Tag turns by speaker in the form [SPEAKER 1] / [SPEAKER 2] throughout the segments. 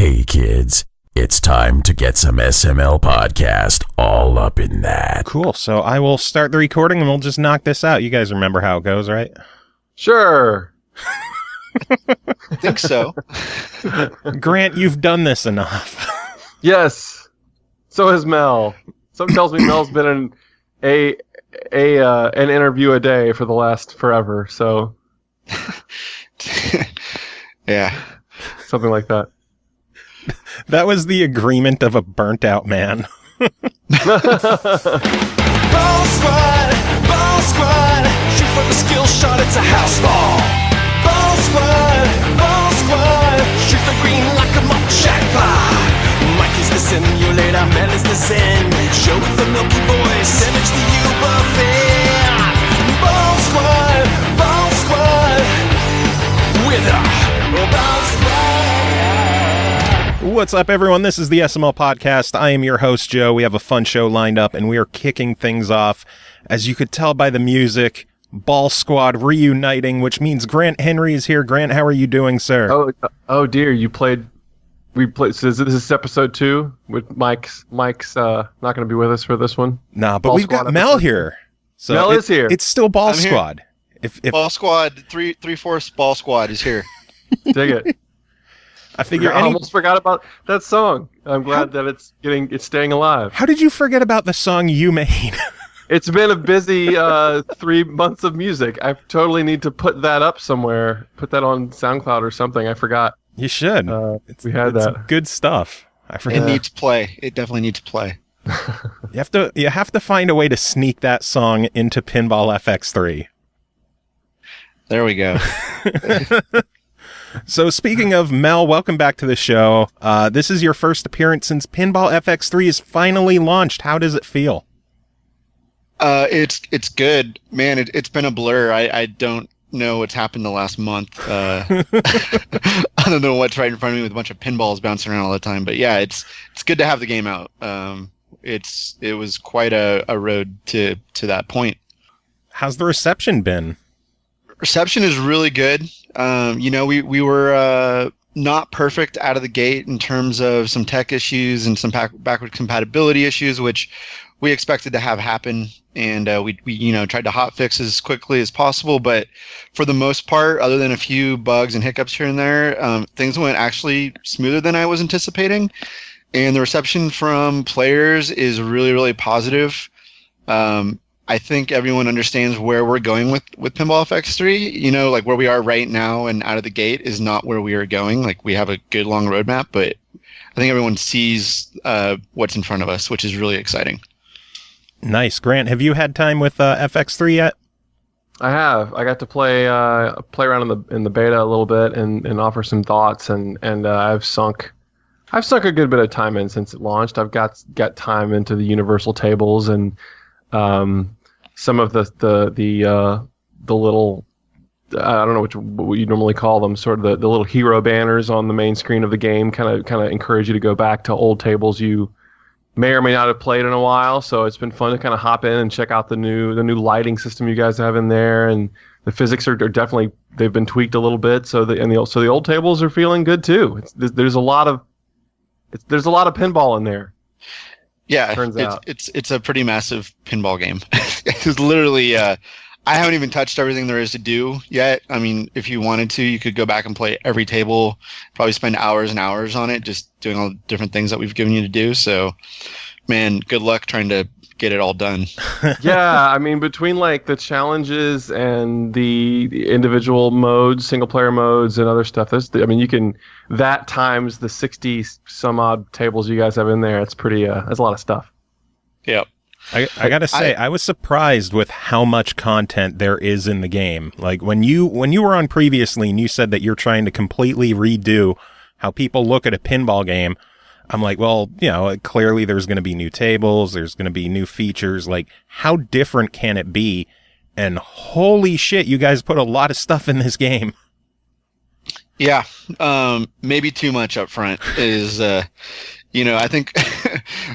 [SPEAKER 1] Hey kids, it's time to get some SML podcast all up in that.
[SPEAKER 2] Cool, so I will start the recording and we'll just knock this out. You guys remember how it goes, right?
[SPEAKER 3] Sure.
[SPEAKER 4] I think so.
[SPEAKER 2] Grant, you've done this enough.
[SPEAKER 3] Yes. So has Mel. Something tells me Mel's been in an interview a day for the last forever, so
[SPEAKER 4] Yeah.
[SPEAKER 3] something like that.
[SPEAKER 2] That was the agreement of a burnt out man.
[SPEAKER 5] Ball squad, shoot for the skill shot, it's a house ball. Ball squad, shoot the green like a mock shack pie. Mike is the simulator, Mel is the zen. Show with the milky voice, image the U-buffet. Ball squad, with a ball squad.
[SPEAKER 2] What's up, everyone? This is the SML podcast. I am your host, Joe. We have a fun show lined up, and we are kicking things off. As you could tell by the music, Ball Squad reuniting, which means Grant Henry is here. Grant, how are you doing, sir?
[SPEAKER 3] Oh dear, we played. So this is episode 2 with Mike's not going to be with us for this one.
[SPEAKER 2] Nah, but
[SPEAKER 3] Ball
[SPEAKER 2] we've
[SPEAKER 3] Squad
[SPEAKER 2] got Mel here. So
[SPEAKER 3] Mel is here.
[SPEAKER 2] It's still Ball
[SPEAKER 4] I'm here.
[SPEAKER 2] Squad. If
[SPEAKER 4] Ball squad, three-fourths ball squad is here.
[SPEAKER 3] Dig it.
[SPEAKER 2] I figure
[SPEAKER 3] I almost forgot about that song. I'm glad that it's staying alive.
[SPEAKER 2] How did you forget about the song you made?
[SPEAKER 3] It's been a busy 3 months of music. I totally need to put that up somewhere. Put that on SoundCloud or something. I forgot.
[SPEAKER 2] You should.
[SPEAKER 3] We had
[SPEAKER 2] it's
[SPEAKER 3] that.
[SPEAKER 2] good stuff. I forgot.
[SPEAKER 4] It needs play. It definitely needs play.
[SPEAKER 2] You have to find a way to sneak that song into Pinball FX3.
[SPEAKER 4] There we go.
[SPEAKER 2] So speaking of Mel, welcome back to the show. This is your first appearance since Pinball FX3 is finally launched. How does it feel?
[SPEAKER 4] It's good, man. It's been a blur. I don't know what's happened the last month. I don't know what's right in front of me with a bunch of pinballs bouncing around all the time. But yeah, it's good to have the game out. It was quite a road to that point.
[SPEAKER 2] How's the reception been?
[SPEAKER 4] Reception is really good. We were not perfect out of the gate in terms of some tech issues and some backward compatibility issues, which we expected to have happen. And we tried to hotfix as quickly as possible. But for the most part, other than a few bugs and hiccups here and there, things went actually smoother than I was anticipating. And the reception from players is really, really positive. I think everyone understands where we're going with Pinball FX3. Like where we are right now and out of the gate is not where we are going. Like we have a good long roadmap, but I think everyone sees what's in front of us, which is really exciting.
[SPEAKER 2] Nice. Grant, have you had time with FX3 yet?
[SPEAKER 3] I have. I got to play around in the beta a little bit and offer some thoughts and I've sunk a good bit of time in since it launched. I've got time into the universal tables and some of the little, I don't know what you normally call them, sort of the little hero banners on the main screen of the game kind of encourage you to go back to old tables you may or may not have played in a while. So it's been fun to kind of hop in and check out the new lighting system you guys have in there, and the physics are definitely, they've been tweaked a little bit. So the old tables are feeling good too. There's a lot of pinball in there.
[SPEAKER 4] Yeah,
[SPEAKER 3] Turns out.
[SPEAKER 4] It's a pretty massive pinball game. It's literally, I haven't even touched everything there is to do yet. I mean, if you wanted to, you could go back and play every table, probably spend hours and hours on it, just doing all the different things that we've given you to do. So, man, good luck trying to get it all done.
[SPEAKER 3] Yeah, I mean, between like the challenges and the individual modes, single player modes and other stuff, you can, that times the 60 some odd tables you guys have in there, it's pretty, that's a lot of stuff.
[SPEAKER 4] Yep.
[SPEAKER 2] I gotta say, I was surprised with how much content there is in the game. Like when you were on previously and you said that you're trying to completely redo how people look at a pinball game, I'm like, well, clearly there's going to be new tables, there's going to be new features. Like, how different can it be? And holy shit, you guys put a lot of stuff in this game.
[SPEAKER 4] Yeah, maybe too much up front is, I think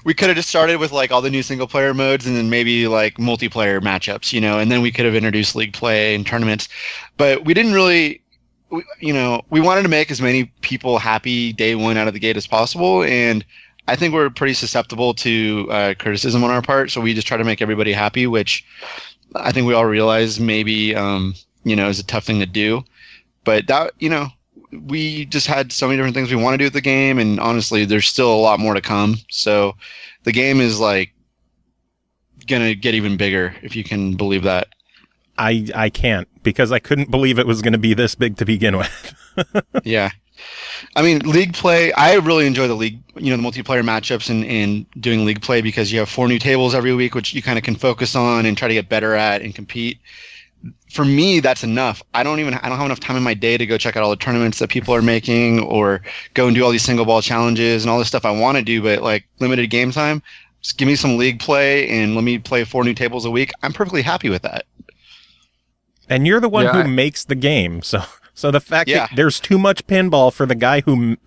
[SPEAKER 4] we could have just started with like all the new single player modes and then maybe like multiplayer matchups, and then we could have introduced league play and tournaments. But we didn't really we wanted to make as many people happy day one out of the gate as possible, and I think we're pretty susceptible to criticism on our part, so we just try to make everybody happy, which I think we all realize maybe is a tough thing to do. But that, we just had so many different things we want to do with the game, and honestly, there's still a lot more to come. So the game is like gonna get even bigger, if you can believe that.
[SPEAKER 2] I can't, because I couldn't believe it was going to be this big to begin with.
[SPEAKER 4] Yeah. I mean, league play, I really enjoy the league, the multiplayer matchups and doing league play, because you have 4 new tables every week, which you kind of can focus on and try to get better at and compete. For me, that's enough. I don't have enough time in my day to go check out all the tournaments that people are making or go and do all these single ball challenges and all this stuff I want to do, but like limited game time, just give me some league play and let me play 4 new tables a week. I'm perfectly happy with that.
[SPEAKER 2] And you're the one who makes the game, so the fact that there's too much pinball for the guy who,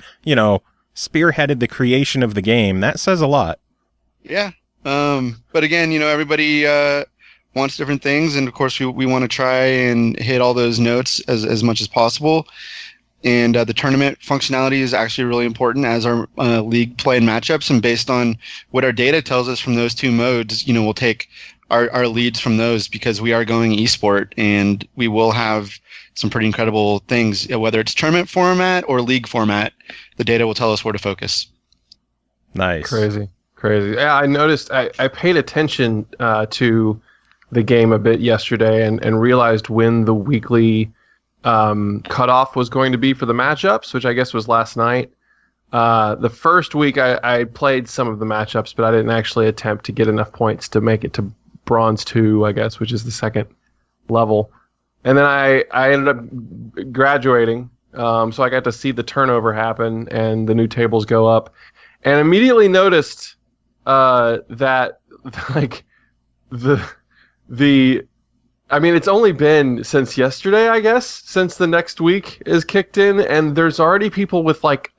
[SPEAKER 2] spearheaded the creation of the game, that says a lot. Yeah.
[SPEAKER 4] But again, everybody wants different things, and of course we want to try and hit all those notes as much as possible. And the tournament functionality is actually really important, as our league play and matchups, and based on what our data tells us from those 2 modes, we'll take our leads from those, because we are going esport, and we will have some pretty incredible things, whether it's tournament format or league format. The data will tell us where to focus.
[SPEAKER 2] Nice.
[SPEAKER 3] Crazy. Yeah, I noticed, I paid attention to the game a bit yesterday and realized when the weekly cutoff was going to be for the matchups, which I guess was last night. The first week I played some of the matchups, but I didn't actually attempt to get enough points to make it to Bronze 2, I guess, which is the second level. And then I ended up graduating, so I got to see the turnover happen and the new tables go up, and immediately noticed that like I mean, it's only been since yesterday, I guess, since the next week is kicked in, and there's already people with like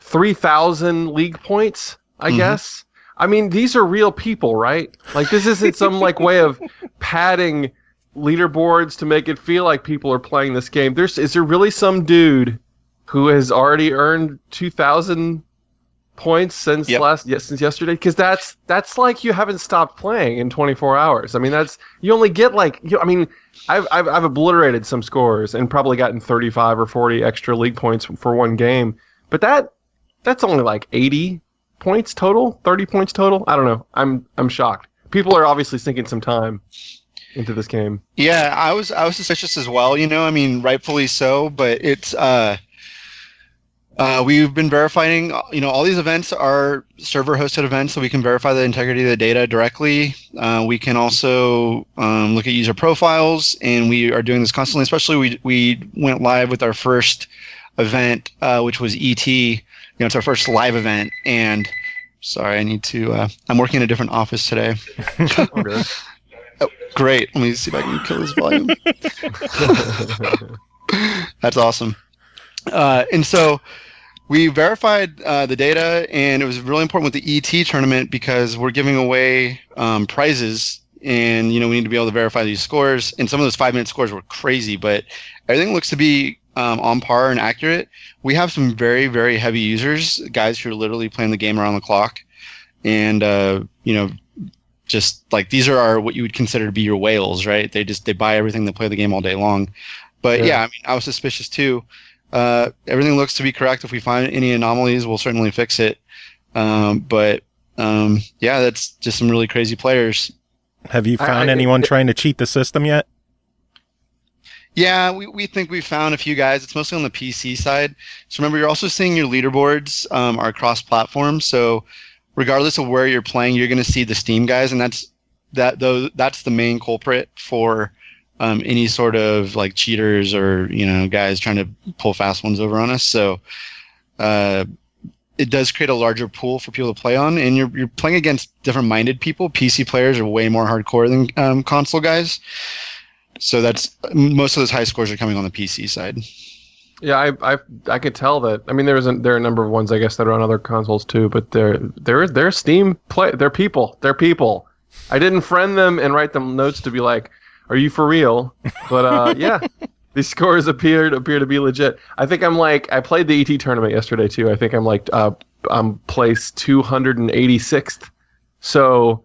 [SPEAKER 3] 3,000 league points, I guess. I mean, these are real people, right? Like, this isn't some like way of padding leaderboards to make it feel like people are playing this game. Is there really some dude who has already earned 2,000 points since since yesterday? Because that's like you haven't stopped playing in 24 hours. I mean, you only get like I've obliterated some scores and probably gotten 35 or 40 extra league points for one game, but that's only like 80 points total, 30 points total. I don't know. I'm shocked. People are obviously sinking some time into this game.
[SPEAKER 4] Yeah, I was suspicious as well. I mean, rightfully so. But it's we've been verifying. All these events are server-hosted events, so we can verify the integrity of the data directly. We can also look at user profiles, and we are doing this constantly. Especially, we went live with our first event, which was ET. It's our first live event, and sorry, I need to. I'm working in a different office today. Oh, great. Let me see if I can kill his volume. That's awesome. And so we verified the data, and it was really important with the ET tournament because we're giving away prizes, and we need to be able to verify these scores. And some of those 5-minute scores were crazy, but everything looks to be on par and accurate. We have some very, very heavy users, guys who are literally playing the game around the clock, and just like these are what you would consider to be your whales, right? They buy everything, they play the game all day long. But yeah, I mean, I was suspicious too. Everything looks to be correct. If we find any anomalies, we'll certainly fix it. But that's just some really crazy players.
[SPEAKER 2] Have you found anyone trying to cheat the system yet?
[SPEAKER 4] Yeah, we think we found a few guys. It's mostly on the PC side. So remember, you're also seeing your leaderboards are cross-platform. So regardless of where you're playing, you're going to see the Steam guys, and that's the main culprit for any sort of like cheaters or guys trying to pull fast ones over on us. So it does create a larger pool for people to play on, and you're playing against different-minded people. PC players are way more hardcore than console guys. So that's most of those high scores are coming on the PC side.
[SPEAKER 3] Yeah, I could tell that. I mean, there are a number of ones I guess that are on other consoles too, but they're Steam play. They're people. I didn't friend them and write them notes to be like, "Are you for real?" But yeah, The scores appear to be legit. I think I played the ET tournament yesterday too. I think I'm placed 286th. So,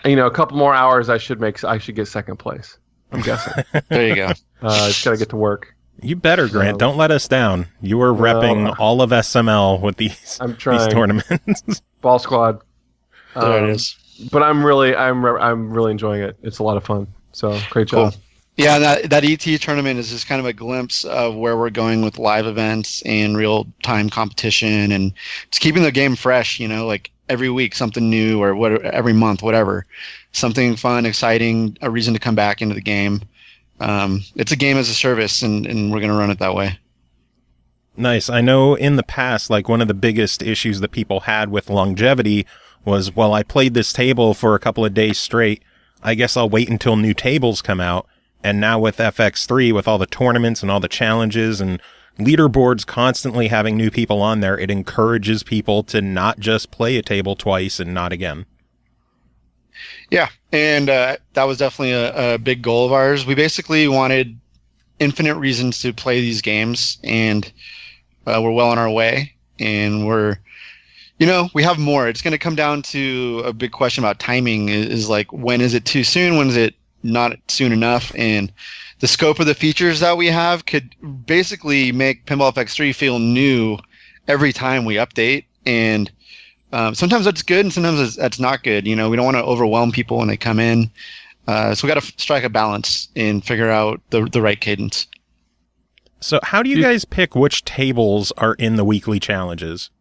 [SPEAKER 3] a couple more hours I should get second place. I'm guessing.
[SPEAKER 4] There you go.
[SPEAKER 3] Just gotta get to work.
[SPEAKER 2] You better, Grant. Don't let us down. You are repping all of SML with these tournaments.
[SPEAKER 3] Ball squad.
[SPEAKER 4] There it is.
[SPEAKER 3] But I'm really enjoying it. It's a lot of fun. So great job.
[SPEAKER 4] Cool. Yeah, that ET tournament is just kind of a glimpse of where we're going with live events and real-time competition, and just keeping the game fresh. Like every week something new, or every month, whatever, something fun, exciting, a reason to come back into the game. It's a game as a service, and we're going to run it that way.
[SPEAKER 2] Nice. I know in the past, like one of the biggest issues that people had with longevity was, well, I played this table for a couple of days straight. I guess I'll wait until new tables come out. And now with FX3, with all the tournaments and all the challenges and leaderboards constantly having new people on there, it encourages people to not just play a table twice and not again.
[SPEAKER 4] Yeah, and that was definitely a big goal of ours. We basically wanted infinite reasons to play these games, and we're well on our way. And we have more. It's going to come down to a big question about timing. Is like, when is it too soon? When is it not soon enough? And the scope of the features that we have could basically make Pinball FX3 feel new every time we update. And sometimes that's good, and sometimes that's not good. We don't want to overwhelm people when they come in. So we got to strike a balance and figure out the right cadence.
[SPEAKER 2] So how do you guys pick which tables are in the weekly challenges?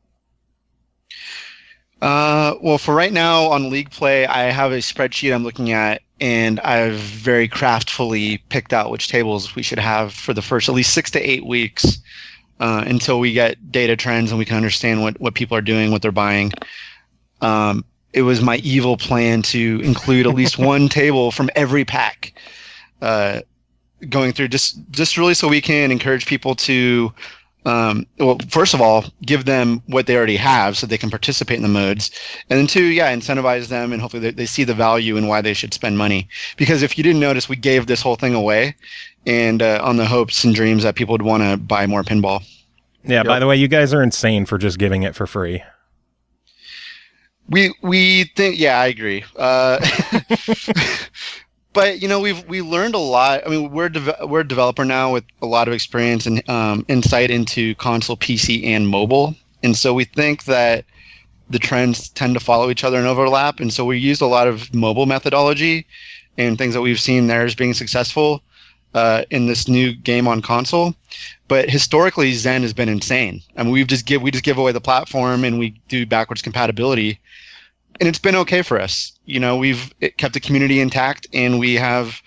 [SPEAKER 4] Well, for right now on League Play, I have a spreadsheet I'm looking at, and I've very craftfully picked out which tables we should have for the first at least 6 to 8 weeks, until we get data trends and we can understand what people are doing, what they're buying. It was my evil plan to include at least one table from every pack, going through just really so we can encourage people to, well, first of all, give them what they already have so they can participate in the modes. And then 2, incentivize them, and hopefully they see the value and why they should spend money. Because if you didn't notice, we gave this whole thing away, and on the hopes and dreams that people would want to buy more pinball.
[SPEAKER 2] Yeah, By the way, you guys are insane for just giving it for free.
[SPEAKER 4] We think, I agree. But we learned a lot. I mean, we're a developer now with a lot of experience and insight into console, PC, and mobile, and so we think that the trends tend to follow each other and overlap. And so we used a lot of mobile methodology and things that we've seen there as being successful in this new game on console. But historically, Zen has been insane. I mean, we just give away the platform and we do backwards compatibility. And it's been okay for us. We've kept the community intact, and we have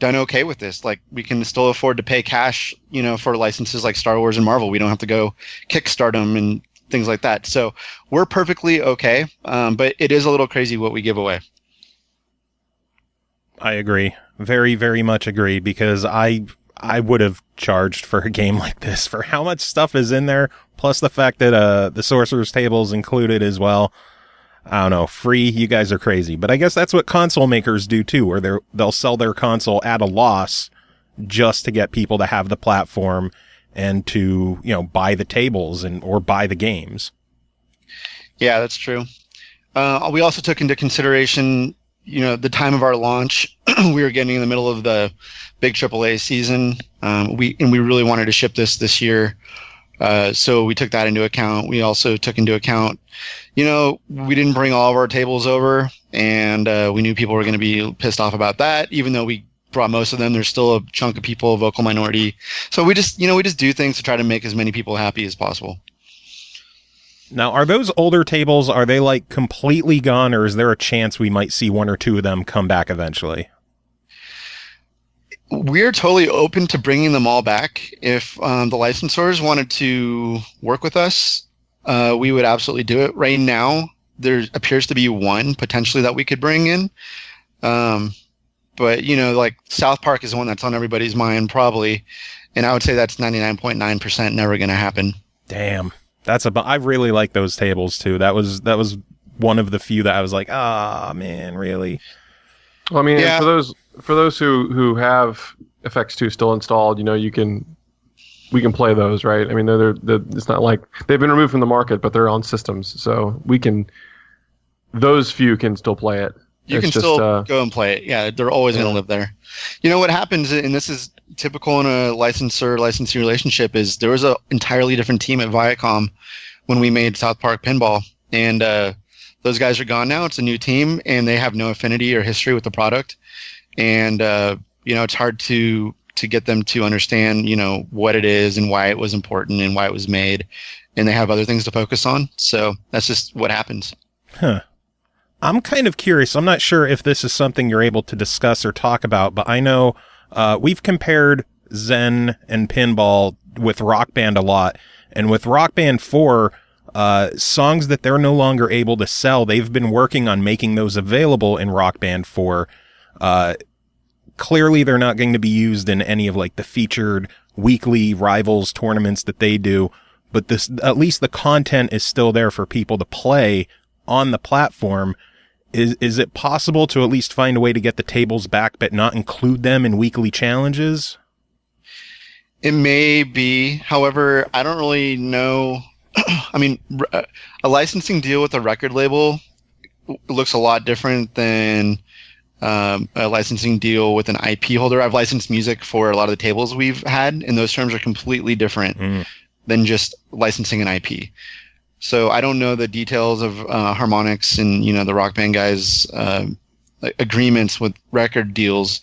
[SPEAKER 4] done okay with this. Like, we can still afford to pay cash, for licenses like Star Wars and Marvel. We don't have to go Kickstart them and things like that. So we're perfectly okay. But it is a little crazy what we give away. I
[SPEAKER 2] agree. Very, very much agree, because I would have charged for a game like this for how much stuff is in there, plus the fact that the Sorcerer's Table is included as well. I don't know, free, you guys are crazy. But I guess that's what console makers do too, where they'll sell their console at a loss just to get people to have the platform and to, buy the tables or buy the games.
[SPEAKER 4] Yeah, that's true. We also took into consideration, the time of our launch. We were getting in the middle of the big AAA season. We really wanted to ship this year. So we took that into account. We also took into account, we didn't bring all of our tables over, and we knew people were going to be pissed off about that. Even though we brought most of them, there's still a chunk of people, a vocal minority. So we just do things to try to make as many people happy as possible.
[SPEAKER 2] Now, are those older tables, are they like completely gone, or is there a chance we might see 1 or 2 of them come back eventually?
[SPEAKER 4] We're totally open to bringing them all back. If the licensors wanted to work with us, we would absolutely do it. Right now, there appears to be 1 potentially that we could bring in. But, like South Park is the one that's on everybody's mind probably. And I would say that's 99.9% never going to happen.
[SPEAKER 2] Damn. I really like those tables too. That was one of the few that I was like, man, really?
[SPEAKER 3] Well, I mean, for those who have FX2 still installed, we can play those, right? I mean, it's not like they've been removed from the market, but they're on systems, so those few can still play it.
[SPEAKER 4] You can still go and play it. Yeah, they're always going to live there. You know what happens, and this is typical in a licensee relationship, is there was an entirely different team at Viacom when we made South Park Pinball, and those guys are gone now. It's a new team, and they have no affinity or history with the product, and it's hard to get them to understand, what it is and why it was important and why it was made, and they have other things to focus on. So that's just what happens.
[SPEAKER 2] Huh. I'm kind of curious. I'm not sure if this is something you're able to discuss or talk about, but I know we've compared Zen and Pinball with Rock Band a lot, and with Rock Band 4, songs that they're no longer able to sell, they've been working on making those available in Rock Band 4. Clearly, they're not going to be used in any of like the featured weekly Rivals tournaments that they do, but at least the content is still there for people to play on the platform. Is it possible to at least find a way to get the tables back but not include them in weekly challenges?
[SPEAKER 4] It may be. However, I don't really know. I mean, a licensing deal with a record label looks a lot different than a licensing deal with an IP holder. I've licensed music for a lot of the tables we've had, and those terms are completely different than just licensing an IP. So I don't know the details of Harmonix and the Rock Band guys' agreements with record deals,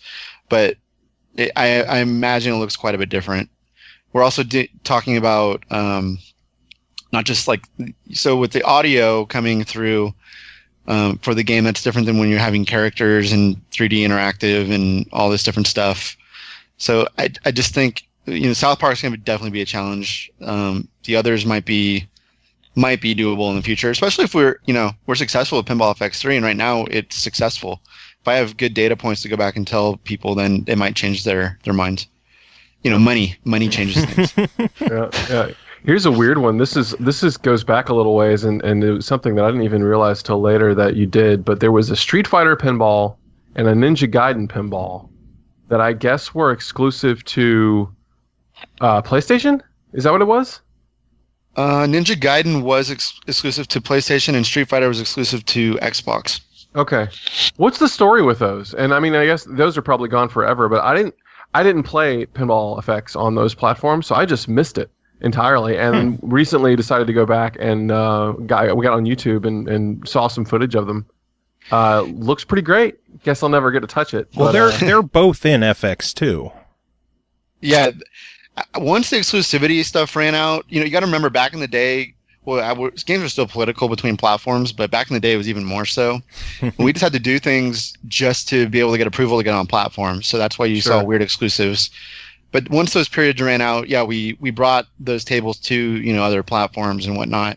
[SPEAKER 4] but I imagine it looks quite a bit different. We're also talking about not just so with the audio coming through for the game, that's different than when you're having characters and 3D interactive and all this different stuff. So I just think South Park's going to definitely be a challenge. The others might be doable in the future, especially if we're successful with Pinball FX3, and right now it's successful. If I have good data points to go back and tell people, then they might change their minds. Money changes things.
[SPEAKER 3] Yeah. Here's a weird one. This goes back a little ways, and it was something that I didn't even realize till later that you did. But there was a Street Fighter pinball and a Ninja Gaiden pinball that I guess were exclusive to PlayStation. Is that what it was?
[SPEAKER 4] Ninja Gaiden was exclusive to PlayStation, and Street Fighter was exclusive to Xbox.
[SPEAKER 3] Okay. What's the story with those? And I mean, I guess those are probably gone forever, but I didn't play Pinball FX on those platforms, so I just missed it entirely. And recently decided to go back and we got on YouTube and saw some footage of them. Looks pretty great. Guess I'll never get to touch it.
[SPEAKER 2] Well, they're both in FX too.
[SPEAKER 4] Yeah. Once the exclusivity stuff ran out, you got to remember back in the day, games were still political between platforms, but back in the day it was even more so. We just had to do things just to be able to get approval to get on platforms. So that's why you saw weird exclusives. But once those periods ran out, we brought those tables to other platforms and whatnot.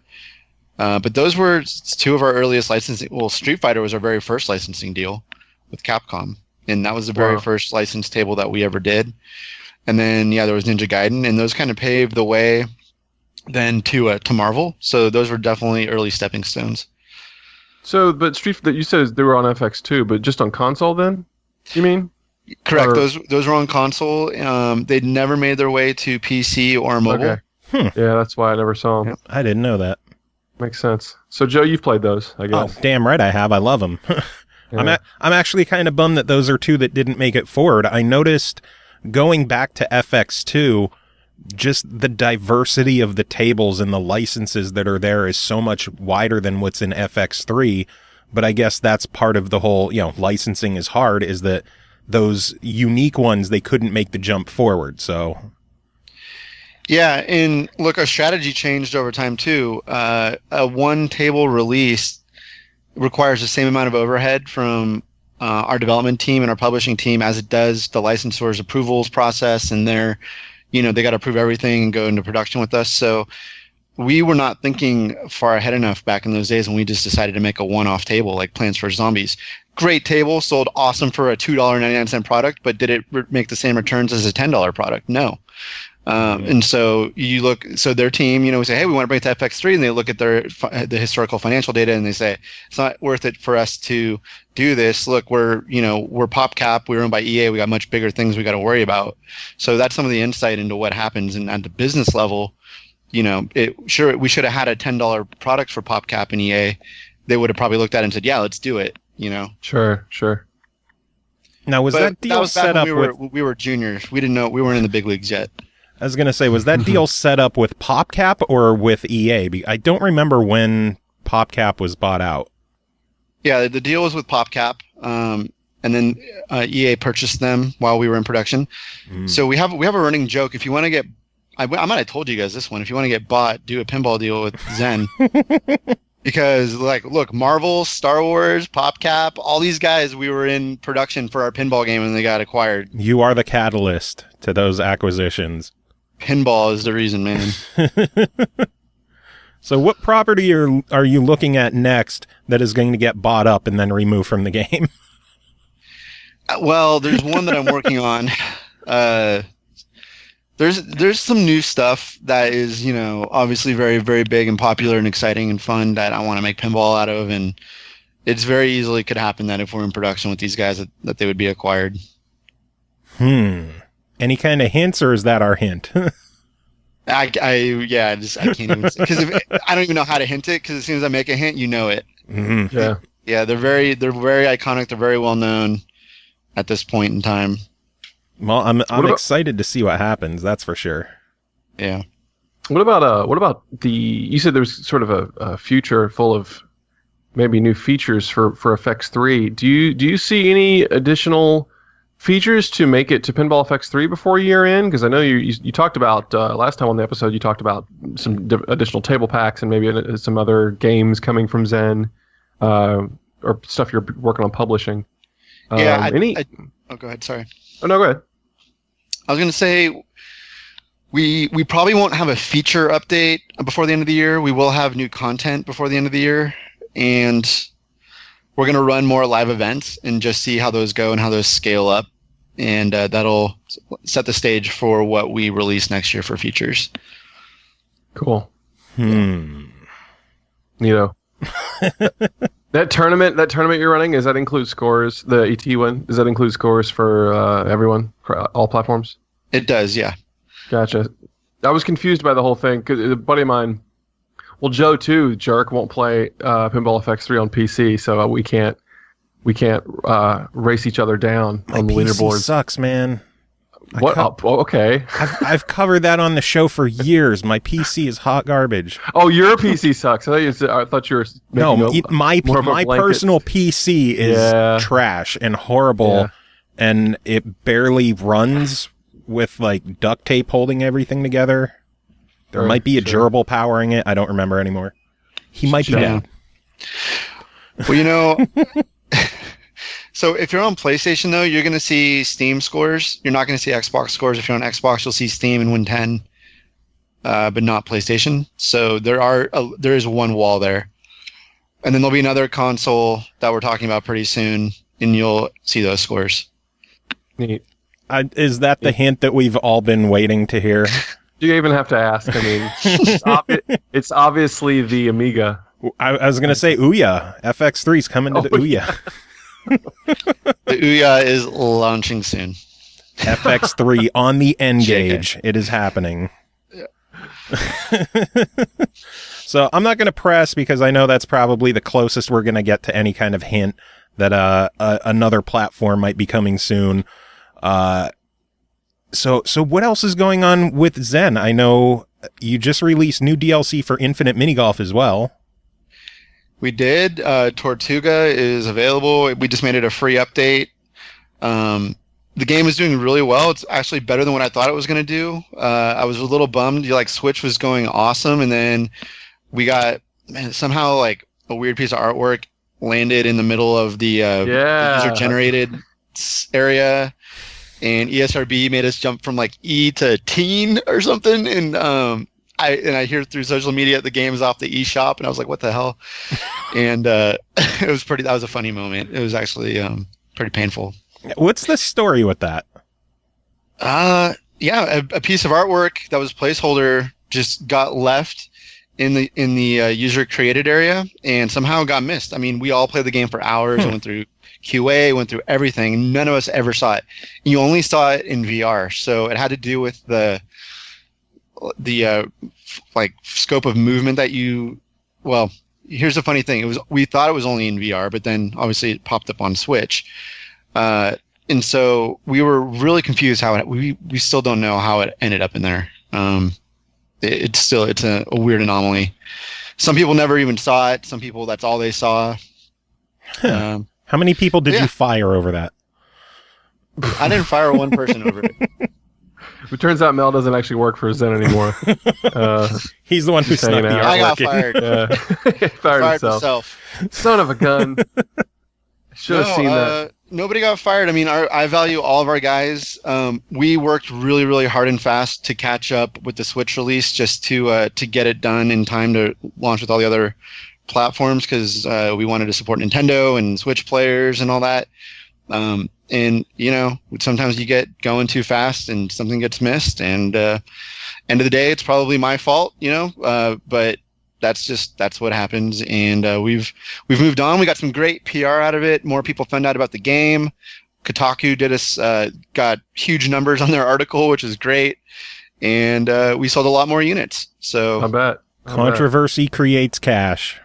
[SPEAKER 4] But those were two of our earliest licensing. Well, Street Fighter was our very first licensing deal with Capcom, and that was the very first licensed table that we ever did. And then there was Ninja Gaiden, and those kind of paved the way then to Marvel. So those were definitely early stepping stones.
[SPEAKER 3] So, but that you said they were on FX2, but just on console then? You mean?
[SPEAKER 4] Correct. Or... Those were on console. They'd never made their way to PC or mobile.
[SPEAKER 3] Okay. Yeah, that's why I never saw them.
[SPEAKER 2] Yep. I didn't know that.
[SPEAKER 3] Makes sense. So, Joe, you've played those, I guess.
[SPEAKER 2] Oh, damn right I have. I love them.
[SPEAKER 3] Yeah.
[SPEAKER 2] I'm actually kind of bummed that those are two that didn't make it forward. I noticed going back to FX2, just the diversity of the tables and the licenses that are there is so much wider than what's in FX3. But I guess that's part of the whole, licensing is hard, is that those unique ones, they couldn't make the jump forward. So,
[SPEAKER 4] yeah, and look, our strategy changed over time too. A one table release requires the same amount of overhead from our development team and our publishing team as it does the licensor's approvals process, and they got to approve everything and go into production with us. So we were not thinking far ahead enough back in those days when we just decided to make a one-off table like Plants vs. Zombies. Great table, sold awesome for a $2.99 product, but did it make the same returns as a $10 product? No. And so so their team, we say, hey, we want to bring it to FX3, and they look at the historical financial data, and they say, it's not worth it for us to do this. Look, we're PopCap, we're owned by EA, we got much bigger things we got to worry about. So that's some of the insight into what happens, and at the business level, we should have had a $10 product for PopCap and EA. They would have probably looked at it and said, yeah, let's do it.
[SPEAKER 3] Sure.
[SPEAKER 2] Now, was that deal set up with...
[SPEAKER 4] We were juniors. We didn't know. We weren't in the big leagues yet.
[SPEAKER 2] I was going to say, was that deal set up with PopCap or with EA? I don't remember when PopCap was bought out.
[SPEAKER 4] Yeah, the deal was with PopCap, and then EA purchased them while we were in production. So we have a running joke. If you want to get... I might have told you guys this one. If you want to get bought, do a pinball deal with Zen. Because, look, Marvel, Star Wars, PopCap, all these guys, we were in production for our pinball game and they got acquired.
[SPEAKER 2] You are the catalyst to those acquisitions.
[SPEAKER 4] Pinball is the reason, man.
[SPEAKER 2] So what property are you looking at next that is going to get bought up and then removed from the game?
[SPEAKER 4] Well, there's one that I'm working on. There's some new stuff that is, obviously very, very big and popular and exciting and fun that I want to make pinball out of, and it's very easily could happen that if we're in production with these guys that they would be acquired.
[SPEAKER 2] Any kind of hints, or is that our hint?
[SPEAKER 4] I can't even, because I don't even know how to hint it, because as soon as I make a hint, you know it.
[SPEAKER 3] Yeah.
[SPEAKER 4] Yeah, they're very iconic. They're very well known at this point in time.
[SPEAKER 2] Well, I'm excited to see what happens. That's for sure.
[SPEAKER 4] Yeah.
[SPEAKER 3] What about you said there's sort of a future full of maybe new features for FX3. Do you see any additional features to make it to Pinball FX3 before year end? Because I know you talked about last time on the episode, you talked about some additional table packs and maybe some other games coming from Zen, or stuff you're working on publishing.
[SPEAKER 4] Yeah. Go ahead. Sorry.
[SPEAKER 3] Oh, no, go ahead.
[SPEAKER 4] I was going to say, we probably won't have a feature update before the end of the year. We will have new content before the end of the year, and we're going to run more live events and just see how those go and how those scale up, and that'll set the stage for what we release next year for features.
[SPEAKER 3] Cool. That tournament you're running, does that include scores? The ET one, does that include scores for everyone, for all platforms?
[SPEAKER 4] It does, yeah.
[SPEAKER 3] Gotcha. I was confused by the whole thing because a buddy of mine, well, Joe too, jerk, won't play Pinball FX3 on PC, so we can't race each other down on the leaderboard.
[SPEAKER 2] PC sucks, man.
[SPEAKER 3] What? Okay.
[SPEAKER 2] I've covered that on the show for years. My PC is hot garbage.
[SPEAKER 3] Oh, your PC sucks. I thought you were
[SPEAKER 2] my personal PC is trash and horrible, and it barely runs with duct tape holding everything together. There might be a gerbil powering it. I don't remember anymore. He might be dead.
[SPEAKER 4] Well, so if you're on PlayStation, though, you're going to see Steam scores. You're not going to see Xbox scores. If you're on Xbox, you'll see Steam and Win 10, but not PlayStation. So there is one wall there. And then there'll be another console that we're talking about pretty soon, and you'll see those scores.
[SPEAKER 3] Neat.
[SPEAKER 2] Is that the hint that we've all been waiting to hear?
[SPEAKER 3] Do you even have to ask? I mean, it's obviously the Amiga.
[SPEAKER 2] I was going to say Ouya. FX3's coming to the Ouya.
[SPEAKER 4] The Ouya is launching soon.
[SPEAKER 2] FX3 on the N-Gage. It is happening. Yeah. So I'm not going to press because I know that's probably the closest we're going to get to any kind of hint that another platform might be coming soon. So what else is going on with Zen? I know you just released new DLC for Infinite Minigolf as well.
[SPEAKER 4] We did. Tortuga is available. We just made it a free update. The game is doing really well. It's actually better than what I thought it was going to do. I was a little bummed. Switch was going awesome, and then we got somehow a weird piece of artwork landed in the middle of the user-generated area, and ESRB made us jump from E to teen or something, and I hear through social media the game is off the eShop, and I was like, what the hell? And that was a funny moment. It was actually pretty painful.
[SPEAKER 2] What's the story with that?
[SPEAKER 4] yeah, a piece of artwork that was placeholder just got left in the user created area and somehow got missed. I mean, we all played the game for hours, went through QA, went through everything. None of us ever saw it. You only saw it in VR, so it had to do with the like scope of movement that you. Well, here's the funny thing: we thought it was only in VR, but then obviously it popped up on Switch, and so we were really confused how we still don't know how it ended up in there. It's a weird anomaly. Some people never even saw it. Some people, that's all they saw.
[SPEAKER 2] How many people did you fire over that?
[SPEAKER 4] I didn't fire one person over it.
[SPEAKER 3] It turns out Mel doesn't actually work for Zen anymore.
[SPEAKER 2] He's the one who snuck the artwork.
[SPEAKER 4] I got fired.
[SPEAKER 3] He fired himself. Son of a gun. Should have seen that.
[SPEAKER 4] Nobody got fired. I mean, I value all of our guys. We worked really, really hard and fast to catch up with the Switch release, just to get it done in time to launch with all the other platforms, because we wanted to support Nintendo and Switch players and all that. And you know, sometimes you get going too fast and something gets missed, and end of the day, it's probably my fault, you know. But that's what happens, and we've moved on. We got some great PR out of it. More people found out about the game. Kotaku got huge numbers on their article, which is great, and we sold a lot more units. So
[SPEAKER 3] I bet
[SPEAKER 2] controversy creates cash.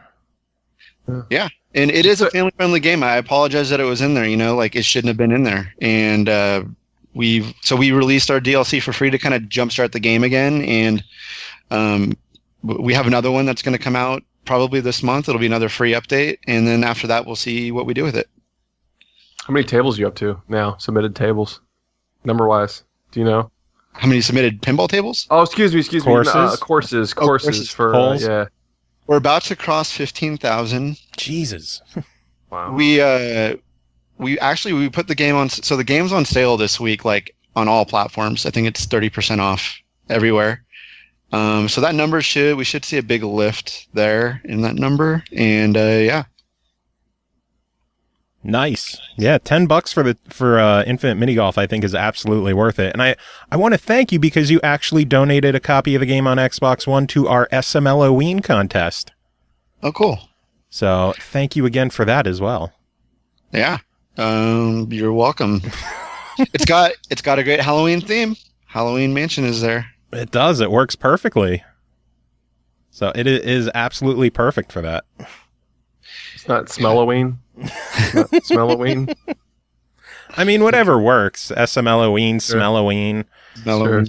[SPEAKER 4] Yeah, and it is a family-friendly game. I apologize that it was in there. You know, like it shouldn't have been in there. And we released our DLC for free to kind of jumpstart the game again, and we have another one that's going to come out probably this month. It'll be another free update, and then after that, we'll see what we do with it.
[SPEAKER 3] How many tables are you up to now? Submitted tables, number-wise. Do you know?
[SPEAKER 4] How many submitted pinball tables?
[SPEAKER 3] Oh, excuse me. Courses for
[SPEAKER 2] Polls?
[SPEAKER 3] yeah.
[SPEAKER 4] We're about to cross 15,000.
[SPEAKER 2] Jesus.
[SPEAKER 3] Wow.
[SPEAKER 4] We put the game on. So the game's on sale this week, like on all platforms. I think it's 30% off everywhere. So that number we should see a big lift there in that number, and yeah.
[SPEAKER 2] Nice. Yeah, $10 for Infinite Minigolf I think is absolutely worth it. And I want to thank you because you actually donated a copy of the game on Xbox One to our SMLoween contest.
[SPEAKER 4] Oh, cool.
[SPEAKER 2] So thank you again for that as well.
[SPEAKER 4] Yeah. You're welcome. It's got a great Halloween theme. Halloween Mansion is there.
[SPEAKER 2] It does. It works perfectly. So it is absolutely perfect for that.
[SPEAKER 3] It's not SMLoween. SMLoween.
[SPEAKER 2] I mean, whatever works. SMLoween, SMLoween.
[SPEAKER 4] Sure.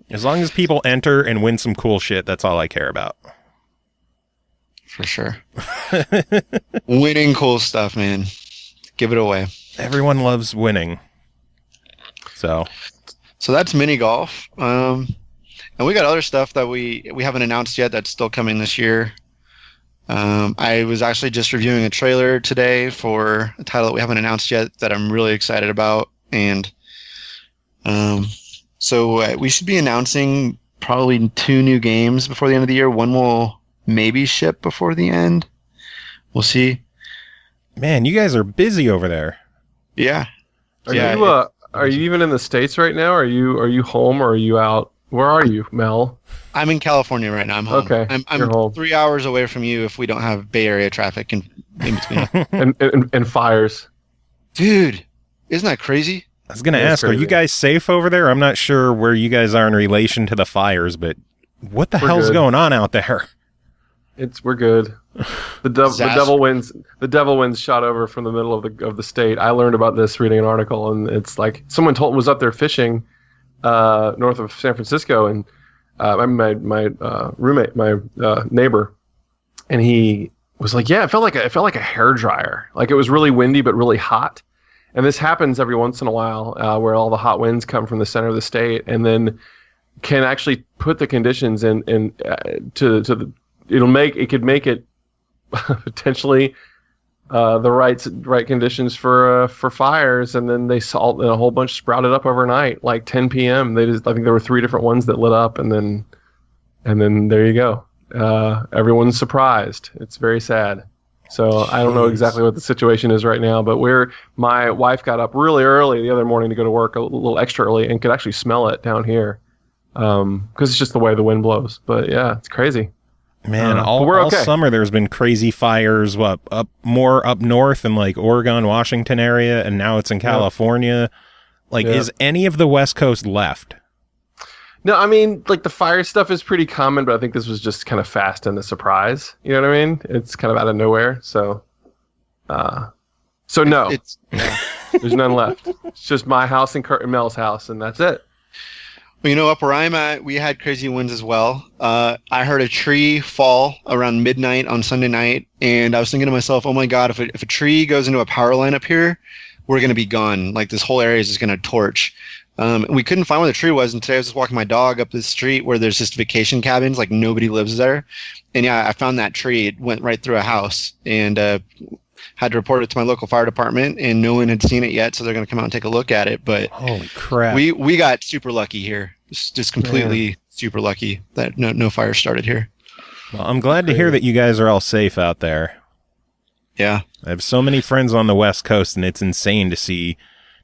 [SPEAKER 2] As long as people enter and win some cool shit, that's all I care about.
[SPEAKER 4] For sure. Winning cool stuff, man. Give it away.
[SPEAKER 2] Everyone loves winning. So
[SPEAKER 4] that's mini golf. And we got other stuff that we haven't announced yet that's still coming this year. I was actually just reviewing a trailer today for a title that we haven't announced yet that I'm really excited about. And so we should be announcing probably 2 new games before the end of the year. One will maybe ship before the end. We'll see.
[SPEAKER 2] Man, you guys are busy over there.
[SPEAKER 4] Yeah.
[SPEAKER 3] Are you even in the States right now? Are you home or are you out? Where are you, Mel?
[SPEAKER 4] I'm in California right now. I'm home.
[SPEAKER 3] Okay,
[SPEAKER 4] I'm home. 3 hours away from you if we don't have Bay Area traffic in between.
[SPEAKER 3] and fires.
[SPEAKER 4] Dude, isn't that crazy?
[SPEAKER 2] I was going to ask, are you guys safe over there? I'm not sure where you guys are in relation to the fires, but what the hell's going on out there?
[SPEAKER 3] We're good. The devil wins. The devil wins shot over from the middle of the state. I learned about this reading an article, and it's like someone was up there fishing north of San Francisco, and my roommate, my neighbor, and he was like, "Yeah, it felt like a hairdryer. Like it was really windy but really hot." And this happens every once in a while, where all the hot winds come from the center of the state, and then can actually put the conditions in to the. It could make it potentially the right conditions for fires, and then they salt and a whole bunch sprouted up overnight, like 10 p.m. I think there were 3 different ones that lit up, and then there you go. Everyone's surprised. It's very sad. So I don't know exactly what the situation is right now, but my wife got up really early the other morning to go to work, a little extra early, and could actually smell it down here because it's just the way the wind blows. But yeah, it's crazy.
[SPEAKER 2] Man, all summer there's been crazy fires. More up north in like Oregon, Washington area, and now it's in California. Is any of the West Coast left?
[SPEAKER 3] No, I mean, like the fire stuff is pretty common, but I think this was just kind of fast and a surprise. You know what I mean? It's kind of out of nowhere. So no, there's none left. It's just my house and Kirk and Mel's house, and that's it.
[SPEAKER 4] Well, up where I'm at, we had crazy winds as well. I heard a tree fall around midnight on Sunday night, and I was thinking to myself, oh my God, if a tree goes into a power line up here, we're going to be gone. Like this whole area is just going to torch. We couldn't find where the tree was, and today I was just walking my dog up this street where there's just vacation cabins, like nobody lives there. And yeah, I found that tree. It went right through a house, and had to report it to my local fire department, and no one had seen it yet, so they're going to come out and take a look at it. But
[SPEAKER 2] holy crap,
[SPEAKER 4] we got super lucky here. Just completely super lucky that no fire started here.
[SPEAKER 2] Well, I'm glad to hear that you guys are all safe out there.
[SPEAKER 4] Yeah.
[SPEAKER 2] I have so many friends on the West Coast, and it's insane to see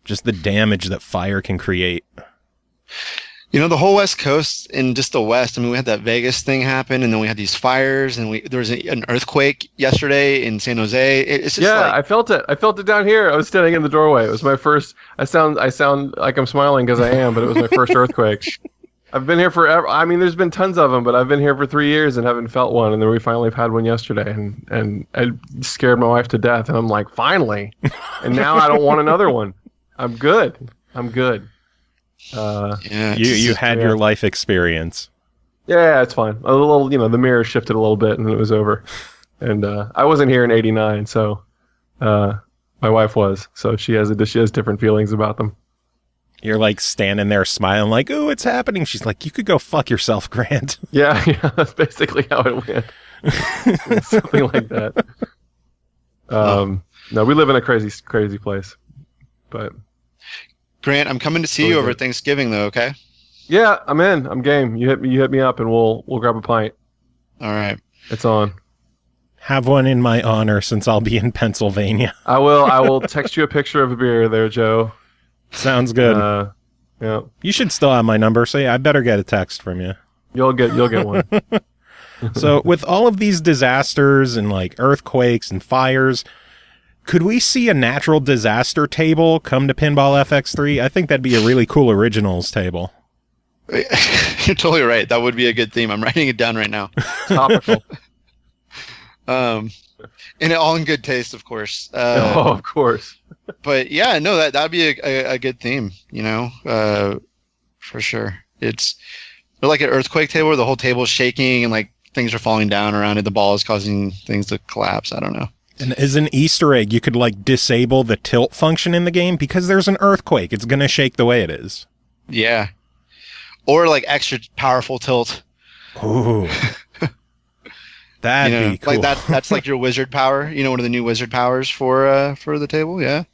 [SPEAKER 2] just the damage that fire can create.
[SPEAKER 4] The whole West Coast and just the West, I mean, we had that Vegas thing happen, and then we had these fires, and there was an earthquake yesterday in San Jose. It's just
[SPEAKER 3] I felt it. I felt it down here. I was standing in the doorway. It was my first. I sound like I'm smiling because I am, but it was my first earthquake. I've been here forever. I mean, there's been tons of them, but I've been here for 3 years and haven't felt one. And then we finally had one yesterday, and I scared my wife to death. And I'm like, finally. And now I don't want another one. I'm good.
[SPEAKER 2] You had your life experience.
[SPEAKER 3] Yeah, it's fine. A little, the mirror shifted a little bit, and it was over. And I wasn't here in '89, so my wife was. So she has different feelings about them.
[SPEAKER 2] You're like standing there smiling like, "Ooh, it's happening." She's like, "You could go fuck yourself, Grant."
[SPEAKER 3] Yeah, that's basically how it went. Something like that. No, we live in a crazy place. But
[SPEAKER 4] Grant, I'm coming to see you over Thanksgiving, though. Okay?
[SPEAKER 3] Yeah, I'm in. I'm game. You hit me up, and we'll grab a pint.
[SPEAKER 4] All right.
[SPEAKER 3] It's on.
[SPEAKER 2] Have one in my honor, since I'll be in Pennsylvania.
[SPEAKER 3] I will text you a picture of a beer there, Joe.
[SPEAKER 2] Sounds good.
[SPEAKER 3] Yeah.
[SPEAKER 2] You should still have my number, so I better get a text from you.
[SPEAKER 3] You'll get one.
[SPEAKER 2] So with all of these disasters and like earthquakes and fires, could we see a natural disaster table come to Pinball FX3? I think that'd be a really cool originals table.
[SPEAKER 4] You're totally right. That would be a good theme. I'm writing it down right now.
[SPEAKER 3] Topical.
[SPEAKER 4] And all in good taste, of course.
[SPEAKER 3] Of course.
[SPEAKER 4] But yeah, no, that'd be a good theme, for sure. It's like an earthquake table where the whole table is shaking and like things are falling down around it. The ball is causing things to collapse. I don't know.
[SPEAKER 2] And as an Easter egg, you could like disable the tilt function in the game because there's an earthquake. It's going to shake the way it is.
[SPEAKER 4] Yeah. Or like extra powerful tilt.
[SPEAKER 2] Ooh. That'd be cool.
[SPEAKER 4] Like that's like your wizard power. One of the new wizard powers for the table. Yeah.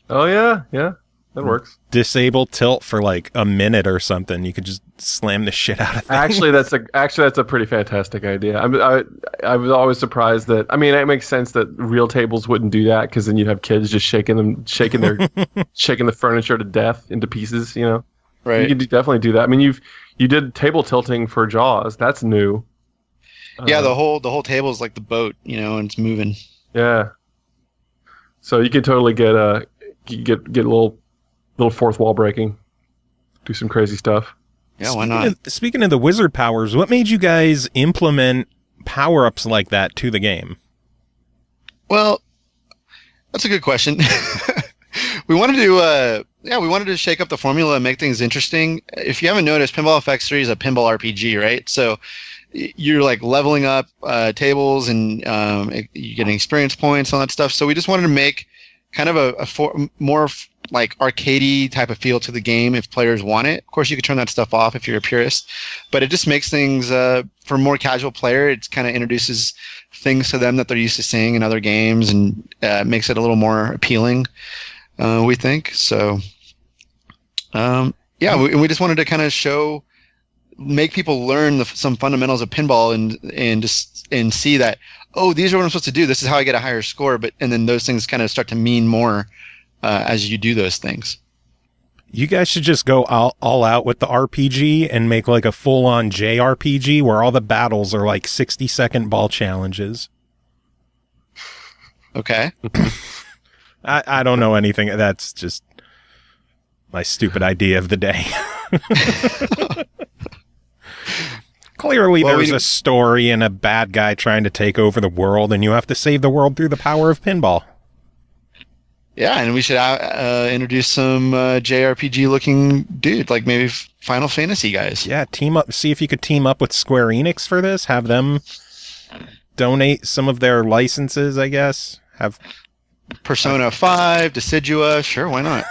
[SPEAKER 3] Oh yeah, that works.
[SPEAKER 2] Disable tilt for like a minute or something. You could just slam the shit out of things.
[SPEAKER 3] Actually, that's a pretty fantastic idea. I was always surprised that. I mean, it makes sense that real tables wouldn't do that because then you'd have kids just shaking the furniture to death into pieces.
[SPEAKER 4] Right.
[SPEAKER 3] You could definitely do that. I mean, you did table tilting for Jaws. That's new.
[SPEAKER 4] Yeah, the whole table is like the boat, and it's moving.
[SPEAKER 3] Yeah. So you could totally get a little fourth wall breaking, do some crazy stuff.
[SPEAKER 4] Yeah, why not?
[SPEAKER 2] Speaking of the wizard powers, what made you guys implement power-ups like that to the game?
[SPEAKER 4] Well, that's a good question. We wanted to shake up the formula and make things interesting. If you haven't noticed, Pinball FX3 is a pinball RPG, right? So you're like leveling up tables and you're getting experience points, all that stuff. So we just wanted to make kind of a more like arcadey type of feel to the game if players want it. Of course, you could turn that stuff off if you're a purist, but it just makes things for a more casual player. It kind of introduces things to them that they're used to seeing in other games and makes it a little more appealing, we think. So, we just wanted to kind of make people learn some fundamentals of pinball and see that, oh, these are what I'm supposed to do. This is how I get a higher score. And then those things kind of start to mean more as you do those things.
[SPEAKER 2] You guys should just go all out with the RPG and make like a full-on JRPG where all the battles are like 60-second ball challenges.
[SPEAKER 4] Okay.
[SPEAKER 2] I don't know anything. That's just my stupid idea of the day. Clearly, there's a story and a bad guy trying to take over the world, and you have to save the world through the power of pinball.
[SPEAKER 4] Yeah, and we should introduce some JRPG-looking dude, like maybe Final Fantasy guys.
[SPEAKER 2] Yeah, team up. See if you could team up with Square Enix for this. Have them donate some of their licenses, I guess. Have
[SPEAKER 4] Persona 5, Decidua, sure, why not?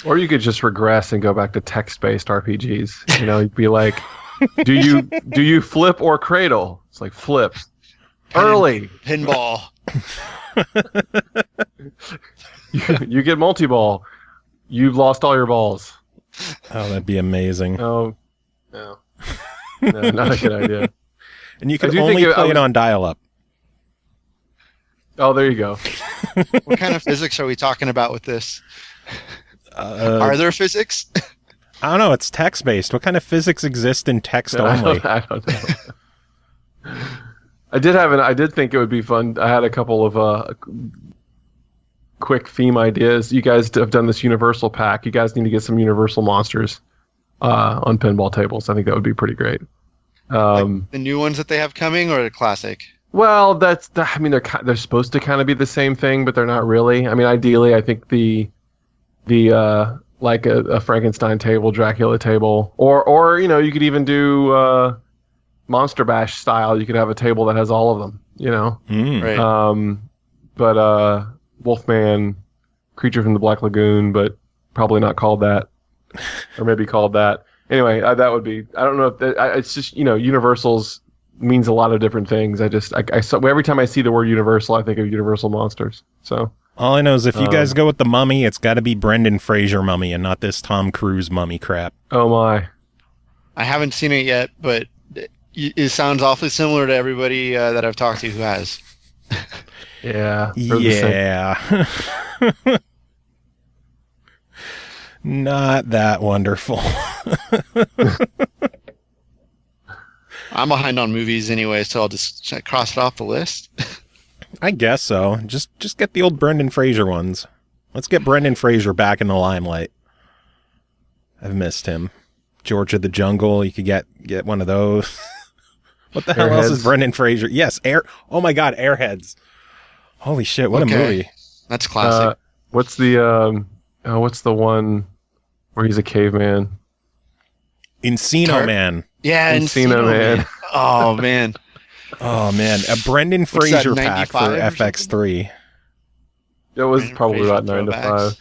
[SPEAKER 3] Or you could just regress and go back to text-based RPGs. You know, you'd be like, do you flip or cradle? It's like flip. Early.
[SPEAKER 4] Pinball.
[SPEAKER 3] you get multi-ball. You've lost all your balls.
[SPEAKER 2] Oh, that'd be amazing.
[SPEAKER 3] Oh, no. No, not a good idea.
[SPEAKER 2] And you could only play it on dial-up.
[SPEAKER 3] Oh, there you go.
[SPEAKER 4] What kind of physics are we talking about with this? Are there physics?
[SPEAKER 2] I don't know. It's text-based. What kind of physics exist in text only?
[SPEAKER 3] I don't know. I did think it would be fun. I had a couple of quick theme ideas. You guys have done this Universal pack. You guys need to get some Universal monsters on pinball tables. I think that would be pretty great.
[SPEAKER 4] Like the new ones that they have coming, or the classic?
[SPEAKER 3] Well, they're supposed to kind of be the same thing, but they're not really. I mean, ideally, I think the like a Frankenstein table, Dracula table, or you could even do Monster Bash style. You could have a table that has all of them.
[SPEAKER 4] Right.
[SPEAKER 3] But Wolfman, Creature from the Black Lagoon, but probably not called that, or maybe called that. Anyway, that would be. I don't know if it's just Universals means a lot of different things. I saw every time I see the word Universal, I think of Universal Monsters. So.
[SPEAKER 2] All I know is if you guys go with the Mummy, it's got to be Brendan Fraser Mummy and not this Tom Cruise Mummy crap.
[SPEAKER 3] Oh my!
[SPEAKER 4] I haven't seen it yet, but it sounds awfully similar to everybody that I've talked to who has.
[SPEAKER 3] Yeah.
[SPEAKER 2] Yeah. Not that wonderful.
[SPEAKER 4] I'm behind on movies anyway, so I'll just cross it off the list.
[SPEAKER 2] I guess so. Just get the old Brendan Fraser ones. Let's get Brendan Fraser back in the limelight. I've missed him. George of the Jungle, you could get one of those. What the hell else is Brendan Fraser? Yes, oh my god, Airheads. Holy shit, what a movie.
[SPEAKER 4] That's classic.
[SPEAKER 3] What's the one where he's a caveman?
[SPEAKER 2] Encino Man.
[SPEAKER 4] Yeah,
[SPEAKER 3] Encino Man.
[SPEAKER 4] Oh man.
[SPEAKER 2] Oh man, a Brendan Fraser pack for FX3.
[SPEAKER 3] It was
[SPEAKER 4] Brendan
[SPEAKER 3] probably
[SPEAKER 4] Fraser
[SPEAKER 3] about 9 to
[SPEAKER 4] throwbacks.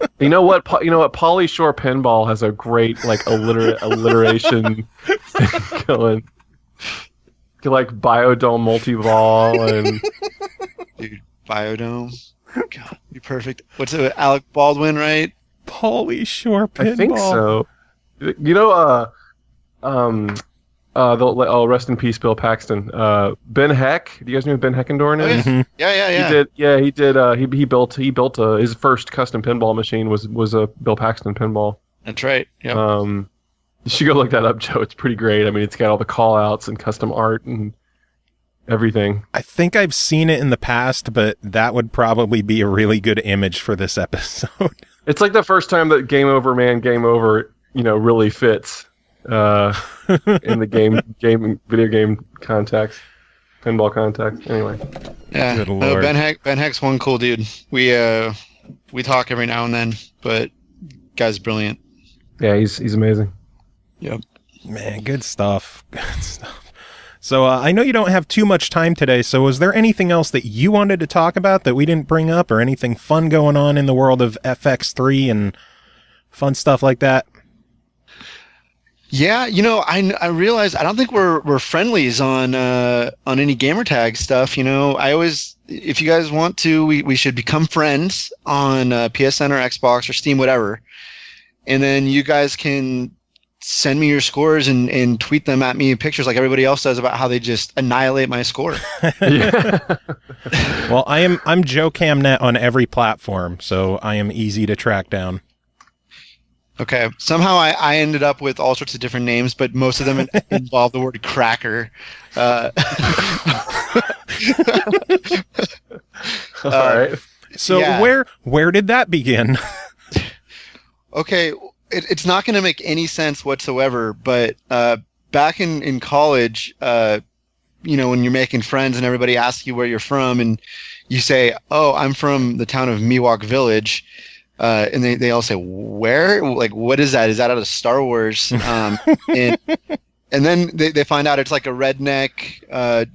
[SPEAKER 3] 5. You know what? Pauly Shore Pinball has a great alliteration thing going. Like Biodome multi-ball and
[SPEAKER 4] Dude, Biodome. God, be perfect. What's it? Alec Baldwin, right?
[SPEAKER 2] Pauly Shore Pinball.
[SPEAKER 3] I think so. Rest in peace, Bill Paxton. Ben Heck. Do you guys know who Ben Heckendorn is?
[SPEAKER 4] Oh, yeah.
[SPEAKER 3] He did. He built his first custom pinball machine was a Bill Paxton pinball.
[SPEAKER 4] That's right. Yeah.
[SPEAKER 3] You should go look that up, Joe. It's pretty great. I mean, it's got all the call outs and custom art and everything.
[SPEAKER 2] I think I've seen it in the past, but that would probably be a really good image for this episode.
[SPEAKER 3] It's like the first time that Game Over Man, Game Over, really fits in the video game context, pinball context. Anyway.
[SPEAKER 4] Yeah.
[SPEAKER 2] Good Lord.
[SPEAKER 4] Ben Heck's one cool dude. We talk every now and then, but guy's brilliant.
[SPEAKER 3] Yeah, he's amazing.
[SPEAKER 4] Yep.
[SPEAKER 2] Man, good stuff. Good stuff. So I know you don't have too much time today, so was there anything else that you wanted to talk about that we didn't bring up, or anything fun going on in the world of FX3 and fun stuff like that?
[SPEAKER 4] Yeah, I realize I don't think we're friendlies on any gamertag stuff. I always, if you guys want to, we should become friends on PSN or Xbox or Steam, whatever, and then you guys can send me your scores and tweet them at me, pictures like everybody else does, about how they just annihilate my score.
[SPEAKER 2] Well, I'm Joe Camnet on every platform, so I am easy to track down.
[SPEAKER 4] Okay. Somehow I ended up with all sorts of different names, but most of them involve the word cracker.
[SPEAKER 3] All right.
[SPEAKER 2] So
[SPEAKER 4] yeah.
[SPEAKER 2] where did that begin?
[SPEAKER 4] Okay. It's not going to make any sense whatsoever, but back in college, you know, when you're making friends and everybody asks you where you're from, and you say, "Oh, I'm from the town of Miwok Village," and they all say, "Where? Like, what is that? Is that out of Star Wars?" And then they find out it's like a redneck,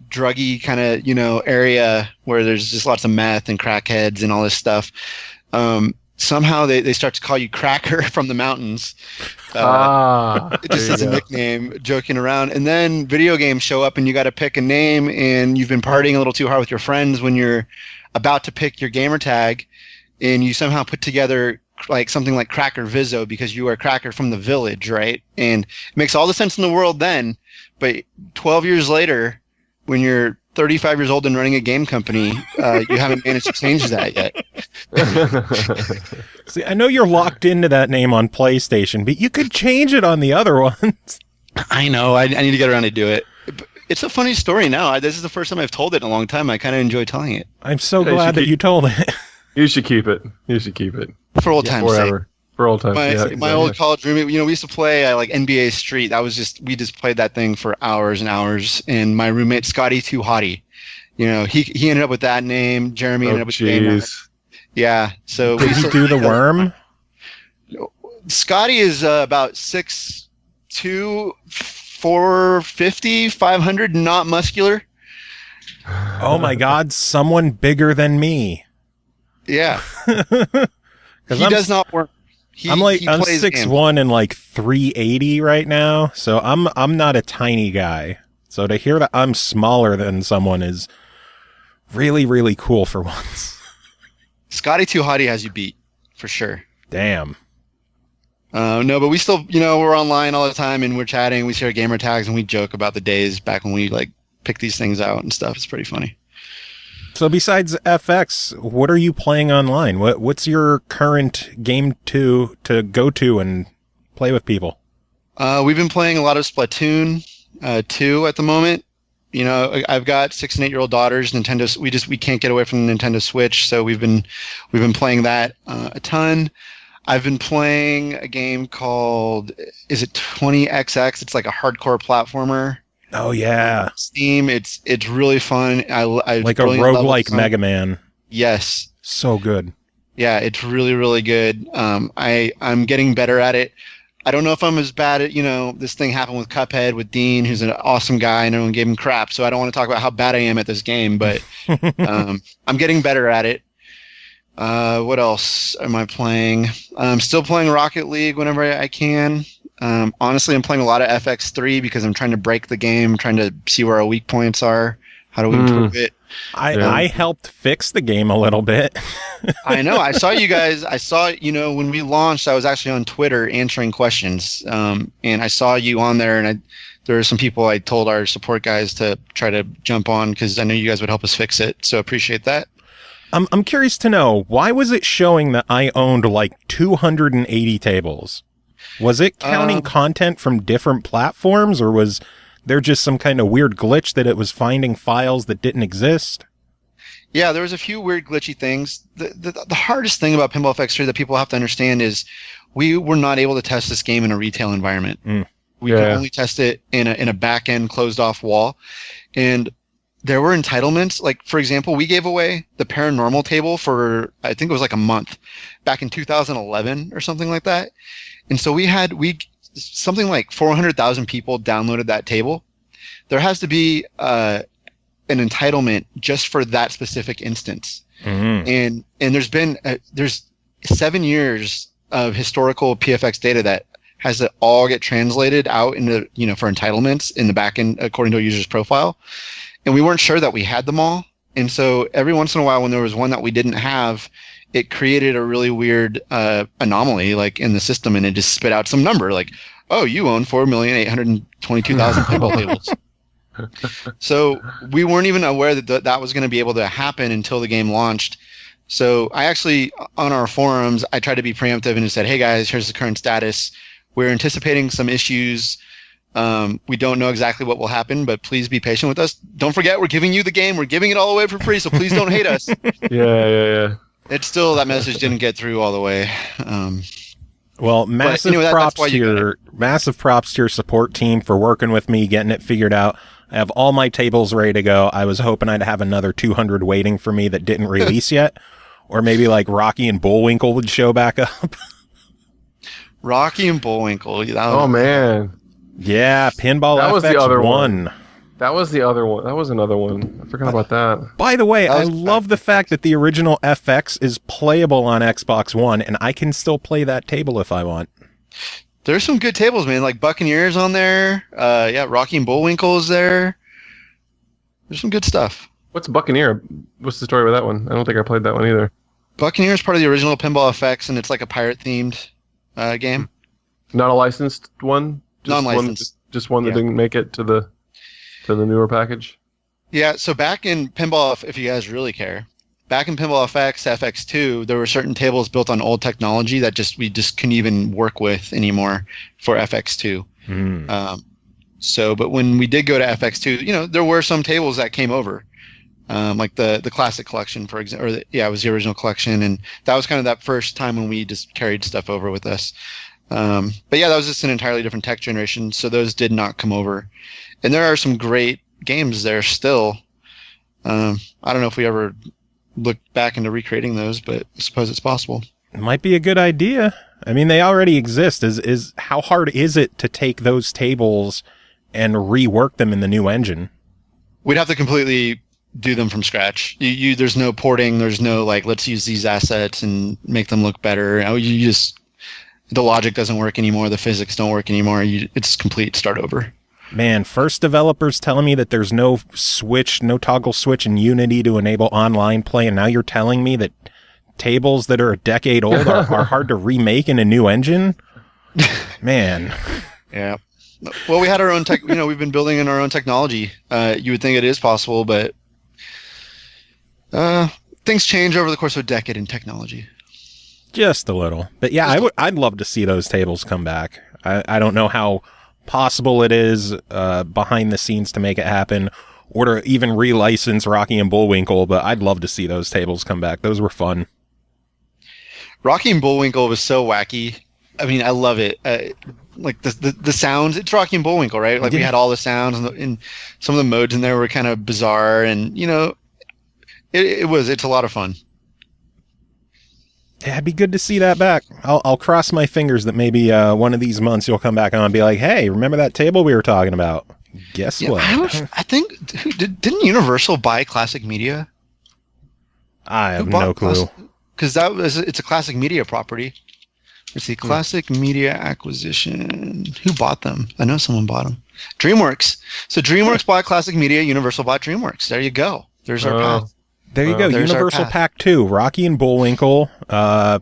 [SPEAKER 4] druggy kind of, you know, area where there's just lots of meth and crackheads and all this stuff. Somehow they start to call you Cracker from the mountains. Just as a nickname, joking around. And then video games show up and you got to pick a name, and you've been partying a little too hard with your friends when you're about to pick your gamer tag, and you somehow put together like something like Cracker Vizzo because you are Cracker from the village, right? And it makes all the sense in the world then, but 12 years later, when you're 35 years old and running a game company, you haven't managed to change that yet.
[SPEAKER 2] See, I know you're locked into that name on PlayStation, but you could change it on the other ones.
[SPEAKER 4] I know. I need to get around to do it. It's a funny story now. This is the first time I've told it in a long time. I kind of enjoy telling it.
[SPEAKER 2] I'm so glad that you told it.
[SPEAKER 3] You should keep it. You should keep it.
[SPEAKER 4] For old time's sake.
[SPEAKER 3] For old time's
[SPEAKER 4] My old college roommate, you know, we used to play like NBA Street. We just played that thing for hours and hours. And my roommate, Scotty Too Hottie, you know, he ended up with that name. Jeremy ended up with the name. Yeah. So
[SPEAKER 2] did he do the worm?
[SPEAKER 4] Scotty is about 6'2", 450, 500, not muscular.
[SPEAKER 2] Oh my God, someone bigger than me.
[SPEAKER 4] Yeah. He does not work.
[SPEAKER 2] I'm 6'1" and like 380 right now, so I'm not a tiny guy. So to hear that I'm smaller than someone is really, really cool for once.
[SPEAKER 4] Scotty Too Hottie has you beat, for sure.
[SPEAKER 2] Damn.
[SPEAKER 4] No, but we still, you know, we're online all the time and we're chatting. We share gamer tags and we joke about the days back when we like pick these things out and stuff. It's pretty funny.
[SPEAKER 2] So besides FX, what are you playing online? What's your current game to go to and play with people?
[SPEAKER 4] We've been playing a lot of Splatoon 2 at the moment. You know, I've got 6 and 8-year-old daughters. Nintendo, we can't get away from the Nintendo Switch, so we've been playing that a ton. I've been playing a game called, is it 20XX? It's like a hardcore platformer.
[SPEAKER 2] Oh yeah,
[SPEAKER 4] Steam. It's really fun. I
[SPEAKER 2] like a roguelike Mega Man.
[SPEAKER 4] Yes,
[SPEAKER 2] so good.
[SPEAKER 4] Yeah, it's really, really good. I'm getting better at it. I don't know if I'm as bad at, you know, this thing happened with Cuphead with Dean, who's an awesome guy, and everyone gave him crap. So I don't want to talk about how bad I am at this game, but I'm getting better at it. What else am I playing? I'm still playing Rocket League whenever I can. Honestly, I'm playing a lot of FX3 because I'm trying to break the game, trying to see where our weak points are. How do we improve it?
[SPEAKER 2] I helped fix the game a little bit.
[SPEAKER 4] I know. I saw you guys. You know, when we launched, I was actually on Twitter answering questions. And I saw you on there, and there were some people I told our support guys to try to jump on because I knew you guys would help us fix it. So appreciate that.
[SPEAKER 2] I'm curious to know, why was it showing that I owned like 280 tables? Was it counting content from different platforms, or was there just some kind of weird glitch that it was finding files that didn't exist?
[SPEAKER 4] Yeah, there was a few weird glitchy things. The hardest thing about Pinball FX3 that people have to understand is we were not able to test this game in a retail environment. We could only test it in a back-end closed-off wall. And there were entitlements. Like, for example, we gave away the paranormal table for, I think it was like a month, back in 2011 or something like that. And so something like 400,000 people downloaded that table. There has to be an entitlement just for that specific instance. And there's 7 years of historical PFX data that has to all get translated out into, you know, for entitlements in the back end according to a user's profile. And we weren't sure that we had them all. And so every once in a while when there was one that we didn't have, it created a really weird anomaly like in the system, and it just spit out some number like, oh, you own 4,822,000 pinball tables. So we weren't even aware that that was going to be able to happen until the game launched. So I actually, on our forums, I tried to be preemptive and said, hey guys, here's the current status. We're anticipating some issues. We don't know exactly what will happen, but please be patient with us. Don't forget, we're giving you the game. We're giving it all away for free, so please don't hate us.
[SPEAKER 3] Yeah.
[SPEAKER 4] It's still, that message didn't get through all the way.
[SPEAKER 2] Well, massive props to your support team for working with me, getting it figured out. I have all my tables ready to go. I was hoping I'd have another 200 waiting for me that didn't release yet. Or maybe like Rocky and Bullwinkle would show back up.
[SPEAKER 4] Rocky and Bullwinkle.
[SPEAKER 3] Oh, man.
[SPEAKER 2] Yeah, Pinball
[SPEAKER 3] That
[SPEAKER 2] FX3.
[SPEAKER 3] was the other one. That was the other one. That was another one. I forgot about that.
[SPEAKER 2] By the way, I love the fact that the original FX is playable on Xbox One, and I can still play that table if I want.
[SPEAKER 4] There's some good tables, man. Like Buccaneers on there. Yeah, Rocky and Bullwinkle is there. There's some good stuff.
[SPEAKER 3] What's Buccaneer? What's the story with that one? I don't think I played that one either.
[SPEAKER 4] Buccaneer is part of the original Pinball FX, and it's like a pirate-themed game.
[SPEAKER 3] Not a licensed one?
[SPEAKER 4] Non-licensed.
[SPEAKER 3] Just one that didn't make it to the newer package?
[SPEAKER 4] Yeah, so back in Pinball, if you guys really care, back in Pinball FX, FX2, there were certain tables built on old technology that we just couldn't even work with anymore for FX2. But when we did go to FX2, there were some tables that came over, like the Classic Collection, for example. It was the original collection, and that was kind of that first time when we just carried stuff over with us. But yeah, that was just an entirely different tech generation, so those did not come over. And there are some great games there still. I don't know if we ever looked back into recreating those, but I suppose it's possible.
[SPEAKER 2] It might be a good idea. I mean, they already exist. How hard is it to take those tables and rework them in the new engine?
[SPEAKER 4] We'd have to completely do them from scratch. There's no porting. There's no let's use these assets and make them look better. The logic doesn't work anymore. The physics don't work anymore. It's complete start over.
[SPEAKER 2] Man, first developers telling me that there's no toggle switch in Unity to enable online play, and now you're telling me that tables that are a decade old are hard to remake in a new engine? Man.
[SPEAKER 4] Yeah. Well, we had our own tech. We've been building in our own technology. You would think it is possible, but things change over the course of a decade in technology.
[SPEAKER 2] Just a little. But yeah, I'd love to see those tables come back. I don't know how possible it is behind the scenes to make it happen, or to even relicense Rocky and Bullwinkle, but I'd love to see those tables come back. Those were fun.
[SPEAKER 4] Rocky and Bullwinkle was so wacky. I mean, I love it. The sounds, it's Rocky and Bullwinkle, right? We had all the sounds, and some of the modes in there were kind of bizarre, and it's a lot of fun.
[SPEAKER 2] Yeah, it'd be good to see that back. I'll cross my fingers that maybe one of these months you'll come back on and be like, hey, remember that table we were talking about? Guess what?
[SPEAKER 4] I think, didn't Universal buy Classic Media?
[SPEAKER 2] I have no clue.
[SPEAKER 4] Because it's a Classic Media property. Let's see, Classic Media acquisition. Who bought them? I know someone bought them. DreamWorks. So DreamWorks bought Classic Media, Universal bought DreamWorks. There you go. There's our path.
[SPEAKER 2] There you go. Universal Pack 2. Rocky and Bullwinkle. I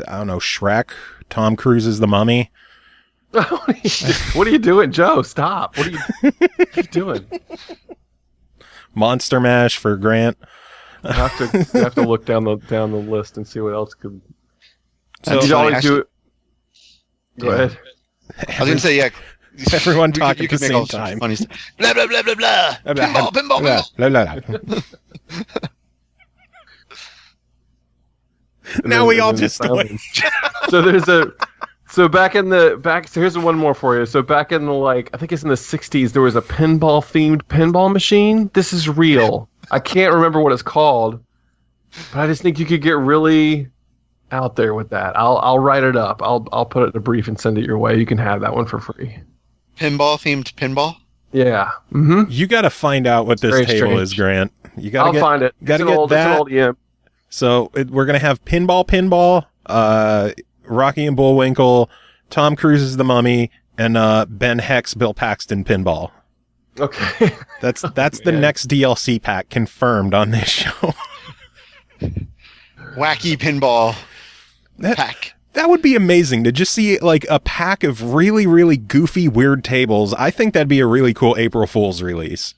[SPEAKER 2] don't know, Shrek. Tom Cruise is the Mummy.
[SPEAKER 3] What are you doing, Joe? Stop. What are you doing?
[SPEAKER 2] Monster Mash for Grant.
[SPEAKER 3] I have to look down the list and see what else could.
[SPEAKER 4] So,
[SPEAKER 3] did you always do it? Go ahead.
[SPEAKER 4] I was going to say, yeah.
[SPEAKER 2] Everyone talking at the same time.
[SPEAKER 4] Funny stuff. Blah, blah, blah, blah, blah. Pinball.
[SPEAKER 2] Blah, blah, blah. Now we all just wait.
[SPEAKER 3] So here's one more for you. So back in I think it's in the 60s, there was a pinball themed pinball machine. This is real. I can't remember what it's called, but I just think you could get really out there with that. I'll write it up. I'll put it in a brief and send it your way. You can have that one for free.
[SPEAKER 4] Pinball themed pinball?
[SPEAKER 3] Yeah. Mm-hmm.
[SPEAKER 2] You got to find out what this table is, Grant.
[SPEAKER 3] I'll find it.
[SPEAKER 2] Got to get that. It's an old EM. So we're going to have Pinball, Rocky and Bullwinkle, Tom Cruise is the Mummy, and Ben Hex, Bill Paxton Pinball.
[SPEAKER 3] Okay.
[SPEAKER 2] That's the next DLC pack confirmed on this show.
[SPEAKER 4] Wacky Pinball pack.
[SPEAKER 2] That would be amazing to just see like a pack of really, really goofy, weird tables. I think that'd be a really cool April Fool's release.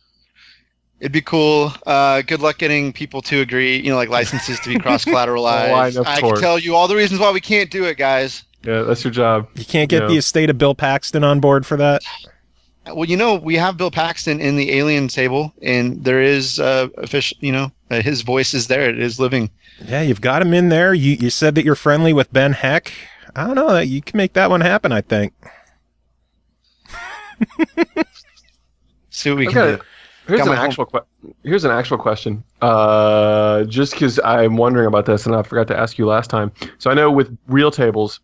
[SPEAKER 4] It'd be cool. Good luck getting people to agree, like licenses to be cross-collateralized. I can tell you all the reasons why we can't do it, guys.
[SPEAKER 3] Yeah, that's your job.
[SPEAKER 2] You can't get the estate of Bill Paxton on board for that?
[SPEAKER 4] Well, we have Bill Paxton in the Alien table, and there is official, his voice is there. It is living.
[SPEAKER 2] Yeah, you've got him in there. You said that you're friendly with Ben Heck. I don't know. You can make that one happen, I think.
[SPEAKER 4] See what we can do.
[SPEAKER 3] Here's an actual question. Just because I'm wondering about this, and I forgot to ask you last time. So I know with real tables,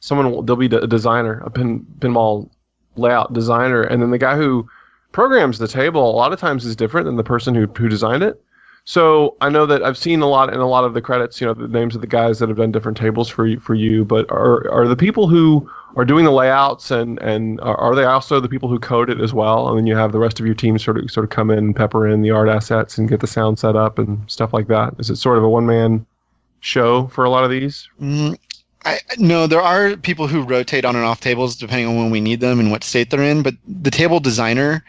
[SPEAKER 3] there'll be a designer, a pinball layout designer, and then the guy who programs the table a lot of times is different than the person who designed it. So I know that I've seen a lot of the credits, the names of the guys that have done different tables for you. But are the people who are doing the layouts and are they also the people who code it as well? And then you have the rest of your team sort of come in and pepper in the art assets and get the sound set up and stuff like that. Is it sort of a one-man show for a lot of these?
[SPEAKER 4] No, there are people who rotate on and off tables depending on when we need them and what state they're in. But the table designer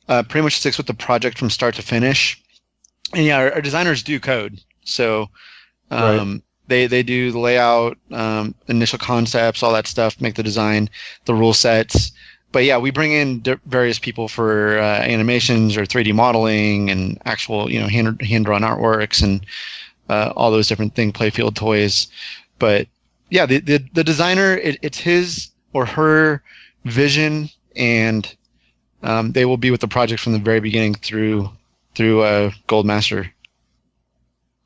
[SPEAKER 4] pretty much sticks with the project from start to finish. And yeah, our designers do code. So
[SPEAKER 3] Right.
[SPEAKER 4] They do the layout, initial concepts, all that stuff, make the design, the rule sets. But yeah, we bring in various people for animations or 3D modeling and actual, hand-drawn artworks and all those different things, playfield toys. But yeah, the designer, it's his or her vision, and they will be with the project from the very beginning through Gold Master.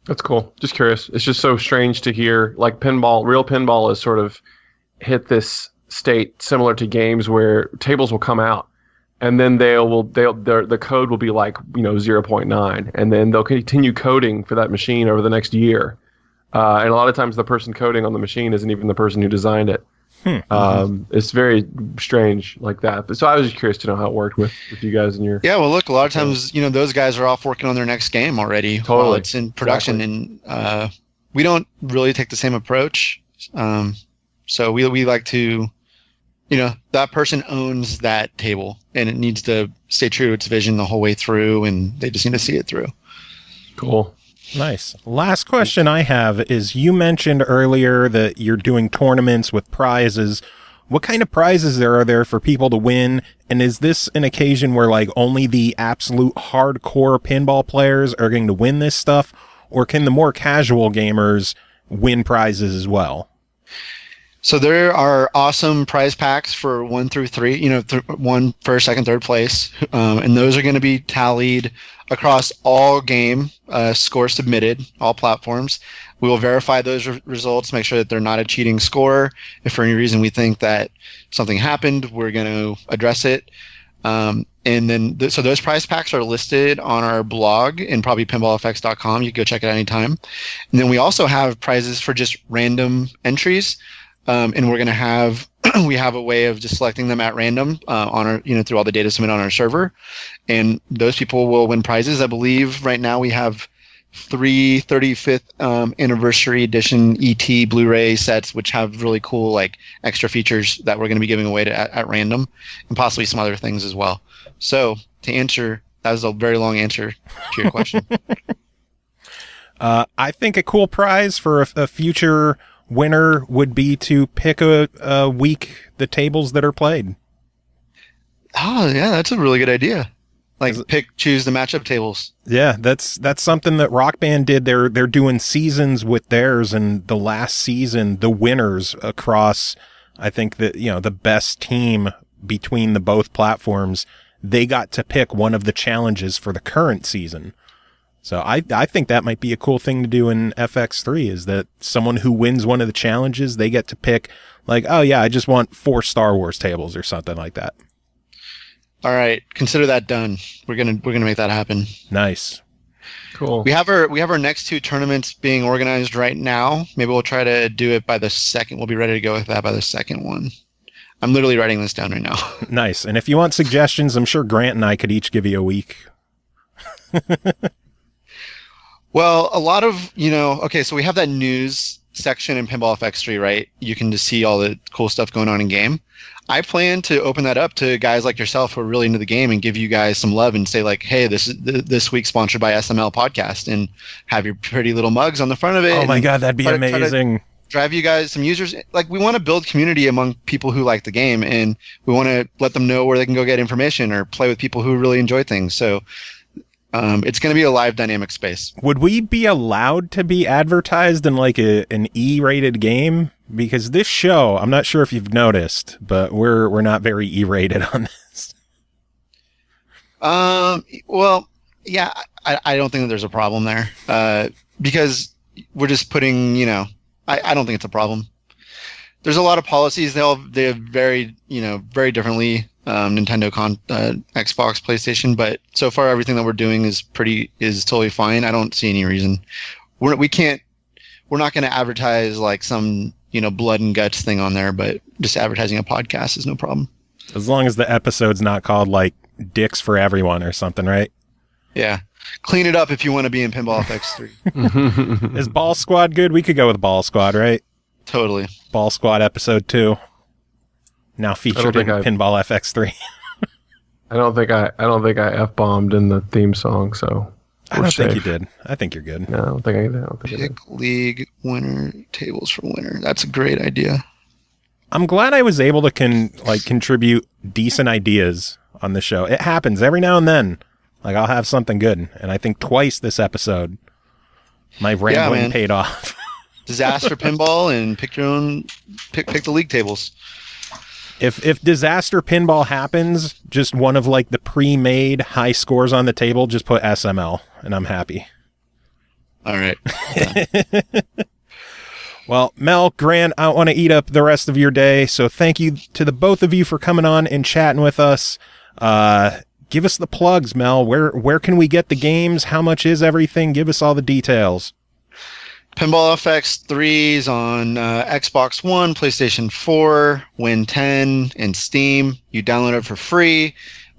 [SPEAKER 3] That's cool. Just curious. It's just so strange to hear, like real pinball has sort of hit this state similar to games where tables will come out and then the code will be like, 0.9, and then they'll continue coding for that machine over the next year. And a lot of times the person coding on the machine isn't even the person who designed it. It's very strange like that. But so I was just curious to know how it worked with you guys and your...
[SPEAKER 4] Yeah, well, look, a lot of times, those guys are off working on their next game already while it's in production. Exactly. And we don't really take the same approach. So we like to, that person owns that table, and it needs to stay true to its vision the whole way through, and they just need to see it through.
[SPEAKER 3] Cool.
[SPEAKER 2] Nice. Last question I have is, you mentioned earlier that you're doing tournaments with prizes. What kind of prizes are there for people to win? And is this an occasion where like only the absolute hardcore pinball players are going to win this stuff? Or can the more casual gamers win prizes as well?
[SPEAKER 4] So there are awesome prize packs for 1 through 3, 1 first, second, third place. And those are going to be tallied across all game scores submitted, all platforms. We will verify those results, make sure that they're not a cheating score. If for any reason we think that something happened, we're going to address it. And then, so those prize packs are listed on our blog and probably pinballfx.com. You can go check it out anytime. And then we also have prizes for just random entries. And we're going to have, we have a way of just selecting them at random on our, through all the data submitted on our server. And those people will win prizes. I believe right now we have 3 35th anniversary edition ET Blu-ray sets, which have really cool, like, extra features that we're going to be giving away at random, and possibly some other things as well. So to answer, that was a very long answer to your question.
[SPEAKER 2] I think a cool prize for a future winner would be to pick a week the tables that are played.
[SPEAKER 4] Oh yeah, that's a really good idea. Like choose the matchup tables. Yeah,
[SPEAKER 2] that's something that Rock Band did. They're doing seasons with theirs, and the last season, the winners across, I think that, the best team between the both platforms, they got to pick one of the challenges for the current season. So I think that might be a cool thing to do in FX3, is that someone who wins one of the challenges, they get to pick, like, oh yeah, I just want 4 Star Wars tables or something like that.
[SPEAKER 4] All right, consider that done. We're gonna make that happen.
[SPEAKER 2] Nice,
[SPEAKER 3] cool.
[SPEAKER 4] We have our next 2 tournaments being organized right now. Maybe we'll try to do it by the second. We'll be ready to go with that by the second one. I'm literally writing this down right now.
[SPEAKER 2] Nice. And if you want suggestions, I'm sure Grant and I could each give you a week.
[SPEAKER 4] Well, a lot of, okay, so we have that news section in Pinball FX3, right, you can just see all the cool stuff going on in game. I plan to open that up to guys like yourself who are really into the game and give you guys some love and say like, hey, this week's sponsored by SML podcast, and have your pretty little mugs on the front of it.
[SPEAKER 2] Oh my God, that'd be amazing.
[SPEAKER 4] Drive you guys some users. Like, we want to build community among people who like the game, and we want to let them know where they can go get information or play with people who really enjoy things. So it's going to be a live dynamic space.
[SPEAKER 2] Would we be allowed to be advertised in like an E-rated game? Because this show, I'm not sure if you've noticed, but we're not very E-rated on this.
[SPEAKER 4] Well, yeah, I don't think that there's a problem there, because we're just putting, I don't think it's a problem. There's a lot of policies. They have very differently, Nintendo, Xbox, PlayStation, but so far everything that we're doing is totally fine. I don't see any reason. We're not going to advertise like some, blood and guts thing on there, but just advertising a podcast is no problem.
[SPEAKER 2] As long as the episode's not called like Dicks for Everyone or something, right?
[SPEAKER 4] Yeah. Clean it up if you want to be in Pinball FX3.
[SPEAKER 2] Is Ball Squad good? We could go with Ball Squad, right?
[SPEAKER 4] Totally.
[SPEAKER 2] Ball Squad episode 2. Now featured in Pinball FX3.
[SPEAKER 3] I don't think I F-bombed in the theme song, so
[SPEAKER 2] I don't think you did. I think you're good.
[SPEAKER 3] No, I don't think I did.
[SPEAKER 4] Pick league winner, tables for winner. That's a great idea.
[SPEAKER 2] I'm glad I was able to contribute decent ideas on the show. It happens every now and then. Like, I'll have something good, and I think twice this episode, my rambling paid off.
[SPEAKER 4] Disaster Pinball, and pick your own. Pick the league tables.
[SPEAKER 2] If Disaster Pinball happens, just one of like the pre-made high scores on the table, just put SML, and I'm happy.
[SPEAKER 4] All right.
[SPEAKER 2] Well, Mel, Grant, I don't want to eat up the rest of your day, so thank you to the both of you for coming on and chatting with us. Give us the plugs, Mel. Where can we get the games? How much is everything? Give us all the details.
[SPEAKER 4] Pinball FX3 is on Xbox One, PlayStation 4, Win 10, and Steam. You download it for free.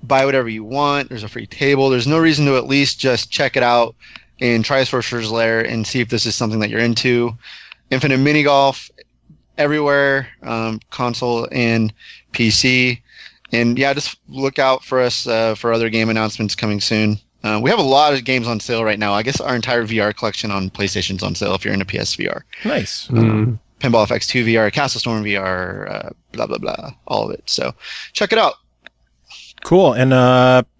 [SPEAKER 4] Buy whatever you want. There's a free table. There's no reason to at least just check it out and try Sorcerer's Lair and see if this is something that you're into. Infinite Minigolf everywhere, console and PC. And yeah, just look out for us for other game announcements coming soon. We have a lot of games on sale right now. I guess our entire VR collection on PlayStation's on sale if you're into PSVR.
[SPEAKER 2] Nice.
[SPEAKER 4] Pinball FX2 VR, Castle Storm VR, blah, blah, blah, all of it. So check it out.
[SPEAKER 2] Cool. And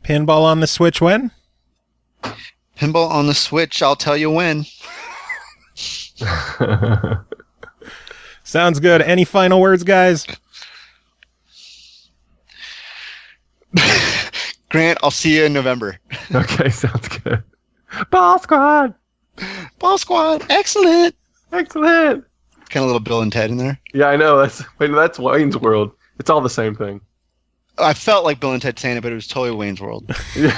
[SPEAKER 2] Pinball on the Switch when?
[SPEAKER 4] Pinball on the Switch, I'll tell you when.
[SPEAKER 2] Sounds good. Any final words, guys?
[SPEAKER 4] Grant, I'll see you in November.
[SPEAKER 3] Okay, sounds good. Ball Squad!
[SPEAKER 4] Ball Squad! Excellent!
[SPEAKER 3] Excellent!
[SPEAKER 4] Kind of a little Bill and Ted in there.
[SPEAKER 3] Yeah, I know. That's Wayne's World. It's all the same thing.
[SPEAKER 4] I felt like Bill and Ted saying it, but it was totally Wayne's World.
[SPEAKER 3] Yeah.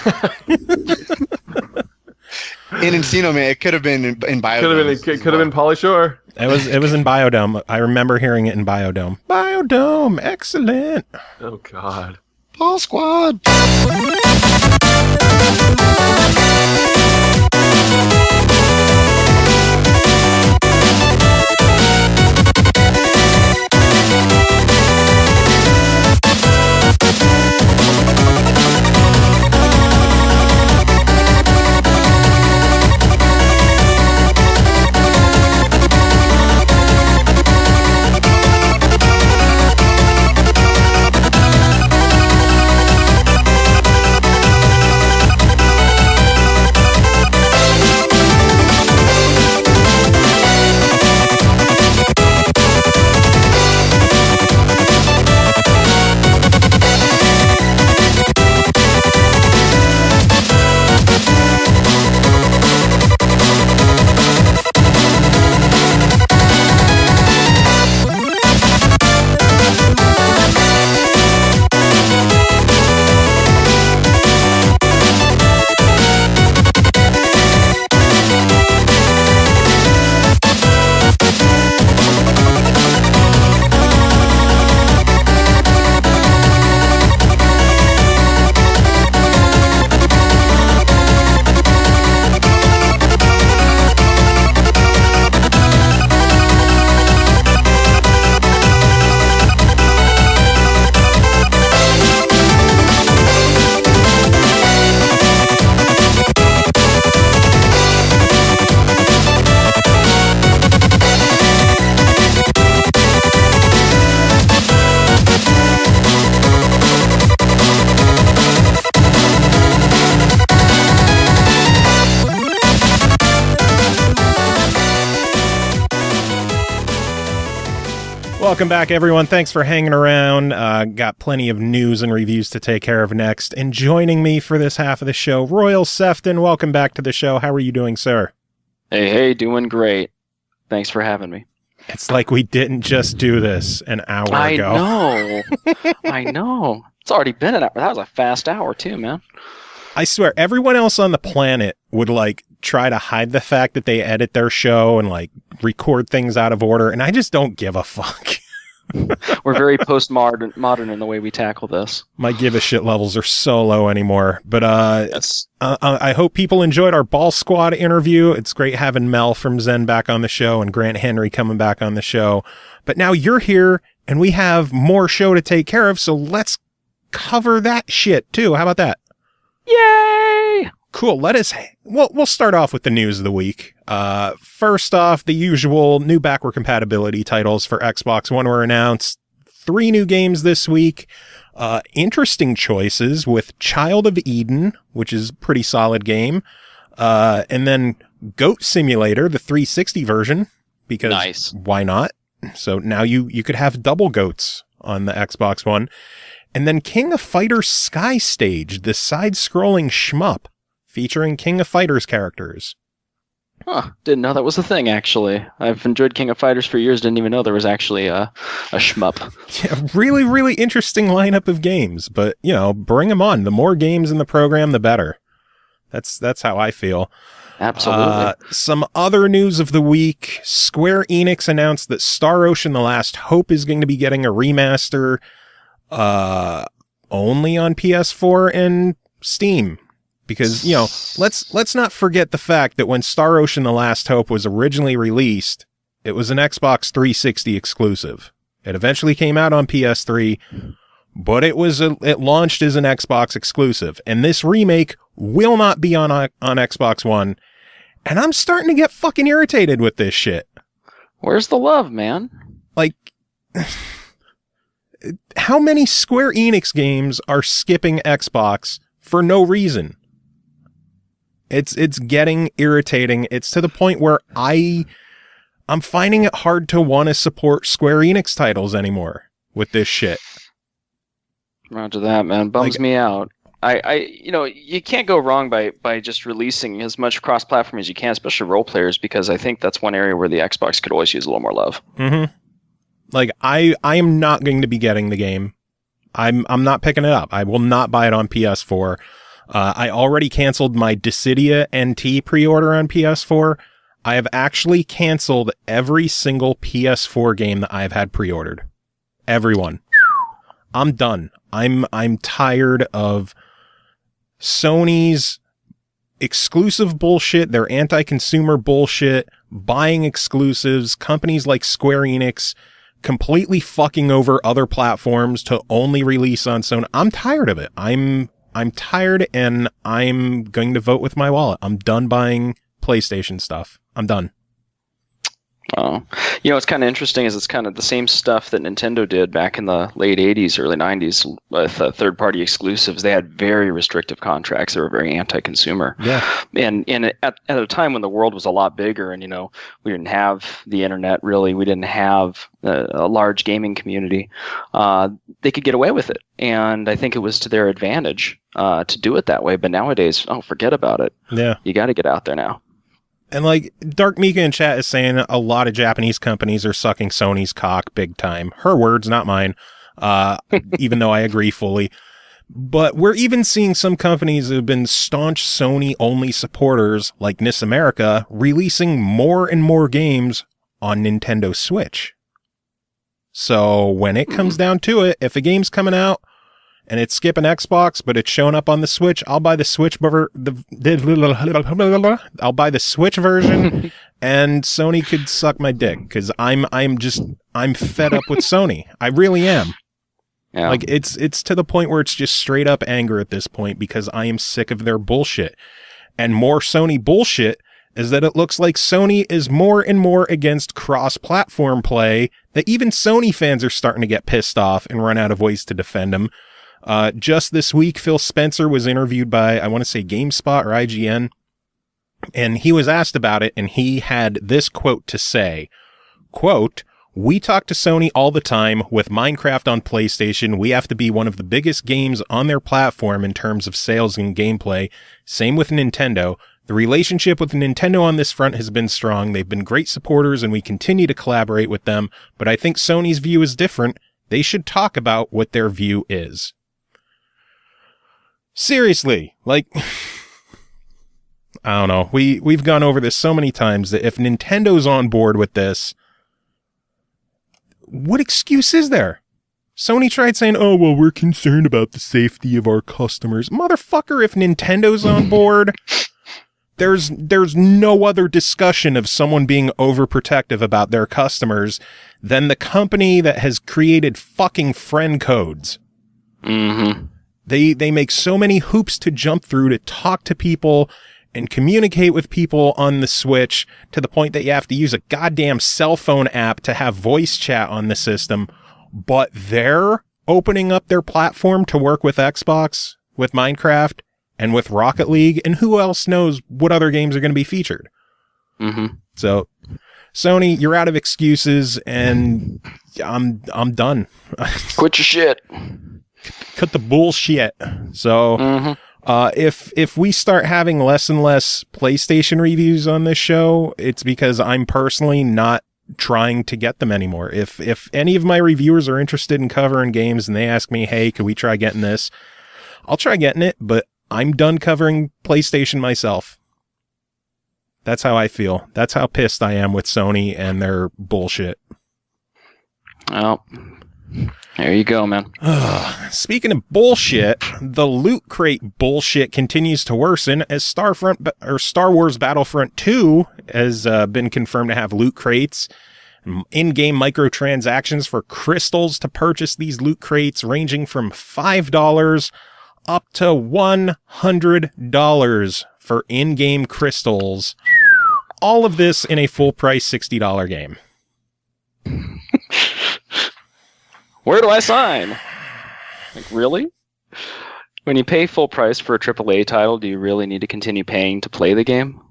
[SPEAKER 4] In Encino Man, it could have been in Biodome.
[SPEAKER 3] Could have been Pauly Shore.
[SPEAKER 2] It was in Biodome. I remember hearing it in Biodome. Biodome, excellent.
[SPEAKER 3] Oh God.
[SPEAKER 4] Ball Squad.
[SPEAKER 2] Welcome back, everyone. Thanks for hanging around. Got plenty of news and reviews to take care of next. And joining me for this half of the show, Royal Sefton. Welcome back to the show. How are you doing, sir?
[SPEAKER 6] Hey, doing great. Thanks for having me.
[SPEAKER 2] It's like we didn't just do this an hour ago.
[SPEAKER 6] I know. It's already been an hour. That was a fast hour, too, man.
[SPEAKER 2] I swear, everyone else on the planet would, like, try to hide the fact that they edit their show and, like, record things out of order, and I just don't give a fuck.
[SPEAKER 6] We're very postmodern in the way we tackle this.
[SPEAKER 2] My give a shit levels are so low anymore. But
[SPEAKER 6] Yes.
[SPEAKER 2] I hope people enjoyed our Ball Squad interview. It's great having Mel from Zen back on the show and Grant Henry coming back on the show. But now you're here, and we have more show to take care of, so let's cover that shit, too. How about that?
[SPEAKER 6] Yay!
[SPEAKER 2] Cool. We'll start off with the news of the week. First off, the usual new backward compatibility titles for Xbox One were announced. 3 new games this week. Interesting choices with Child of Eden, which is a pretty solid game. And then Goat Simulator, the 360 version, because
[SPEAKER 6] Nice.
[SPEAKER 2] Why not? So now you could have double goats on the Xbox One. And then King of Fighters Sky Stage, the side-scrolling shmup featuring King of Fighters characters.
[SPEAKER 6] Huh. Didn't know that was a thing, actually. I've enjoyed King of Fighters for years. Didn't even know there was actually a shmup.
[SPEAKER 2] Yeah, really, really interesting lineup of games. But, bring them on. The more games in the program, the better. That's how I feel.
[SPEAKER 6] Absolutely.
[SPEAKER 2] Some other news of the week. Square Enix announced that Star Ocean: The Last Hope is going to be getting a remaster only on PS4 and Steam. Because, let's not forget the fact that when Star Ocean: The Last Hope was originally released, it was an Xbox 360 exclusive. It eventually came out on PS3, but it launched as an Xbox exclusive. And this remake will not be on Xbox One. And I'm starting to get fucking irritated with this shit.
[SPEAKER 6] Where's the love, man?
[SPEAKER 2] Like, how many Square Enix games are skipping Xbox for no reason? It's getting irritating. It's to the point where I'm finding it hard to want to support Square Enix titles anymore with this shit.
[SPEAKER 6] Roger that, man. Bums me out. You can't go wrong by just releasing as much cross-platform as you can, especially role players, because I think that's one area where the Xbox could always use a little more love.
[SPEAKER 2] Mm-hmm. Like, I am not going to be getting the game. I'm not picking it up. I will not buy it on PS4. I already canceled my Dissidia NT pre-order on PS4. I have actually canceled every single PS4 game that I've had pre-ordered. Everyone. I'm done. I'm tired of Sony's exclusive bullshit, their anti-consumer bullshit, buying exclusives, companies like Square Enix completely fucking over other platforms to only release on Sony. I'm tired of it. I'm tired, and I'm going to vote with my wallet. I'm done buying PlayStation stuff. I'm done.
[SPEAKER 6] Oh, what's kind of interesting is it's kind of the same stuff that Nintendo did back in the late 80s, early 90s with third-party exclusives. They had very restrictive contracts. They were very anti-consumer. Yeah. And at a time when the world was a lot bigger and, we didn't have the internet really, we didn't have a large gaming community, they could get away with it. And I think it was to their advantage to do it that way. But nowadays, forget about it. Yeah. You got to get out there now.
[SPEAKER 2] And like Dark Mika in chat is saying, a lot of Japanese companies are sucking Sony's cock big time. Her words, not mine. Even though I agree fully. But we're even seeing some companies that have been staunch Sony only supporters, like NIS America, releasing more and more games on Nintendo Switch. So when it comes down to it, if a game's coming out and it's skipping Xbox, but it's showing up on the Switch, I'll buy the Switch I'll buy the Switch version, and Sony could suck my dick, because I'm fed up with Sony. I really am. Yeah. Like, it's to the point where it's just straight up anger at this point, because I am sick of their bullshit. And more Sony bullshit is that it looks like Sony is more and more against cross-platform play, that even Sony fans are starting to get pissed off and run out of ways to defend them. Just this week, Phil Spencer was interviewed by, I want to say GameSpot or IGN, and he was asked about it, and he had this quote to say, quote, We talk to Sony all the time. With Minecraft on PlayStation, we have to be one of the biggest games on their platform in terms of sales and gameplay. Same with Nintendo. The relationship with Nintendo on this front has been strong. They've been great supporters and we continue to collaborate with them. But I think Sony's view is different. They should talk about what their view is. Seriously, like, I don't know. We've gone over this so many times that if Nintendo's on board with this, what excuse is there? Sony tried saying, oh, well, we're concerned about the safety of our customers. Motherfucker, if Nintendo's on board, there's no other discussion of someone being overprotective about their customers than the company that has created fucking friend codes.
[SPEAKER 6] Mm-hmm.
[SPEAKER 2] They make so many hoops to jump through to talk to people and communicate with people on the Switch to the point that you have to use a goddamn cell phone app to have voice chat on the system. But they're opening up their platform to work with Xbox, with Minecraft, and with Rocket League, and who else knows what other games are going to be featured.
[SPEAKER 6] Mm-hmm.
[SPEAKER 2] So, Sony, you're out of excuses, and I'm done.
[SPEAKER 6] Quit your shit.
[SPEAKER 2] Cut the bullshit. So,
[SPEAKER 6] Mm-hmm.
[SPEAKER 2] If we start having less and less PlayStation reviews on this show, it's because I'm personally not trying to get them anymore. If any of my reviewers are interested in covering games and they ask me, hey, could we try getting this? I'll try getting it, but I'm done covering PlayStation myself. That's how I feel. That's how pissed I am with Sony and their bullshit.
[SPEAKER 6] Well, there you go, man.
[SPEAKER 2] Speaking of bullshit, the Loot Crate bullshit continues to worsen as Star Wars Battlefront 2 has been confirmed to have loot crates, in-game microtransactions for crystals to purchase these loot crates ranging from $5 up to $100 for in-game crystals. All of this in a full-price $60 game.
[SPEAKER 6] Where do I sign? Like, really? When you pay full price for a AAA title, do you really need to continue paying to play the game?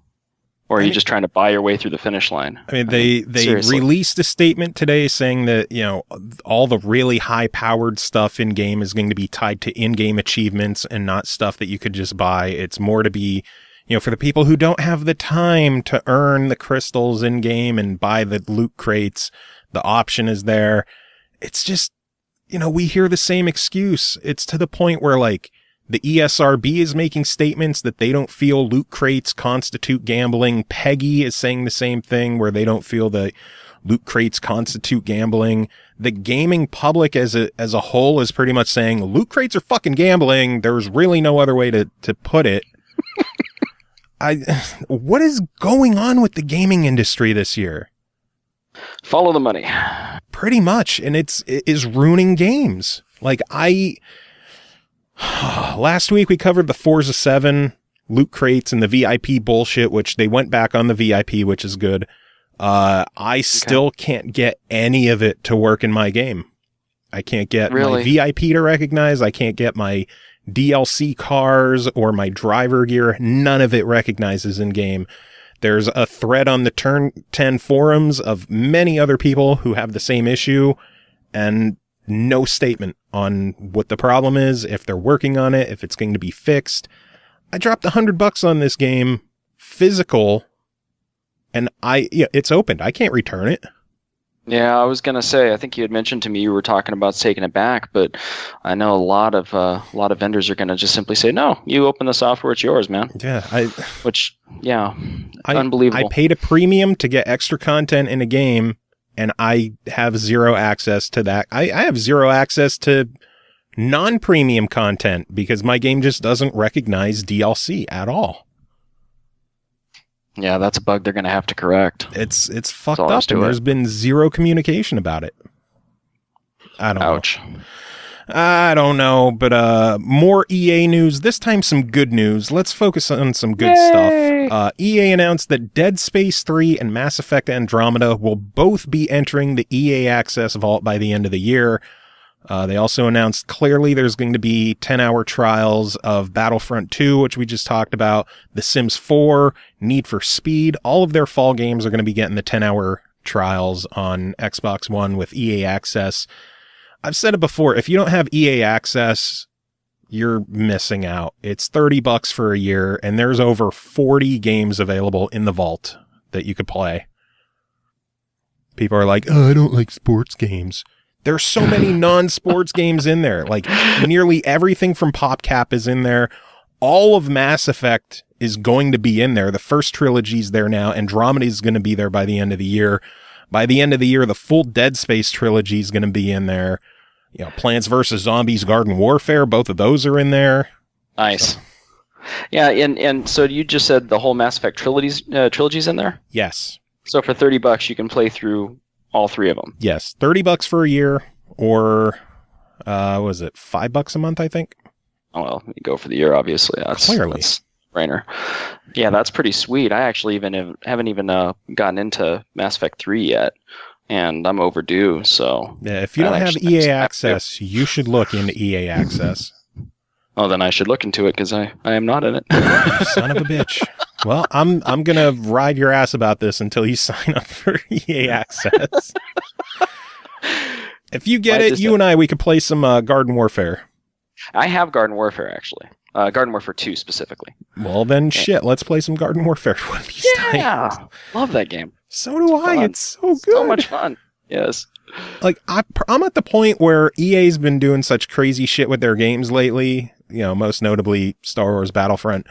[SPEAKER 6] Or are you just trying to buy your way through the finish line?
[SPEAKER 2] I mean, they
[SPEAKER 6] seriously.
[SPEAKER 2] released a statement today saying that, you know, all the really high-powered stuff in-game is going to be tied to in-game achievements and not stuff that you could just buy. It's more to be, you know, for the people who don't have the time to earn the crystals in-game and buy the loot crates, the option is there. It's just, you know, we hear the same excuse. It's to the point where, like, the ESRB is making statements that they don't feel loot crates constitute gambling. Peggy is saying the same thing, where they don't feel that loot crates constitute gambling. The gaming public as a whole is pretty much saying loot crates are fucking gambling. There's really no other way to put it. What is going on with the gaming industry this year?
[SPEAKER 6] Follow the money.
[SPEAKER 2] Pretty much. And it is ruining games. Like, last week we covered the Forza 7 loot crates and the VIP bullshit, which they went back on the VIP, which is good. I still can't get any of it to work in my game. I can't get my VIP to recognize. I can't get my DLC cars or my driver gear. None of it recognizes in game. There's a thread on the Turn 10 forums of many other people who have the same issue, and no statement on what the problem is, if they're working on it, if it's going to be fixed. I dropped $100 on this game, physical, and it's opened. I can't return it.
[SPEAKER 6] Yeah, I was gonna say. I think you had mentioned to me you were talking about taking it back, but I know a lot of vendors are gonna just simply say, "No, you open the software, it's yours, man."
[SPEAKER 2] Yeah,
[SPEAKER 6] unbelievable.
[SPEAKER 2] I paid a premium to get extra content in a game, and I have zero access to that. I have zero access to non-premium content because my game just doesn't recognize DLC at all.
[SPEAKER 6] Yeah, that's a bug they're going to have to correct.
[SPEAKER 2] It's fucked up, and there's been zero communication about it. I don't know. I don't know, but more EA news. This time some good news. Let's focus on some good stuff. EA announced that Dead Space 3 and Mass Effect Andromeda will both be entering the EA Access Vault by the end of the year. They also announced clearly there's going to be 10-hour trials of Battlefront 2, which we just talked about, The Sims 4, Need for Speed. All of their fall games are going to be getting the 10-hour trials on Xbox One with EA Access. I've said it before, if you don't have EA Access, you're missing out. It's $30 for a year, and there's over 40 games available in the vault that you could play. People are like, oh, I don't like sports games. There's so many non-sports games in there. Like, nearly everything from PopCap is in there. All of Mass Effect is going to be in there. The first trilogy's there now. Andromeda is going to be there by the end of the year. By the end of the year, the full Dead Space trilogy is going to be in there. You know, Plants vs. Zombies, Garden Warfare, both of those are in there.
[SPEAKER 6] Nice.
[SPEAKER 2] So.
[SPEAKER 6] Yeah, and so you just said the whole Mass Effect trilogy's in there?
[SPEAKER 2] Yes.
[SPEAKER 6] So for $30, you can play through all three of them.
[SPEAKER 2] Yes, $30 for a year, or was it $5 a month? I think.
[SPEAKER 6] Oh well, you go for the year, obviously. That's brainer. Yeah, that's pretty sweet. I actually haven't even gotten into Mass Effect 3 yet, and I'm overdue. So
[SPEAKER 2] yeah, if you don't have EA Access, you should look into EA Access.
[SPEAKER 6] Oh, then I should look into it because I am not in it.
[SPEAKER 2] Son of a bitch. Well, I'm gonna ride your ass about this until you sign up for EA Access. If you get it, you and I, we could play some Garden Warfare. I
[SPEAKER 6] have Garden Warfare actually. Garden Warfare 2 specifically.
[SPEAKER 2] Well, then shit, let's play some Garden Warfare one of these times.
[SPEAKER 6] Yeah, love that game.
[SPEAKER 2] So do I. It's so good.
[SPEAKER 6] So much fun. Yes.
[SPEAKER 2] Like I'm at the point where EA's been doing such crazy shit with their games lately. You know, most notably Star Wars Battlefront,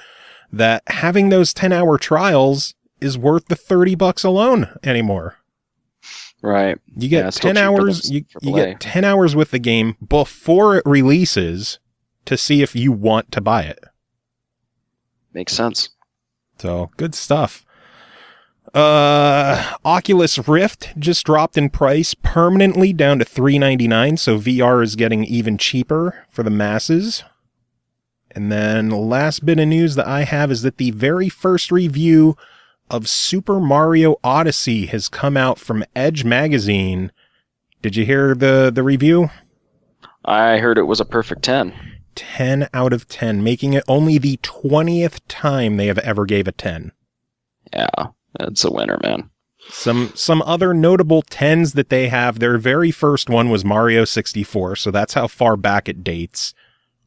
[SPEAKER 2] that having those 10-hour trials is worth the $30 alone anymore.
[SPEAKER 6] Right.
[SPEAKER 2] You get 10 hours. You get 10 hours with the game before it releases to see if you want to buy it.
[SPEAKER 6] Makes sense.
[SPEAKER 2] So good stuff. Oculus Rift just dropped in price permanently down to $399. So VR is getting even cheaper for the masses. And then the last bit of news that I have is that the very first review of Super Mario Odyssey has come out from Edge Magazine. Did you hear the review?
[SPEAKER 6] I heard it was a perfect 10.
[SPEAKER 2] 10 out of 10, making it only the 20th time they have ever gave a 10.
[SPEAKER 6] Yeah, that's a winner, man.
[SPEAKER 2] Some other notable 10s that they have, their very first one was Mario 64, so that's how far back it dates.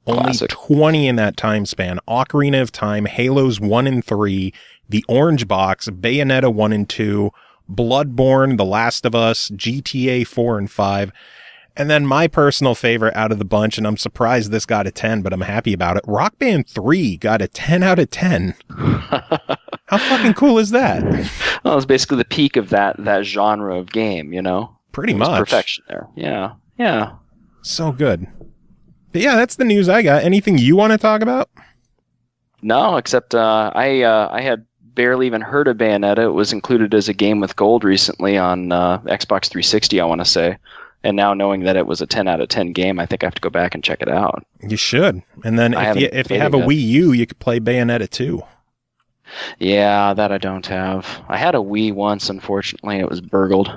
[SPEAKER 6] Classic.
[SPEAKER 2] Only 20 in that time span. Ocarina of Time, Halos 1 and 3, The Orange Box, Bayonetta 1 and 2, Bloodborne, The Last of Us, GTA 4 and 5. And then my personal favorite out of the bunch, and I'm surprised this got a 10, but I'm happy about it. Rock Band 3 got a 10 out of 10. How fucking cool is that?
[SPEAKER 6] Well, it's basically the peak of that genre of game, you know?
[SPEAKER 2] Pretty much.
[SPEAKER 6] Perfection there. Yeah. Yeah.
[SPEAKER 2] So good. But yeah, that's the news I got. Anything you want to talk about?
[SPEAKER 6] No, except I had barely even heard of Bayonetta. It was included as a game with gold recently on Xbox 360, I want to say. And now knowing that it was a 10 out of 10 game, I think I have to go back and check it out.
[SPEAKER 2] You should. And then if you have a Wii U, you could play Bayonetta 2.
[SPEAKER 6] Yeah, that I don't have. I had a Wii once, unfortunately. It was burgled.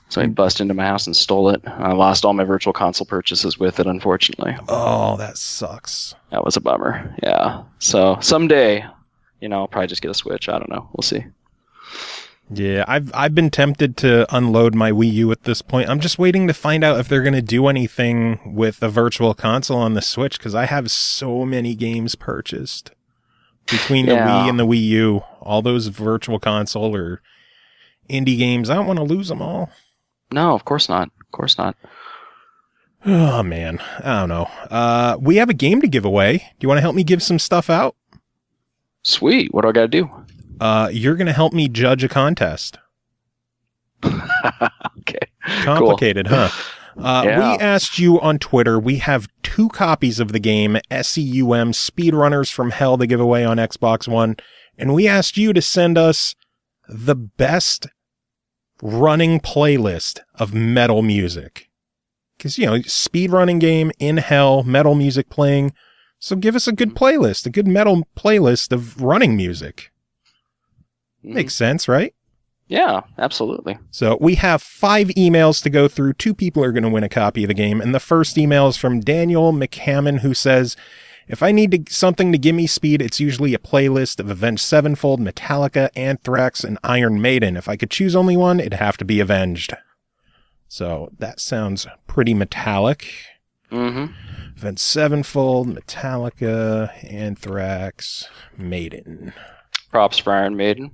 [SPEAKER 6] So I busted into my house and stole it. I lost all my virtual console purchases with it, unfortunately.
[SPEAKER 2] Oh, that sucks.
[SPEAKER 6] That was a bummer. Yeah. So someday, I'll probably just get a Switch. I don't know. We'll see.
[SPEAKER 2] Yeah, I've been tempted to unload my Wii U at this point. I'm just waiting to find out if they're going to do anything with the virtual console on the Switch, because I have so many games purchased. Between the Wii and the Wii U, all those virtual console or indie games, I don't want to lose them all.
[SPEAKER 6] No, of course not. Of course not.
[SPEAKER 2] Oh, man. I don't know. We have a game to give away. Do you want to help me give some stuff out?
[SPEAKER 6] Sweet. What do I got to do?
[SPEAKER 2] You're going to help me judge a contest.
[SPEAKER 6] Okay.
[SPEAKER 2] Complicated,
[SPEAKER 6] cool.
[SPEAKER 2] Huh?
[SPEAKER 6] Yeah.
[SPEAKER 2] We asked you on Twitter. We have 2 copies of the game, SEUM, Speedrunners from Hell, to give away on Xbox One. And we asked you to send us the best running playlist of metal music. Because, speedrunning game in hell, metal music playing. So give us a good playlist, a good metal playlist of running music. Makes sense, right?
[SPEAKER 6] Yeah, absolutely.
[SPEAKER 2] So we have 5 emails to go through. 2 people are going to win a copy of the game. And the first email is from Daniel McCammon, who says, If I need something to give me speed, it's usually a playlist of Avenged Sevenfold, Metallica, Anthrax, and Iron Maiden. If I could choose only one, it'd have to be Avenged. So that sounds pretty metallic.
[SPEAKER 6] Mm-hmm.
[SPEAKER 2] Avenged Sevenfold, Metallica, Anthrax, Maiden.
[SPEAKER 6] Props for Iron Maiden.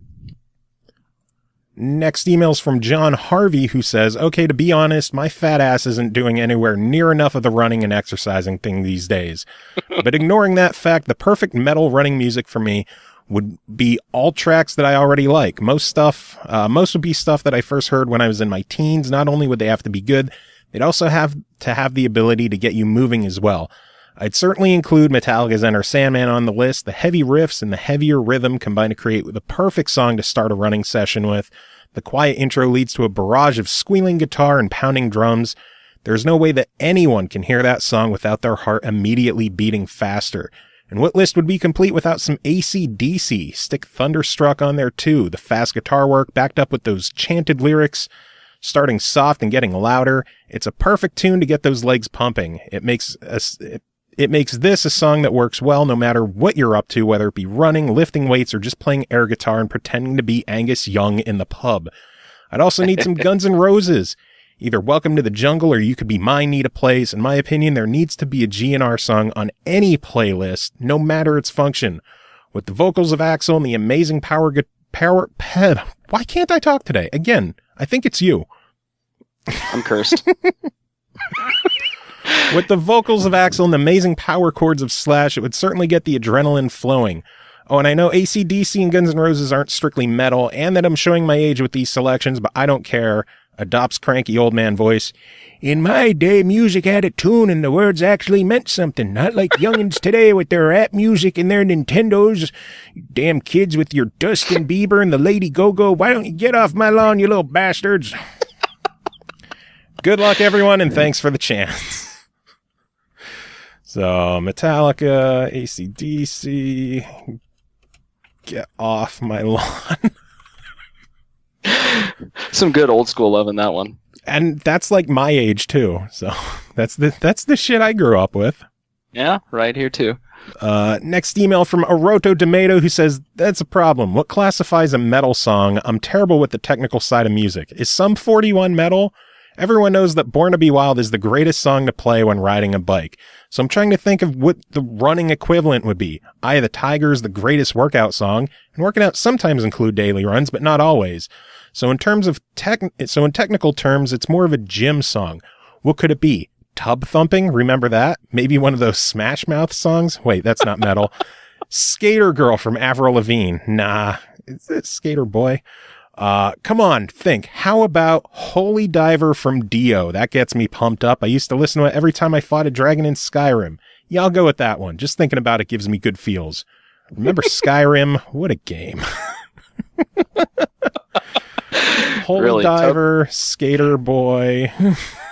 [SPEAKER 2] Next email's from John Harvey, who says, okay, to be honest, my fat ass isn't doing anywhere near enough of the running and exercising thing these days. But ignoring that fact, the perfect metal running music for me would be all tracks that I already like. Most would be stuff that I first heard when I was in my teens. Not only would they have to be good, they'd also have to have the ability to get you moving as well. I'd certainly include Metallica's Enter Sandman on the list. The heavy riffs and the heavier rhythm combine to create the perfect song to start a running session with. The quiet intro leads to a barrage of squealing guitar and pounding drums. There's no way that anyone can hear that song without their heart immediately beating faster. And what list would be complete without some AC/DC? Stick Thunderstruck on there too. The fast guitar work backed up with those chanted lyrics, starting soft and getting louder. It's a perfect tune to get those legs pumping. It makes this a song that works well no matter what you're up to, whether it be running, lifting weights, or just playing air guitar and pretending to be Angus Young in the pub. I'd also need some Guns N' Roses. Either Welcome to the Jungle or You Could Be Mine need a place. In my opinion, there needs to be a GNR song on any playlist, no matter its function. With the vocals of Axl and the amazing why can't I talk today? Again, I think it's you.
[SPEAKER 6] I'm cursed.
[SPEAKER 2] With the vocals of Axl and the amazing power chords of Slash, it would certainly get the adrenaline flowing. Oh, and I know AC/DC and Guns N' Roses aren't strictly metal, and that I'm showing my age with these selections, but I don't care. Adopts cranky old man voice. In my day, music had a tune and the words actually meant something. Not like youngins today with their rap music and their Nintendos. You damn kids with your Dustin Bieber and the Lady Go-Go. Why don't you get off my lawn, you little bastards? Good luck, everyone, and thanks for the chance. So, Metallica, AC/DC, get off my lawn.
[SPEAKER 6] Some good old school love in that one.
[SPEAKER 2] And that's like my age too. So that's the shit I grew up with.
[SPEAKER 6] Yeah, right here too.
[SPEAKER 2] Next email from Oroto Tomato, who says, that's a problem. What classifies a metal song? I'm terrible with the technical side of music. Is Sum 41 metal? Everyone knows that Born to Be Wild is the greatest song to play when riding a bike. So I'm trying to think of what the running equivalent would be. Eye of the Tiger is the greatest workout song, and working out sometimes include daily runs, but not always. So in technical terms, it's more of a gym song. What could it be? Tub Thumping? Remember that? Maybe one of those Smash Mouth songs? Wait, that's not metal. Skater Girl from Avril Lavigne. Nah, it's Skater Boy. Come on, think. How about Holy Diver from Dio? That gets me pumped up. I used to listen to it every time I fought a dragon in Skyrim. Yeah, I'll go with that one. Just thinking about it gives me good feels. Remember Skyrim? What a game. Holy
[SPEAKER 6] Really,
[SPEAKER 2] Diver, Skater Boy.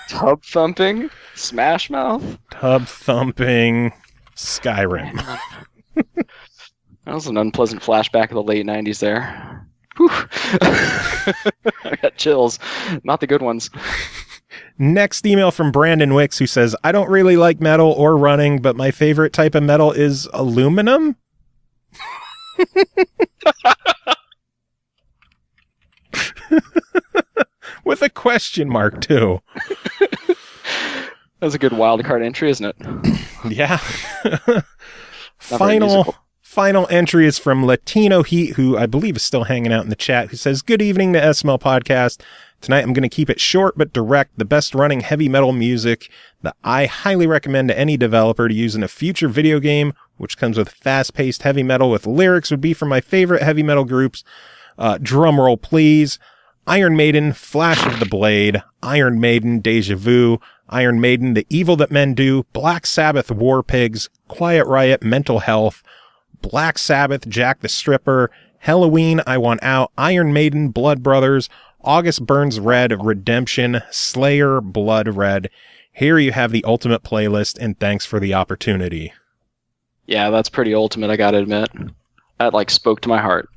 [SPEAKER 6] Tub Thumping? Smash Mouth?
[SPEAKER 2] Tub Thumping, Skyrim.
[SPEAKER 6] That was an unpleasant flashback of the late 90s there. Whew. I got chills. Not the good ones.
[SPEAKER 2] Next email from Brandon Wicks, who says, I don't really like metal or running, but my favorite type of metal is aluminum. With a question mark, too.
[SPEAKER 6] That's a good wild card entry, isn't it?
[SPEAKER 2] Yeah. Final entry is from Latino Heat, who I believe is still hanging out in the chat, who says, good evening to SML Podcast. Tonight I'm going to keep it short but direct. The best running heavy metal music that I highly recommend to any developer to use in a future video game, which comes with fast-paced heavy metal with lyrics, would be from my favorite heavy metal groups. Drum roll, please. Iron Maiden, Flash of the Blade, Iron Maiden, Deja Vu, Iron Maiden, The Evil That Men Do, Black Sabbath, War Pigs, Quiet Riot, Mental Health, Black Sabbath, Jack the Stripper, Halloween, I Want Out, Iron Maiden, Blood Brothers, August Burns Red, Redemption, Slayer, Blood Red. Here you have the ultimate playlist, and thanks for the opportunity.
[SPEAKER 6] Yeah, that's pretty ultimate, I gotta admit. That, spoke to my heart.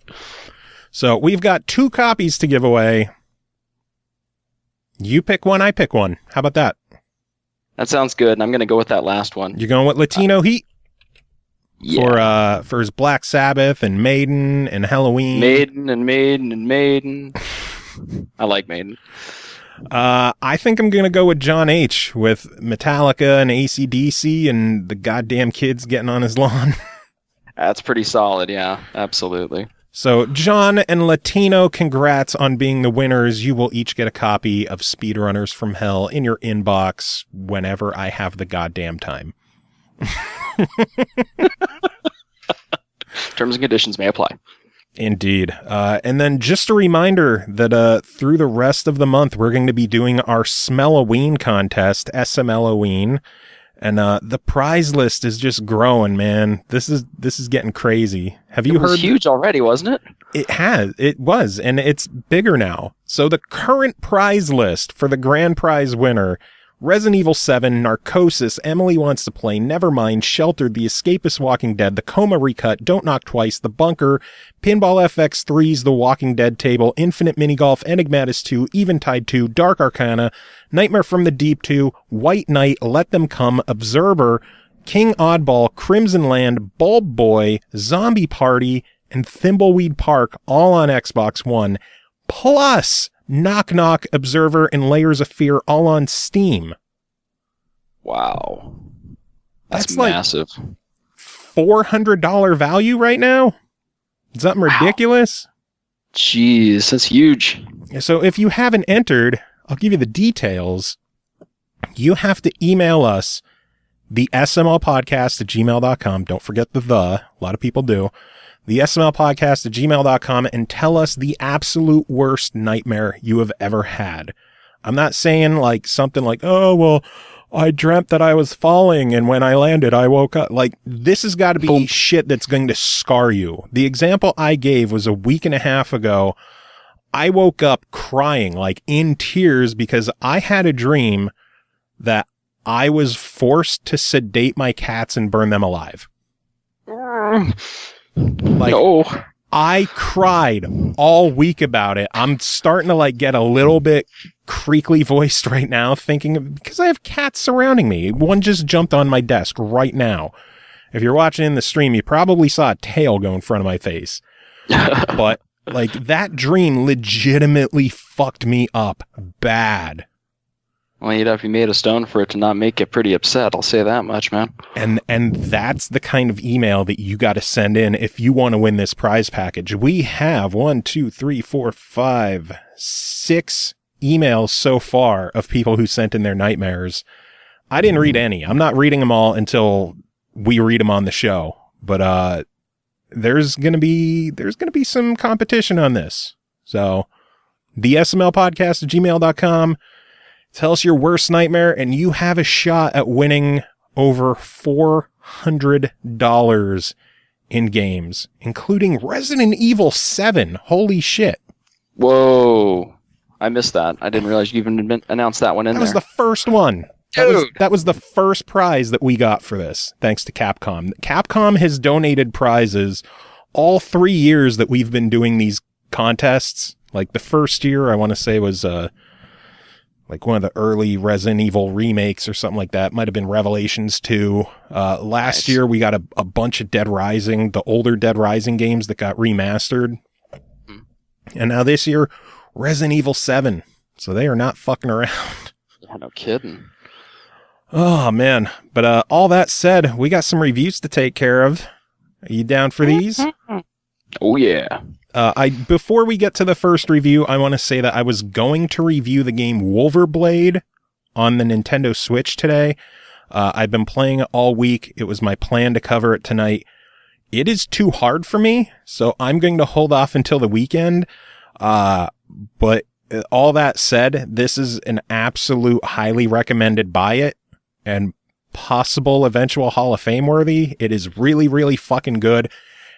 [SPEAKER 2] So we've got 2 copies to give away. You pick one, I pick one. How about that?
[SPEAKER 6] That sounds good, and I'm going to go with that last one.
[SPEAKER 2] You going with Latino Heat? for his Black Sabbath and Maiden and Halloween.
[SPEAKER 6] Maiden. I like Maiden.
[SPEAKER 2] I think I'm going to go with John H. with Metallica and AC/DC and the goddamn kids getting on his lawn.
[SPEAKER 6] That's pretty solid, yeah, absolutely.
[SPEAKER 2] So, John and Latino, congrats on being the winners. You will each get a copy of Speedrunners from Hell in your inbox whenever I have the goddamn time.
[SPEAKER 6] Terms and conditions may apply.
[SPEAKER 2] Indeed. And then just a reminder that through the rest of the month, we're going to be doing our SMLoween contest, SMLoween. And the prize list is just growing, man. This is getting crazy. Have you heard? It was
[SPEAKER 6] huge already, wasn't it? It
[SPEAKER 2] was, and it's bigger now. So the current prize list for the grand prize winner: Resident Evil 7, Narcosis, Emily Wants to Play, Nevermind, Sheltered, The Escapist Walking Dead, The Coma Recut, Don't Knock Twice, The Bunker, Pinball FX3's The Walking Dead Table, Infinite Minigolf, Enigmatis 2, Eventide 2, Dark Arcana, Nightmare from the Deep 2, White Knight, Let Them Come, Observer, King Oddball, Crimson Land, Bulb Boy, Zombie Party, and Thimbleweed Park, all on Xbox One, plus Knock Knock, Observer, and Layers of Fear, all on Steam.
[SPEAKER 6] Wow. That's
[SPEAKER 2] like
[SPEAKER 6] massive.
[SPEAKER 2] $400 value right now? Is that ridiculous?
[SPEAKER 6] Jeez, that's huge.
[SPEAKER 2] So if you haven't entered, I'll give you the details. You have to email us, the smlpodcast@gmail.com. Don't forget the. A lot of people do. The smlpodcast@gmail.com, and tell us the absolute worst nightmare you have ever had. I'm not saying like something like, oh, well, I dreamt that I was falling and when I landed, I woke up. Like, this has got to be shit that's going to scar you. The example I gave was a week and a half ago. I woke up crying, like in tears, because I had a dream that I was forced to sedate my cats and burn them alive. Like, no. I cried all week about it. I'm starting to like get a little bit creakly voiced right now, because I have cats surrounding me. One just jumped on my desk right now. If you're watching in the stream, you probably saw a tail go in front of my face. But like, that dream legitimately fucked me up bad.
[SPEAKER 6] Well, you'd have to be made of stone for it to not make you pretty upset. I'll say that much, man.
[SPEAKER 2] And that's the kind of email that you got to send in if you want to win this prize package. We have 6 emails so far of people who sent in their nightmares. I didn't read any. I'm not reading them all until we read them on the show. But there's gonna be some competition on this. So the smlpodcast@gmail.com. Tell us your worst nightmare, and you have a shot at winning over $400 in games, including Resident Evil 7. Holy shit.
[SPEAKER 6] Whoa. I missed that. I didn't realize you even announced that one in there.
[SPEAKER 2] That was the first one. That was the first prize that we got for this, thanks to Capcom. Capcom has donated prizes all 3 years that we've been doing these contests. Like, the first year, I want to say, was like one of the early Resident Evil remakes or something like that. Might have been Revelations 2. Last year, we got a bunch of Dead Rising, the older Dead Rising games that got remastered. And now this year, Resident Evil 7. So they are not fucking around.
[SPEAKER 6] Yeah, no kidding.
[SPEAKER 2] Oh, man. But all that said, we got some reviews to take care of. Are you down for these?
[SPEAKER 6] Oh, yeah.
[SPEAKER 2] Before we get to the first review, I want to say that I was going to review the game Wolverblade on the Nintendo Switch today. I've been playing it all week. It was my plan to cover it tonight. It is too hard for me, so I'm going to hold off until the weekend. But all that said, this is an absolute highly recommended buy it and possible eventual Hall of Fame worthy. It is really, really fucking good.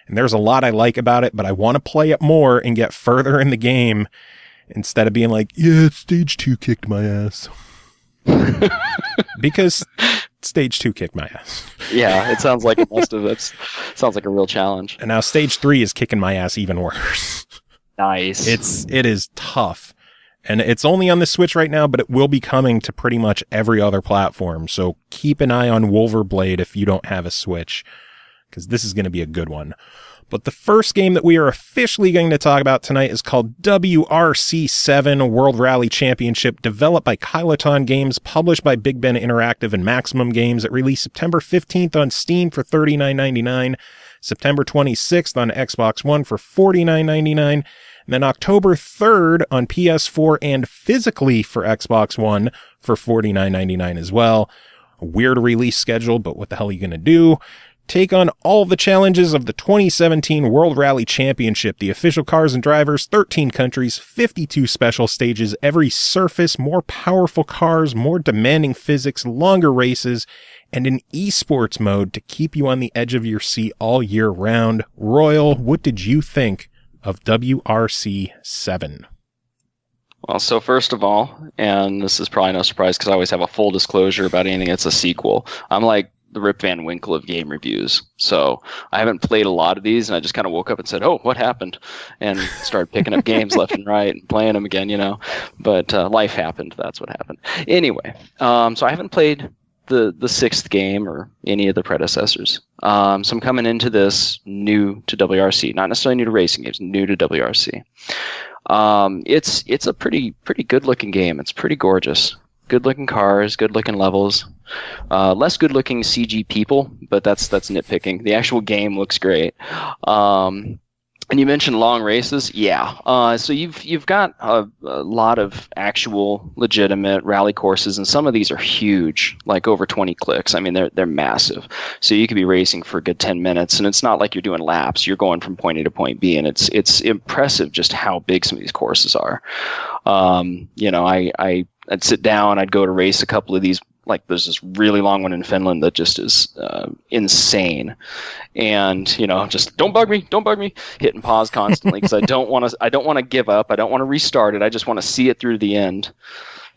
[SPEAKER 2] And there's a lot I like about it, but I want to play it more and get further in the game instead of being like, yeah, stage 2 kicked my ass. Because stage 2 kicked my ass.
[SPEAKER 6] Yeah, it sounds like it must have. It sounds like a real challenge.
[SPEAKER 2] And now stage 3 is kicking my ass even worse.
[SPEAKER 6] Nice.
[SPEAKER 2] It is tough. And it's only on the Switch right now, but it will be coming to pretty much every other platform. So keep an eye on Wolverblade if you don't have a Switch, because this is going to be a good one. But the first game that we are officially going to talk about tonight is called WRC7 World Rally Championship, developed by Kyloton Games, published by Big Ben Interactive and Maximum Games. It released September 15th on Steam for $39.99, September 26th on Xbox One for $49.99, and then October 3rd on PS4 and physically for Xbox One for $49.99 as well. A weird release schedule, but what the hell are you going to do? Take on all the challenges of the 2017 World Rally Championship, the official cars and drivers, 13 countries, 52 special stages, every surface, more powerful cars, more demanding physics, longer races, and an esports mode to keep you on the edge of your seat all year round. Royal, what did you think of WRC7?
[SPEAKER 6] Well, so first of all, and this is probably no surprise because I always have a full disclosure about anything that's a sequel, I'm like the Rip Van Winkle of game reviews. So I haven't played a lot of these, and I just kind of woke up and said, oh, what happened? And started picking up games left and right and playing them again, But life happened. That's what happened. Anyway, so I haven't played the sixth game or any of the predecessors. So I'm coming into this new to WRC, not necessarily new to racing games, new to WRC. It's a pretty good looking game. It's pretty gorgeous. Good looking cars, good looking levels. Less good looking CG people, but that's nitpicking. The actual game looks great. And you mentioned long races, yeah. So you've got a lot of actual legitimate rally courses, and some of these are huge, like over 20 clicks. I mean, they're massive. So you could be racing for a good 10 minutes, and it's not like you're doing laps. You're going from point A to point B, and it's impressive just how big some of these courses are. I'd sit down, I'd go to race a couple of these. Like there's this really long one in Finland that just is insane, and just don't bug me, hitting pause constantly because I don't want to give up. I don't want to restart it. I just want to see it through to the end.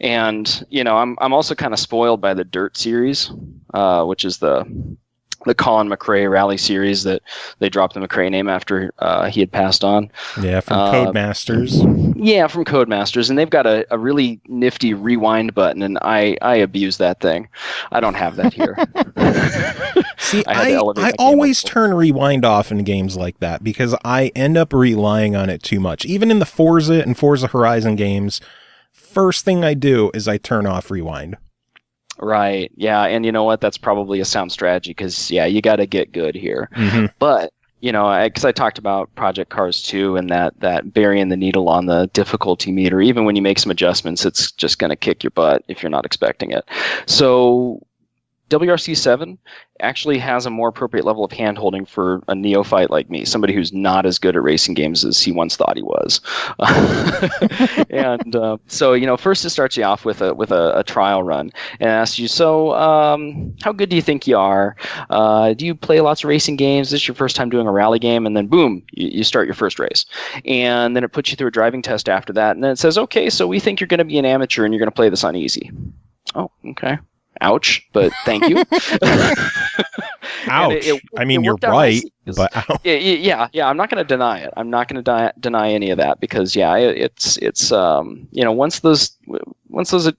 [SPEAKER 6] And I'm also kind of spoiled by the Dirt series, which is the Colin McRae rally series that they dropped the McRae name after he had passed on.
[SPEAKER 2] Yeah, from Codemasters.
[SPEAKER 6] Yeah, from Codemasters, and they've got a really nifty rewind button, and I abuse that thing. I don't have that here.
[SPEAKER 2] See, I always turn rewind off in games like that because I end up relying on it too much. Even in the Forza and Forza Horizon games, first thing I do is I turn off rewind.
[SPEAKER 6] Right. Yeah. And you know what? That's probably a sound strategy because, you got to get good here.
[SPEAKER 2] Mm-hmm.
[SPEAKER 6] But, because I talked about Project Cars 2 and that burying the needle on the difficulty meter, even when you make some adjustments, it's just going to kick your butt if you're not expecting it. So WRC7 actually has a more appropriate level of hand-holding for a neophyte like me, somebody who's not as good at racing games as he once thought he was. And so, first it starts you off with a trial run and asks you, so how good do you think you are? Do you play lots of racing games? Is this your first time doing a rally game? And then boom, you start your first race. And then it puts you through a driving test after that. And then it says, okay, so we think you're going to be an amateur and you're going to play this on easy. Oh, okay. Ouch, but thank you.
[SPEAKER 2] Ouch. You're right, but ouch.
[SPEAKER 6] Yeah. I'm not going to deny it. I'm not going to deny any of that because it's once those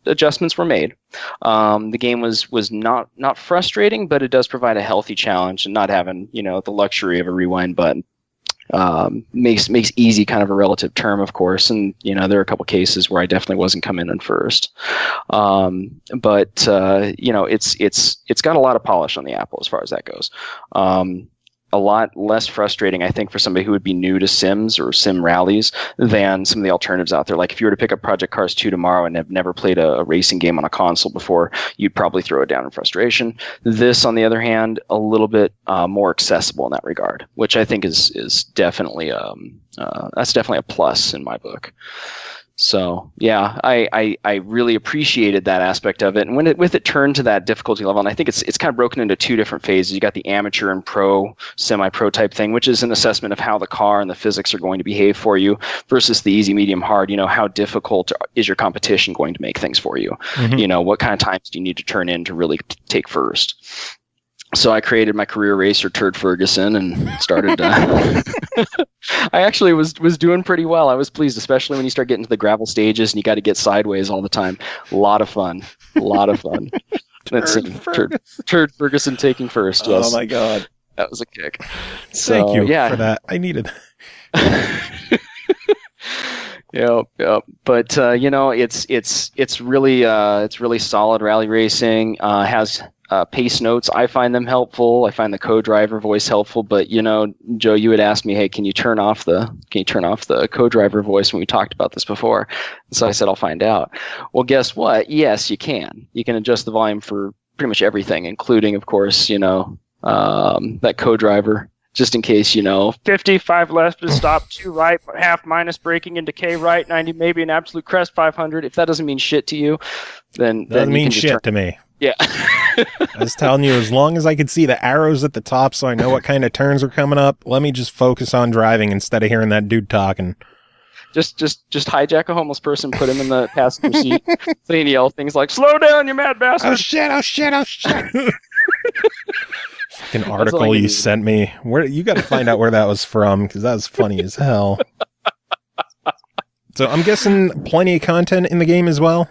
[SPEAKER 6] adjustments were made, the game was not frustrating, but it does provide a healthy challenge, and not having the luxury of a rewind button makes easy kind of a relative term, of course, and there are a couple cases where I definitely wasn't coming in first, but it's got a lot of polish on the apple as far as that goes. A lot less frustrating, I think, for somebody who would be new to Sims or Sim rallies than some of the alternatives out there. Like if you were to pick up Project Cars 2 tomorrow and have never played a racing game on a console before, you'd probably throw it down in frustration. This, on the other hand, a little bit more accessible in that regard, which I think is definitely that's definitely a plus in my book. So yeah, I really appreciated that aspect of it, and when it turned to that difficulty level, and I think it's kind of broken into two different phases. You got the amateur and pro, semi-pro type thing, which is an assessment of how the car and the physics are going to behave for you, versus the easy, medium, hard. How difficult is your competition going to make things for you?
[SPEAKER 2] Mm-hmm.
[SPEAKER 6] What kind of times do you need to turn in to really take first? So I created my career racer, Turd Ferguson, and started. I actually was doing pretty well. I was pleased, especially when you start getting to the gravel stages and you got to get sideways all the time. A lot of fun. Turd Ferguson taking first. Yes.
[SPEAKER 2] Oh my God.
[SPEAKER 6] That was a kick. So,
[SPEAKER 2] Thank you
[SPEAKER 6] yeah.
[SPEAKER 2] for that. I needed.
[SPEAKER 6] Yep. But it's really solid rally racing. Has pace notes. I find them helpful. I find the co-driver voice helpful. But Joe, you had asked me, hey, can you turn off the co-driver voice when we talked about this before? So I said I'll find out. Well, guess what? Yes, you can. You can adjust the volume for pretty much everything, including, of course, that co-driver. Just in case, 55 left to stop, 2 right, half minus, braking into K right, 90, maybe an absolute crest, 500. If that doesn't mean shit to you, then
[SPEAKER 2] Doesn't mean shit to me.
[SPEAKER 6] Yeah.
[SPEAKER 2] I was telling you, as long as I could see the arrows at the top so I know what kind of turns are coming up, let me just focus on driving instead of hearing that dude talking.
[SPEAKER 6] Just hijack a homeless person, put him in the passenger seat, so he yell things like, slow down, you mad bastard.
[SPEAKER 2] Oh shit. Fucking article you sent me. Where you got to find out where that was from, because that was funny as hell. So I'm guessing plenty of content in the game as well.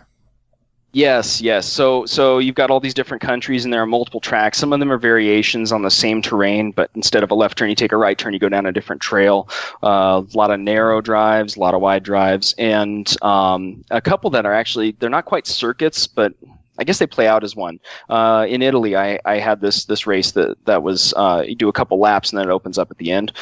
[SPEAKER 6] Yes. So you've got all these different countries, and there are multiple tracks. Some of them are variations on the same terrain, but instead of a left turn, you take a right turn, you go down a different trail. A lot of narrow drives, a lot of wide drives, and a couple that are actually, they're not quite circuits, but I guess they play out as one. In Italy, I had this race that was you do a couple laps and then it opens up at the end.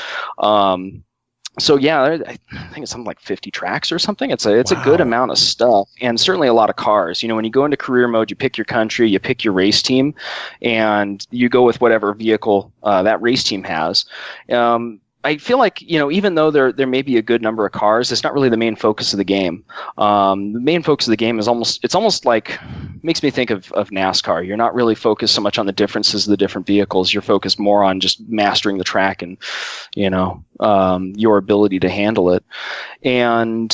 [SPEAKER 6] So yeah, I think it's something like 50 tracks or something. It's a good amount of stuff, and certainly a lot of cars. When you go into career mode, you pick your country, you pick your race team, and you go with whatever vehicle that race team has. I feel like, even though there may be a good number of cars, it's not really the main focus of the game. The main focus of the game is almost like, makes me think of NASCAR. You're not really focused so much on the differences of the different vehicles. You're focused more on just mastering the track and, your ability to handle it. And,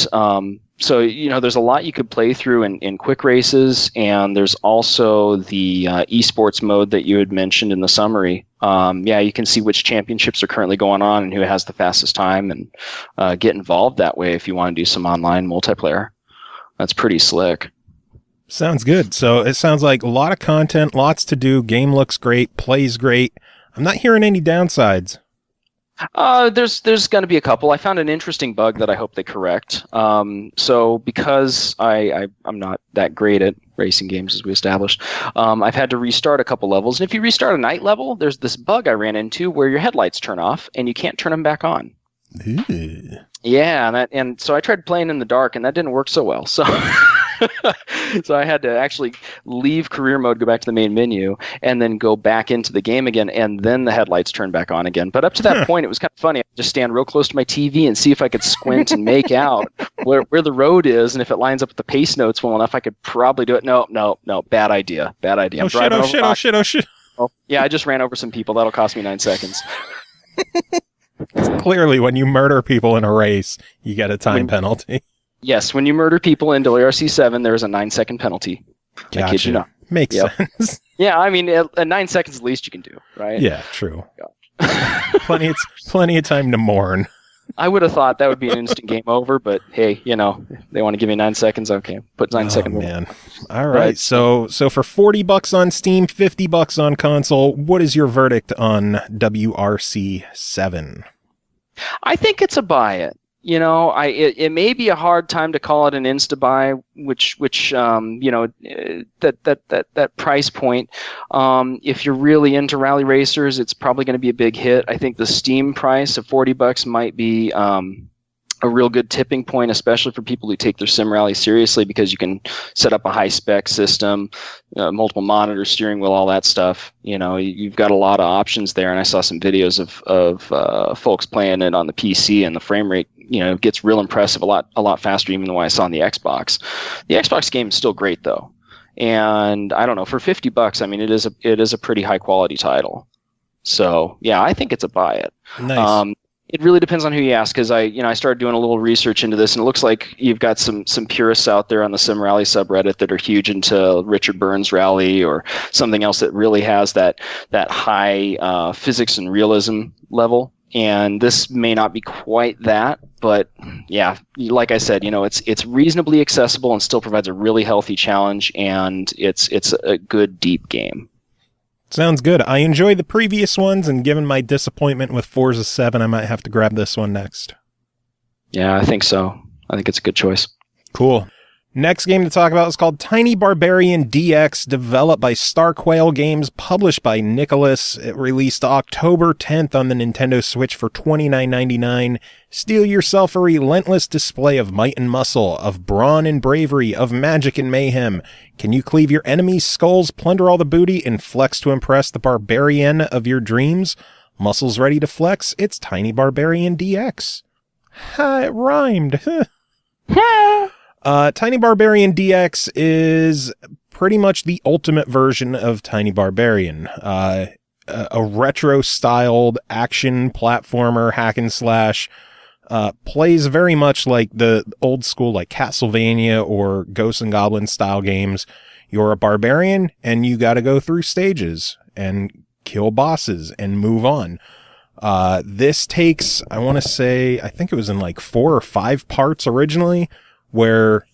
[SPEAKER 6] so, there's a lot you could play through in quick races, and there's also the esports mode that you had mentioned in the summary. You can see which championships are currently going on and who has the fastest time, and get involved that way if you want to do some online multiplayer. That's pretty slick.
[SPEAKER 2] Sounds good. So it sounds like a lot of content, lots to do, game looks great, plays great. I'm not hearing any downsides.
[SPEAKER 6] There's going to be a couple. I found an interesting bug that I hope they correct. So because I'm not that great at racing games, as we established, I've had to restart a couple levels. And if you restart a night level, there's this bug I ran into where your headlights turn off and you can't turn them back on.
[SPEAKER 2] Ooh.
[SPEAKER 6] Yeah, and so I tried playing in the dark, and that didn't work so well. So so I had to actually leave career mode, go back to the main menu, and then go back into the game again, and then the headlights turned back on again. But up to that point, it was kind of funny. I'd just stand real close to my TV and see if I could squint and make out where the road is, and if it lines up with the pace notes well enough, I could probably do it. No, bad idea.
[SPEAKER 2] Oh shit.
[SPEAKER 6] Oh, yeah, I just ran over some people. That'll cost me 9 seconds.
[SPEAKER 2] Clearly, when you murder people in a race, you get a time penalty.
[SPEAKER 6] Yes, when you murder people in WRC7, there is a 9-second penalty.
[SPEAKER 2] Gotcha.
[SPEAKER 6] I kid you not.
[SPEAKER 2] Makes sense.
[SPEAKER 6] Yeah, I mean, 9 seconds is the least you can do, right?
[SPEAKER 2] Yeah, true. Plenty of time to mourn.
[SPEAKER 6] I would have thought that would be an instant game over, but hey, they want to give me 9 seconds. Okay, put 9 seconds.
[SPEAKER 2] Man, all right. So for $40 on Steam, $50 on console, what is your verdict on WRC7?
[SPEAKER 6] I think it's a buy it. It may be a hard time to call it an insta buy, which that price point. If you're really into rally racers, it's probably going to be a big hit. I think the Steam price of $40 might be a real good tipping point, especially for people who take their sim rally seriously, because you can set up a high spec system, multiple monitors, steering wheel, all that stuff. You've got a lot of options there, and I saw some videos of folks playing it on the PC, and the frame rate gets real impressive, a lot faster even than what I saw on the Xbox. The Xbox game is still great though, and I don't know, for $50, I mean, it is a pretty high quality title. So yeah, I think it's a buy it.
[SPEAKER 2] Nice.
[SPEAKER 6] It really depends on who you ask, because I started doing a little research into this, and it looks like you've got some purists out there on the Sim Rally subreddit that are huge into Richard Burns Rally or something else that really has that high physics and realism level. And this may not be quite that, but yeah, like I said, it's reasonably accessible and still provides a really healthy challenge, and it's a good deep game.
[SPEAKER 2] Sounds good. I enjoyed the previous ones, and given my disappointment with Forza 7, I might have to grab this one next.
[SPEAKER 6] Yeah, I think so. I think it's a good choice.
[SPEAKER 2] Cool. Next game to talk about is called Tiny Barbarian DX, developed by Star Quail Games, published by Nicholas. It released October 10th on the Nintendo Switch for $29.99. Steal yourself a relentless display of might and muscle, of brawn and bravery, of magic and mayhem. Can you cleave your enemies' skulls, plunder all the booty, and flex to impress the barbarian of your dreams? Muscles ready to flex? It's Tiny Barbarian DX. Ha, it rhymed. Tiny Barbarian DX is pretty much the ultimate version of Tiny Barbarian. A retro-styled action platformer hack and slash. Plays very much like the old school like Castlevania or Ghosts and Goblins style games. You're a barbarian and you got to go through stages and kill bosses and move on. This takes, I want to say, I think it was in like 4 or 5 parts originally, where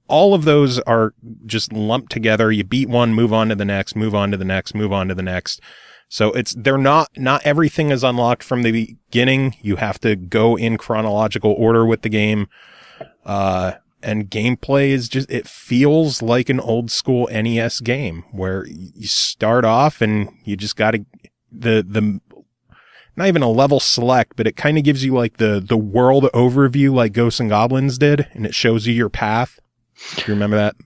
[SPEAKER 2] all of those are just lumped together. You beat one, move on to the next, move on to the next, move on to the next. So they're not everything is unlocked from the beginning. You have to go in chronological order with the game. And gameplay is just, it feels like an old school NES game where you start off and you just got to, the not even a level select, but it kind of gives you like the world overview like Ghosts and Goblins did, and it shows you your path. Do you remember that?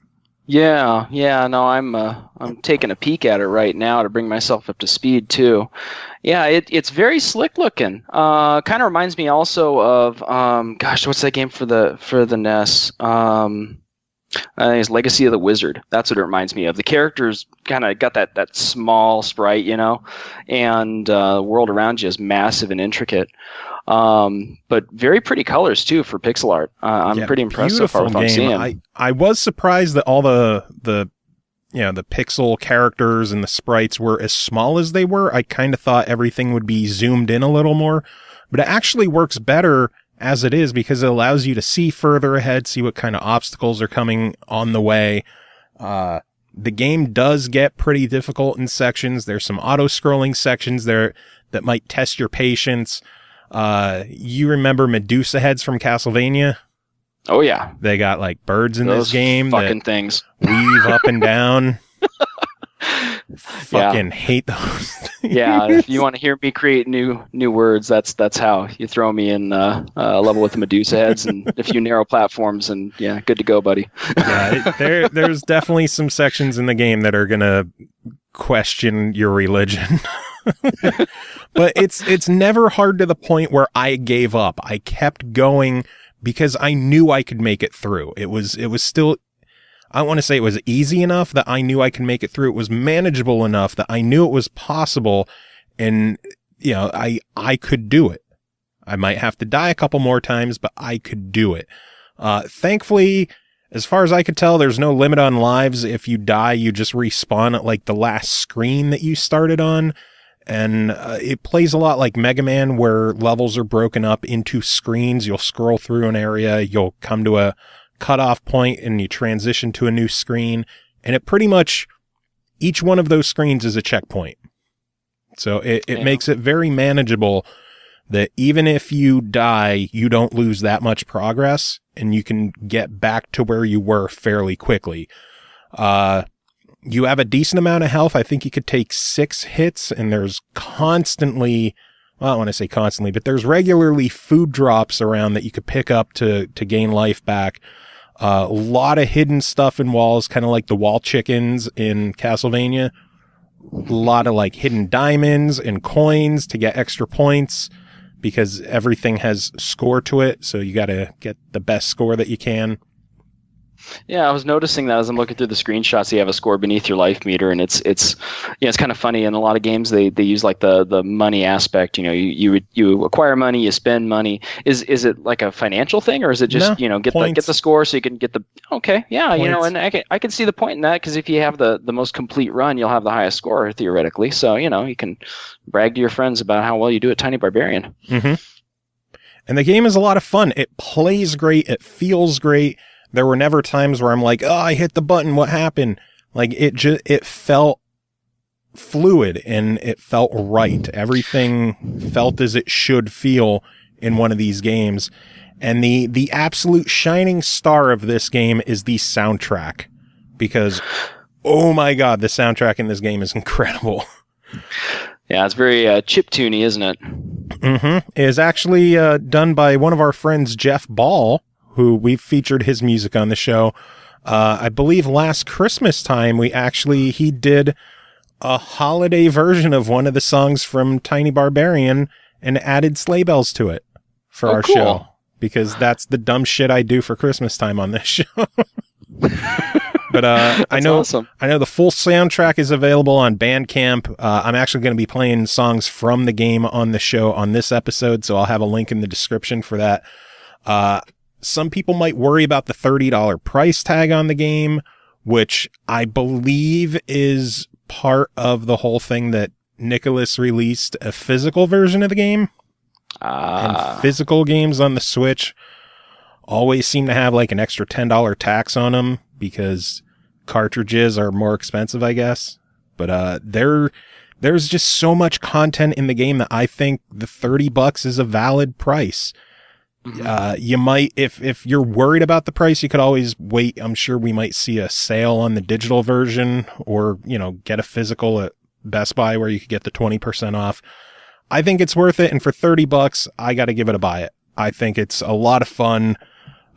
[SPEAKER 6] Yeah. No, I'm taking a peek at it right now to bring myself up to speed too. Yeah, it's very slick looking. Kind of reminds me also of what's that game for the NES? I think it's Legacy of the Wizard. That's what it reminds me of. The characters kind of got that small sprite, and the world around you is massive and intricate. But very pretty colors too for pixel art. I'm pretty impressed so far with what I'm seeing.
[SPEAKER 2] I was surprised that all the pixel characters and the sprites were as small as they were. I kind of thought everything would be zoomed in a little more, but it actually works better as it is because it allows you to see further ahead, see what kind of obstacles are coming on the way. The game does get pretty difficult in sections. There's some auto-scrolling sections there that might test your patience. You remember Medusa heads from Castlevania?
[SPEAKER 6] Oh yeah.
[SPEAKER 2] They got like birds in
[SPEAKER 6] those
[SPEAKER 2] this game.
[SPEAKER 6] Fucking things.
[SPEAKER 2] Weave up and down. Fucking hate those.
[SPEAKER 6] Yeah, if you want to hear me create new words, that's how you throw me in a level with the Medusa heads and a few narrow platforms, and yeah, good to go, buddy.
[SPEAKER 2] Yeah, there's definitely some sections in the game that are gonna question your religion. But it's never hard to the point where I gave up. I kept going because I knew I could make it through. It was still, I don't want to say it was easy enough that I knew I could make it through. It was manageable enough that I knew it was possible, and I could do it. I might have to die a couple more times, but I could do it. Thankfully, as far as I could tell, there's no limit on lives. If you die, you just respawn at like the last screen that you started on. And it plays a lot like Mega Man, where levels are broken up into screens. You'll scroll through an area, you'll come to a cutoff point, and you transition to a new screen. And it pretty much, each one of those screens is a checkpoint. So it makes it very manageable that even if you die, you don't lose that much progress, and you can get back to where you were fairly quickly. You have a decent amount of health. I think you could take 6 hits, and there's constantly, well, I don't want to say constantly, but there's regularly food drops around that you could pick up to gain life back. A lot of hidden stuff in walls, kind of like the wall chickens in Castlevania. A lot of like hidden diamonds and coins to get extra points, because everything has score to it. So you got to get the best score that you can.
[SPEAKER 6] Yeah, I was noticing that as I'm looking through the screenshots. You have a score beneath your life meter, and it's kind of funny. In a lot of games, they use like the money aspect. You acquire money, you spend money. Is it like a financial thing, or is it just get the score so you can get the points. And I can see the point in that, because if you have the most complete run, you'll have the highest score theoretically. So you can brag to your friends about how well you do at Tiny Barbarian.
[SPEAKER 2] Mm-hmm. And the game is a lot of fun. It plays great. It feels great. There were never times where I'm like, oh, I hit the button, what happened? Like, it felt fluid and it felt right. Everything felt as it should feel in one of these games. And the absolute shining star of this game is the soundtrack, because, oh my God, the soundtrack in this game is incredible.
[SPEAKER 6] Yeah, it's very chiptune-y, isn't it?
[SPEAKER 2] Mm-hmm. It is actually done by one of our friends, Jeff Ball, who we've featured his music on the show. I believe last Christmas time, he did a holiday version of one of the songs from Tiny Barbarian and added sleigh bells to it for our
[SPEAKER 6] cool.
[SPEAKER 2] show, because that's the dumb shit I do for Christmas time on this show. But I know the full soundtrack is available on Bandcamp. I'm actually going to be playing songs from the game on the show on this episode, so I'll have a link in the description for that. Some people might worry about the $30 price tag on the game, which I believe is part of the whole thing that Nicholas released a physical version of the game. And physical games on the Switch always seem to have like an extra $10 tax on them because cartridges are more expensive, I guess. But there's just so much content in the game that I think the $30 is a valid price. Mm-hmm. You might, if you're worried about the price, you could always wait. I'm sure we might see a sale on the digital version, or, get a physical at Best Buy where you could get the 20% off. I think it's worth it. And for $30, I got to give it a buy it. I think it's a lot of fun.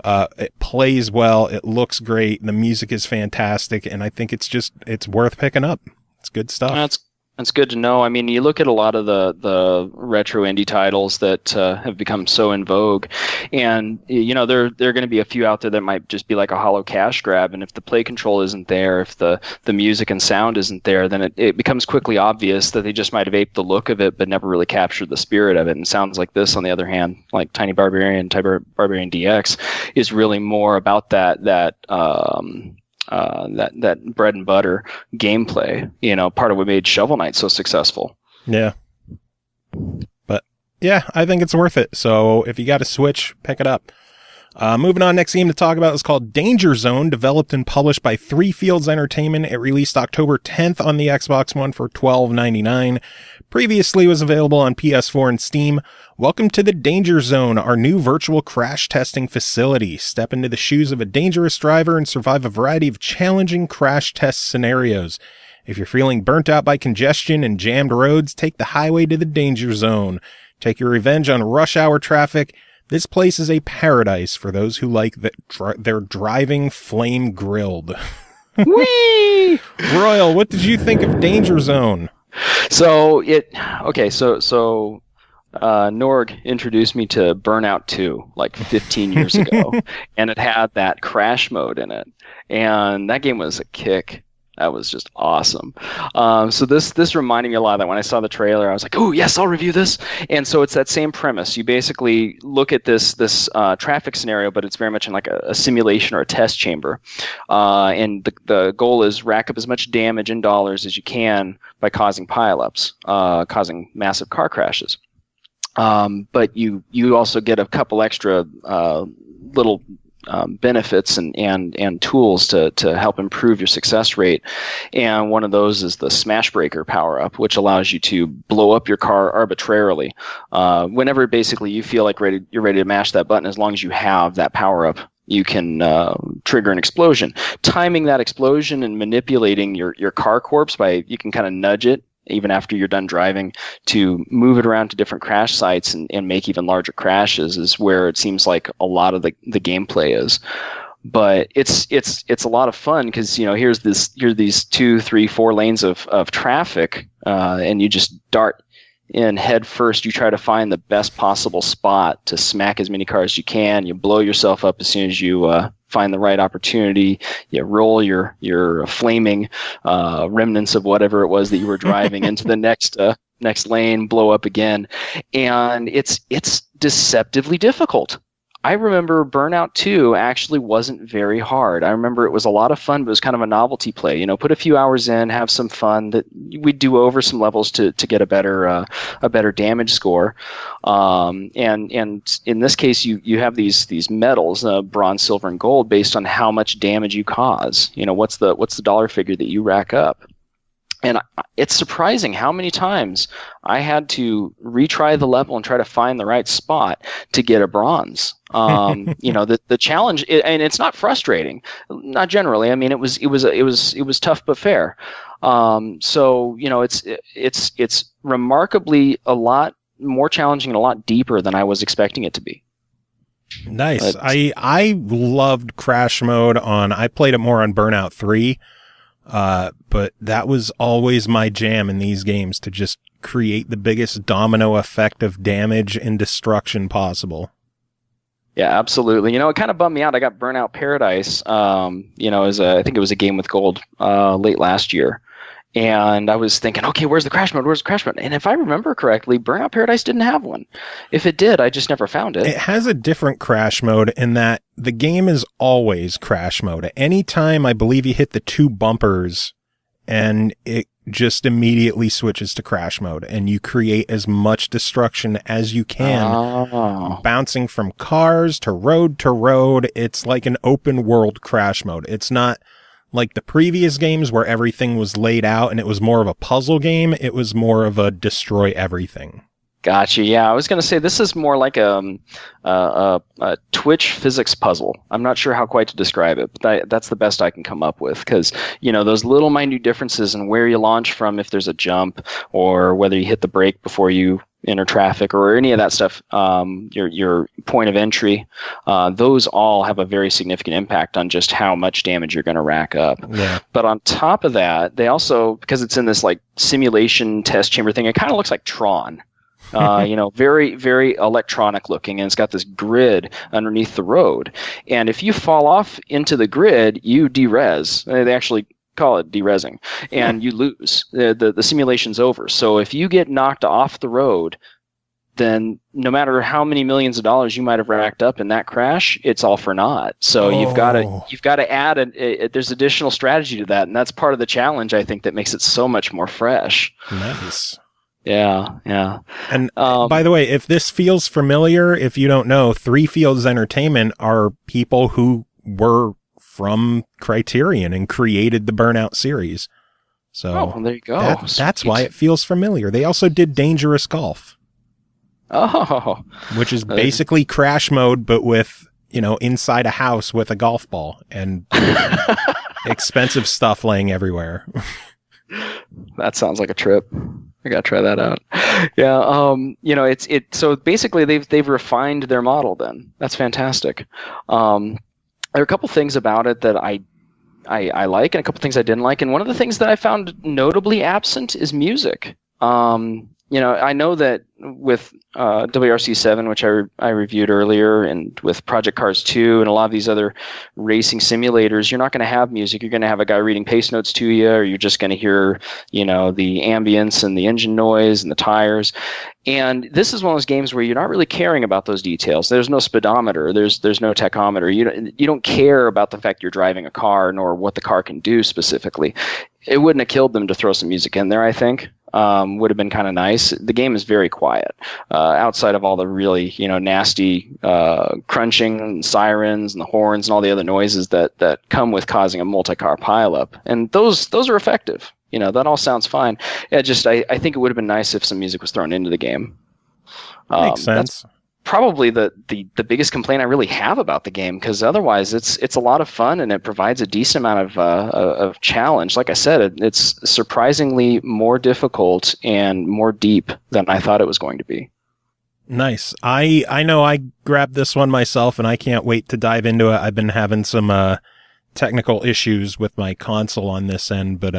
[SPEAKER 2] It plays well. It looks great. The music is fantastic. And I think it's worth picking up. It's good stuff. That's
[SPEAKER 6] good to know. I mean, you look at a lot of the retro indie titles that have become so in vogue, and there are going to be a few out there that might just be like a hollow cash grab. And if the play control isn't there, if the music and sound isn't there, then it becomes quickly obvious that they just might have aped the look of it, but never really captured the spirit of it. And sounds like this, on the other hand, like Tiny Barbarian DX, is really more about that bread and butter gameplay, part of what made Shovel Knight so successful.
[SPEAKER 2] Yeah. But yeah, I think it's worth it. So if you got a Switch, pick it up. Moving on, next game to talk about is called Danger Zone, developed and published by Three Fields Entertainment. It released October 10th on the Xbox One for $12.99. Previously was available on PS4 and Steam. Welcome to the Danger Zone, our new virtual crash testing facility. Step into the shoes of a dangerous driver and survive a variety of challenging crash test scenarios. If you're feeling burnt out by congestion and jammed roads, take the highway to the Danger Zone. Take your revenge on rush hour traffic. This place is a paradise for those who like their driving flame grilled.
[SPEAKER 6] Whee!
[SPEAKER 2] Royal, what did you think of Danger Zone?
[SPEAKER 6] So Norg introduced me to Burnout 2 like 15 years ago, and it had that crash mode in it, and that game was a kick. That was just awesome. So this reminded me a lot of that. When I saw the trailer, I was like, oh, yes, I'll review this. And so it's that same premise. You basically look at this traffic scenario, but it's very much in like a simulation or a test chamber. And the goal is rack up as much damage in dollars as you can by causing pileups, causing massive car crashes. But you also get a couple extra little benefits and tools to help improve your success rate. And one of those is the Smash Breaker power-up, which allows you to blow up your car arbitrarily. Whenever basically you feel like you're ready to mash that button, as long as you have that power-up, you can trigger an explosion. Timing that explosion and manipulating your car corpse you can kind of nudge it even after you're done driving to move it around to different crash sites and make even larger crashes is where it seems like a lot of the gameplay is. But it's a lot of fun because here's these 2, 3, 4 lanes of traffic, and you just dart in head first. You try to find the best possible spot to smack as many cars as you can. You blow yourself up as soon as you find the right opportunity. You roll your flaming remnants of whatever it was that you were driving into the next lane, blow up again, and it's deceptively difficult. I remember Burnout 2 actually wasn't very hard. I remember it was a lot of fun, but it was kind of a novelty play. Put a few hours in, have some fun. That we'd do over some levels to get a better damage score. And in this case, you have these medals, bronze, silver, and gold, based on how much damage you cause. What's the dollar figure that you rack up. And it's surprising how many times I had to retry the level and try to find the right spot to get a bronze. The challenge, and it's not frustrating, not generally. I mean, it was tough but fair. It's remarkably a lot more challenging and a lot deeper than I was expecting it to be.
[SPEAKER 2] Nice. I loved crash mode I played it more on Burnout 3. But that was always my jam in these games, to just create the biggest domino effect of damage and destruction possible.
[SPEAKER 6] Yeah, absolutely. It kind of bummed me out. I got Burnout Paradise, I think it was a game with gold, late last year. And I was thinking, okay, where's the crash mode? And if I remember correctly, Burnout Paradise didn't have one. If it did, I just never found it.
[SPEAKER 2] It has a different crash mode in that the game is always crash mode. At any time, I believe you hit the 2 bumpers and it just immediately switches to crash mode, and you create as much destruction as you can, bouncing from cars to road. It's like an open world crash mode. It's not like the previous games where everything was laid out and it was more of a puzzle game. It was more of a destroy everything.
[SPEAKER 6] Gotcha. Yeah, I was going to say this is more like a Twitch physics puzzle. I'm not sure how quite to describe it, but that's the best I can come up with, because those little minute differences in where you launch from, if there's a jump, or whether you hit the brake before you enter traffic, or any of that stuff, your point of entry, those all have a very significant impact on just how much damage you're going to rack up.
[SPEAKER 2] Yeah.
[SPEAKER 6] But on top of that, they also, because it's in this like simulation test chamber thing, it kind of looks like Tron. Very, very electronic looking, and it's got this grid underneath the road. And if you fall off into the grid, you de-res. They actually call it de-resing, and you lose. The simulation's over. So if you get knocked off the road, then no matter how many millions of dollars you might have racked up in that crash, it's all for naught. So you've got to add there's additional strategy to that, and that's part of the challenge, I think, that makes it so much more fresh.
[SPEAKER 2] Nice.
[SPEAKER 6] Yeah.
[SPEAKER 2] And by the way, if this feels familiar, if you don't know, Three Fields Entertainment are people who were from Criterion and created the Burnout series. So
[SPEAKER 6] there you go.
[SPEAKER 2] That's why it feels familiar. They also did Dangerous Golf.
[SPEAKER 6] Oh.
[SPEAKER 2] Which is basically crash mode, but with, inside a house with a golf ball and expensive stuff laying everywhere.
[SPEAKER 6] That sounds like a trip. I gotta try that out. Yeah, so basically they've refined their model then. That's fantastic. There are a couple things about it that I like, and a couple things I didn't like. And one of the things that I found notably absent is music. I know that with WRC7, which I reviewed earlier, and with Project Cars 2 and a lot of these other racing simulators, you're not going to have music. You're going to have a guy reading pace notes to you, or you're just going to hear, the ambience and the engine noise and the tires. And this is one of those games where you're not really caring about those details. There's no speedometer. There's no tachometer. You don't care about the fact you're driving a car, nor what the car can do specifically. It wouldn't have killed them to throw some music in there, I think. Would have been kind of nice. The game is very quiet, outside of all the really, nasty crunching and sirens and the horns and all the other noises that come with causing a multi-car pileup. And those are effective. That all sounds fine. I think it would have been nice if some music was thrown into the game.
[SPEAKER 2] Makes sense.
[SPEAKER 6] That's probably the biggest complaint I really have about the game, because otherwise it's a lot of fun and it provides a decent amount of challenge. Like I said, it's surprisingly more difficult and more deep than I thought it was going to be.
[SPEAKER 2] Nice. I know I grabbed this one myself and I can't wait to dive into it. I've been having some technical issues with my console on this end, but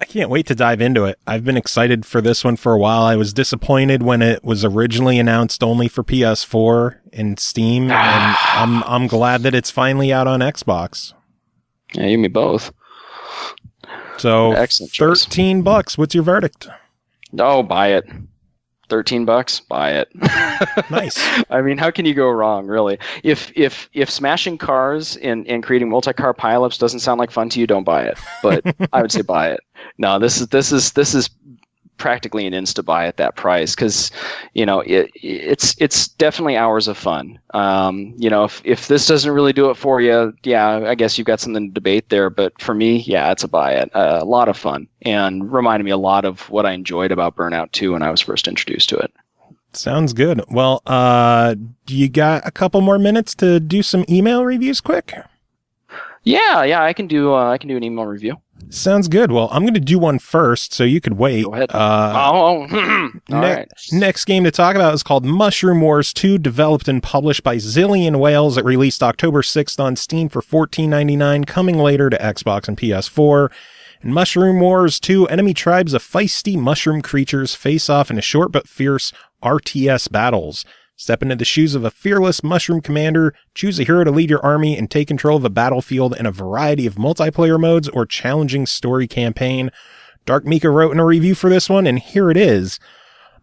[SPEAKER 2] I can't wait to dive into it. I've been excited for this one for a while. I was disappointed when it was originally announced only for PS4 and Steam, and I'm glad that it's finally out on Xbox.
[SPEAKER 6] Yeah, you and me both.
[SPEAKER 2] So,
[SPEAKER 6] excellent choice.
[SPEAKER 2] $13. What's your verdict?
[SPEAKER 6] Oh, buy it. $13, buy it.
[SPEAKER 2] Nice.
[SPEAKER 6] I mean, how can you go wrong, really? If smashing cars and creating multi-car pileups doesn't sound like fun to you, don't buy it. But I would say buy it. No, this is practically an insta buy at that price, because it's definitely hours of fun. If this doesn't really do it for you, I guess you've got something to debate there. But for me, it's a buy it. A lot of fun, and reminded me a lot of what I enjoyed about Burnout 2 when I was first introduced to it.
[SPEAKER 2] Sounds good. Well, do you got a couple more minutes to do some email reviews quick?
[SPEAKER 6] Yeah, I can do an email review.
[SPEAKER 2] Sounds good. Well, I'm going to do one first, so you could wait.
[SPEAKER 6] Go ahead. All right.
[SPEAKER 2] Next game to talk about is called Mushroom Wars 2, developed and published by Zillion Whales. It released October 6th on Steam for $14.99, coming later to Xbox and PS4. In Mushroom Wars 2, enemy tribes of feisty mushroom creatures face off in a short but fierce RTS battles. Step into the shoes of a fearless mushroom commander, choose a hero to lead your army, and take control of the battlefield in a variety of multiplayer modes or challenging story campaign. Dark Mika wrote in a review for this one, and here it is.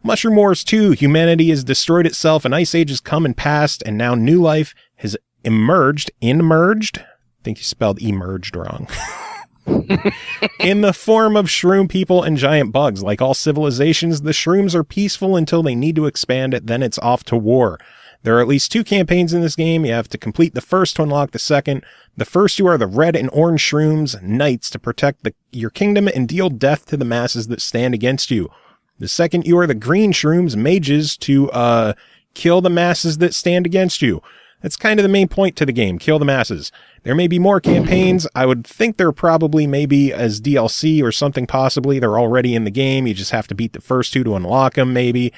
[SPEAKER 2] Mushroom Wars 2, humanity has destroyed itself, an ice age has come and passed, and now new life has emerged? I think you spelled emerged wrong. In the form of shroom people and giant bugs. Like all civilizations, the shrooms are peaceful until they need to expand it, then it's off to war. There are at least 2 campaigns in this game. You have to complete the first to unlock the second. The first, you are the red and orange shrooms, knights, to protect your kingdom and deal death to the masses that stand against you. The second, you are the green shrooms, mages, to kill the masses that stand against you. That's kind of the main point to the game, kill the masses. There may be more campaigns. I would think there probably may be as DLC or something possibly. They're already in the game. You just have to beat the first 2 to unlock them, maybe.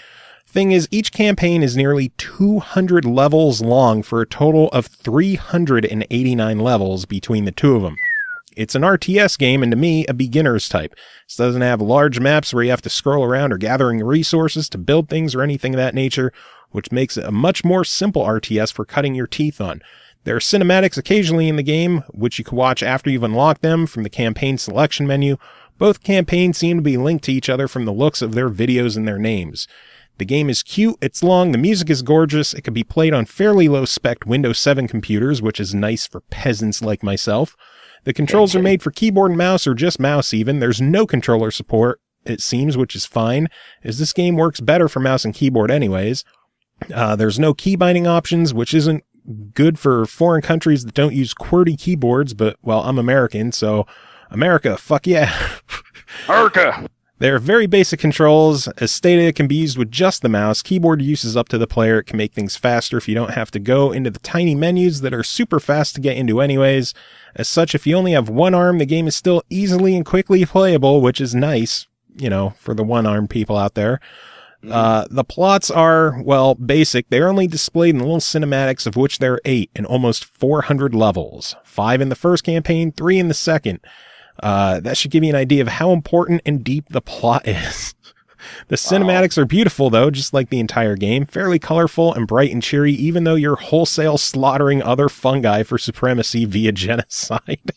[SPEAKER 2] Thing is, each campaign is nearly 200 levels long for a total of 389 levels between the 2 of them. It's an RTS game, and to me, a beginner's type. This doesn't have large maps where you have to scroll around or gathering resources to build things or anything of that nature, which makes it a much more simple RTS for cutting your teeth on. There are cinematics occasionally in the game, which you can watch after you've unlocked them from the campaign selection menu. Both campaigns seem to be linked to each other from the looks of their videos and their names. The game is cute, it's long, the music is gorgeous, it can be played on fairly low-spec Windows 7 computers, which is nice for peasants like myself. The controls are made for keyboard and mouse, or just mouse even. There's no controller support, it seems, which is fine, as this game works better for mouse and keyboard anyways. There's no key binding options, which isn't good for foreign countries that don't use QWERTY keyboards, but, well, I'm American, so America, fuck yeah.
[SPEAKER 6] America!
[SPEAKER 2] They're very basic controls. As stated, it can be used with just the mouse. Keyboard use is up to the player. It can make things faster if you don't have to go into the tiny menus that are super fast to get into anyways. As such, if you only have one arm, the game is still easily and quickly playable, which is nice, for the one-armed people out there. The plots are, well, basic. They're only displayed in little cinematics, of which there are 8 in almost 400 levels. 5 in the first campaign, 3 in the second. That should give you an idea of how important and deep the plot is. The cinematics are beautiful, though, just like the entire game. Fairly colorful and bright and cheery, even though you're wholesale slaughtering other fungi for supremacy via genocide.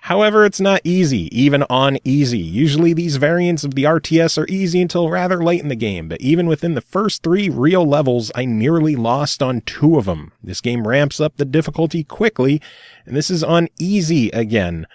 [SPEAKER 2] However, it's not easy, even on easy. Usually these variants of the RTS are easy until rather late in the game, but even within the first 3 real levels, I nearly lost on 2 of them. This game ramps up the difficulty quickly, and this is on easy again.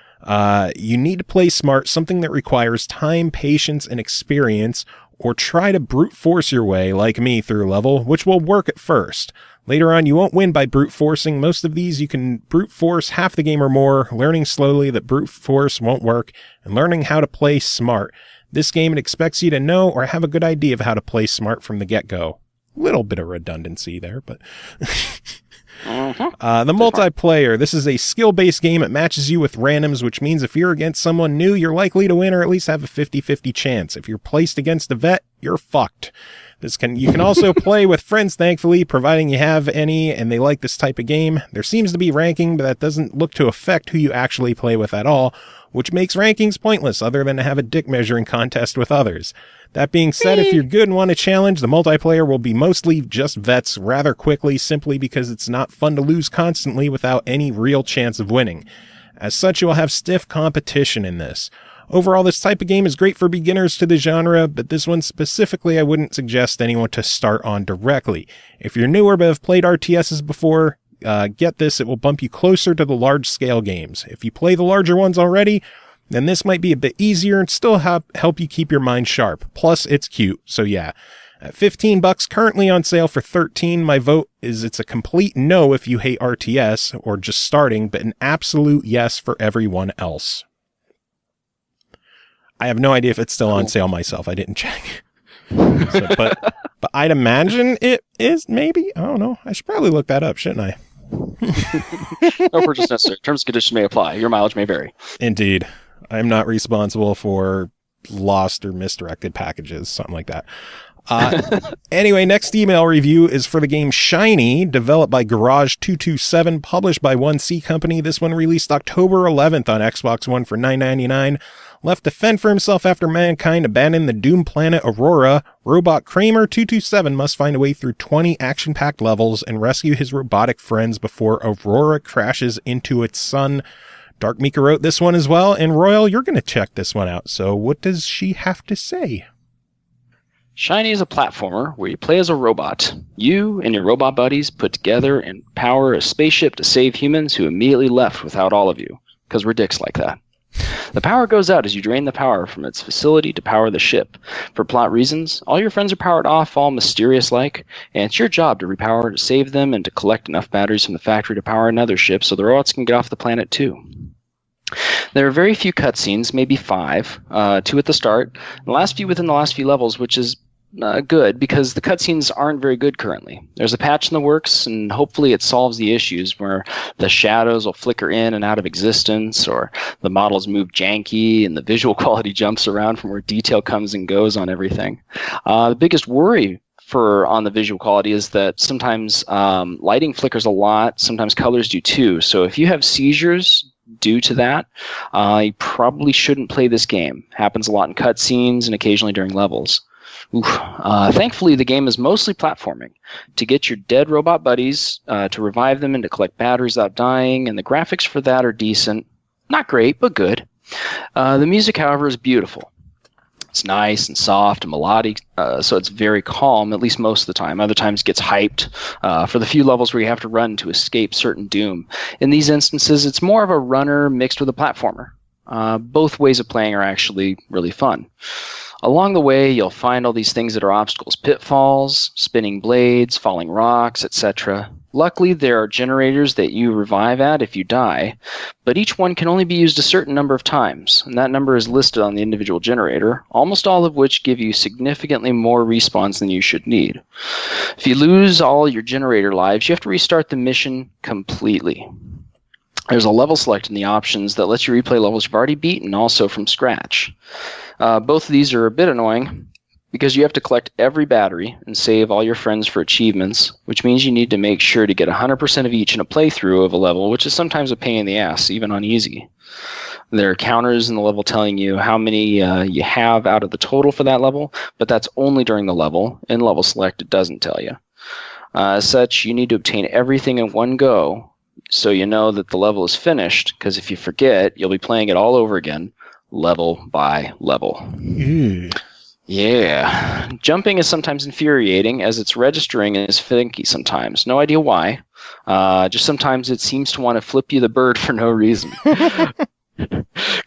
[SPEAKER 2] You need to play smart, something that requires time, patience, and experience, or try to brute force your way, like me, through a level, which will work at first. Later on, you won't win by brute forcing. Most of these, you can brute force half the game or more, learning slowly that brute force won't work, and learning how to play smart. This game, it expects you to know or have a good idea of how to play smart from the get-go. Little bit of redundancy there, but... The multiplayer. This is a skill-based game. It matches you with randoms, which means if you're against someone new, you're likely to win or at least have a 50-50 chance. If you're placed against a vet, you're fucked. You can also play with friends, thankfully, providing you have any and they like this type of game. There seems to be ranking, but that doesn't look to affect who you actually play with at all, which makes rankings pointless other than to have a dick measuring contest with others. That being said, if you're good and want a challenge, the multiplayer will be mostly just vets rather quickly, simply because it's not fun to lose constantly without any real chance of winning. As such, you will have stiff competition in this. Overall, this type of game is great for beginners to the genre, but this one specifically I wouldn't suggest anyone to start on directly. If you're newer but have played RTSs before, get this, it will bump you closer to the large-scale games. If you play the larger ones already, then this might be a bit easier and still help you keep your mind sharp. Plus, it's cute, so yeah. At $15, currently on sale for $13, my vote is it's a complete no if you hate RTS or just starting, but an absolute yes for everyone else. I have no idea if it's still on sale myself. I didn't check. But I'd imagine it is, maybe. I don't know. I should probably look that up, shouldn't I?
[SPEAKER 6] No purchase necessary. Terms and conditions may apply. Your mileage may vary.
[SPEAKER 2] Indeed. I'm not responsible for lost or misdirected packages, something like that. Anyway, next email review is for the game Shiny, developed by Garage227, published by 1C Company. This one released October 11th on Xbox One for $9.99. Left to fend for himself after mankind abandoned the doomed planet Aurora, robot Kramer 227 must find a way through 20 action-packed levels and rescue his robotic friends before Aurora crashes into its sun. Dark Mika wrote this one as well, and Royal, you're going to check this one out. So what does she have to say?
[SPEAKER 6] Shiny is a platformer where you play as a robot. You and your robot buddies put together and power a spaceship to save humans who immediately left without all of you, because we're dicks like that. The power goes out as you drain the power from its facility to power the ship. For plot reasons, all your friends are powered off, all mysterious-like, and it's your job to repower, to save them, and to collect enough batteries from the factory to power another ship so the robots can get off the planet too. There are very few cutscenes, maybe 5, 2 at the start, and the last few within the last few levels, which is good because the cutscenes aren't very good currently. There's a patch in the works, and hopefully it solves the issues where the shadows will flicker in and out of existence, or the models move janky, and the visual quality jumps around from where detail comes and goes on everything. The biggest worry on the visual quality is that sometimes lighting flickers a lot, sometimes colors do too. So if you have seizures due to that, you probably shouldn't play this game. Happens a lot in cutscenes and occasionally during levels. Thankfully, the game is mostly platforming to get your dead robot buddies, to revive them and to collect batteries without dying, and the graphics for that are decent. Not great, but good. The music, however, is beautiful. It's nice and soft and melodic, so it's very calm, at least most of the time. Other times it gets hyped for the few levels where you have to run to escape certain doom. In these instances, it's more of a runner mixed with a platformer. Both ways of playing are actually really fun. Along the way, you'll find all these things that are obstacles: pitfalls, spinning blades, falling rocks, etc. Luckily, there are generators that you revive at if you die, but each one can only be used a certain number of times, and that number is listed on the individual generator, almost all of which give you significantly more respawns than you should need. If you lose all your generator lives, you have to restart the mission completely. There's a level select in the options that lets you replay levels you've already beaten, also from scratch. Both of these are a bit annoying because you have to collect every battery and save all your friends for achievements, which means you need to make sure to get 100% of each in a playthrough of a level, which is sometimes a pain in the ass, even on easy. There are counters in the level telling you how many you have out of the total for that level, but that's only during the level. In level select, it doesn't tell you. As such, you need to obtain everything in one go so you know that the level is finished, because if you forget, you'll be playing it all over again, level by level. Yeah. Jumping is sometimes infuriating, as its registering is finicky sometimes. No idea why. Just sometimes it seems to want to flip you the bird for no reason.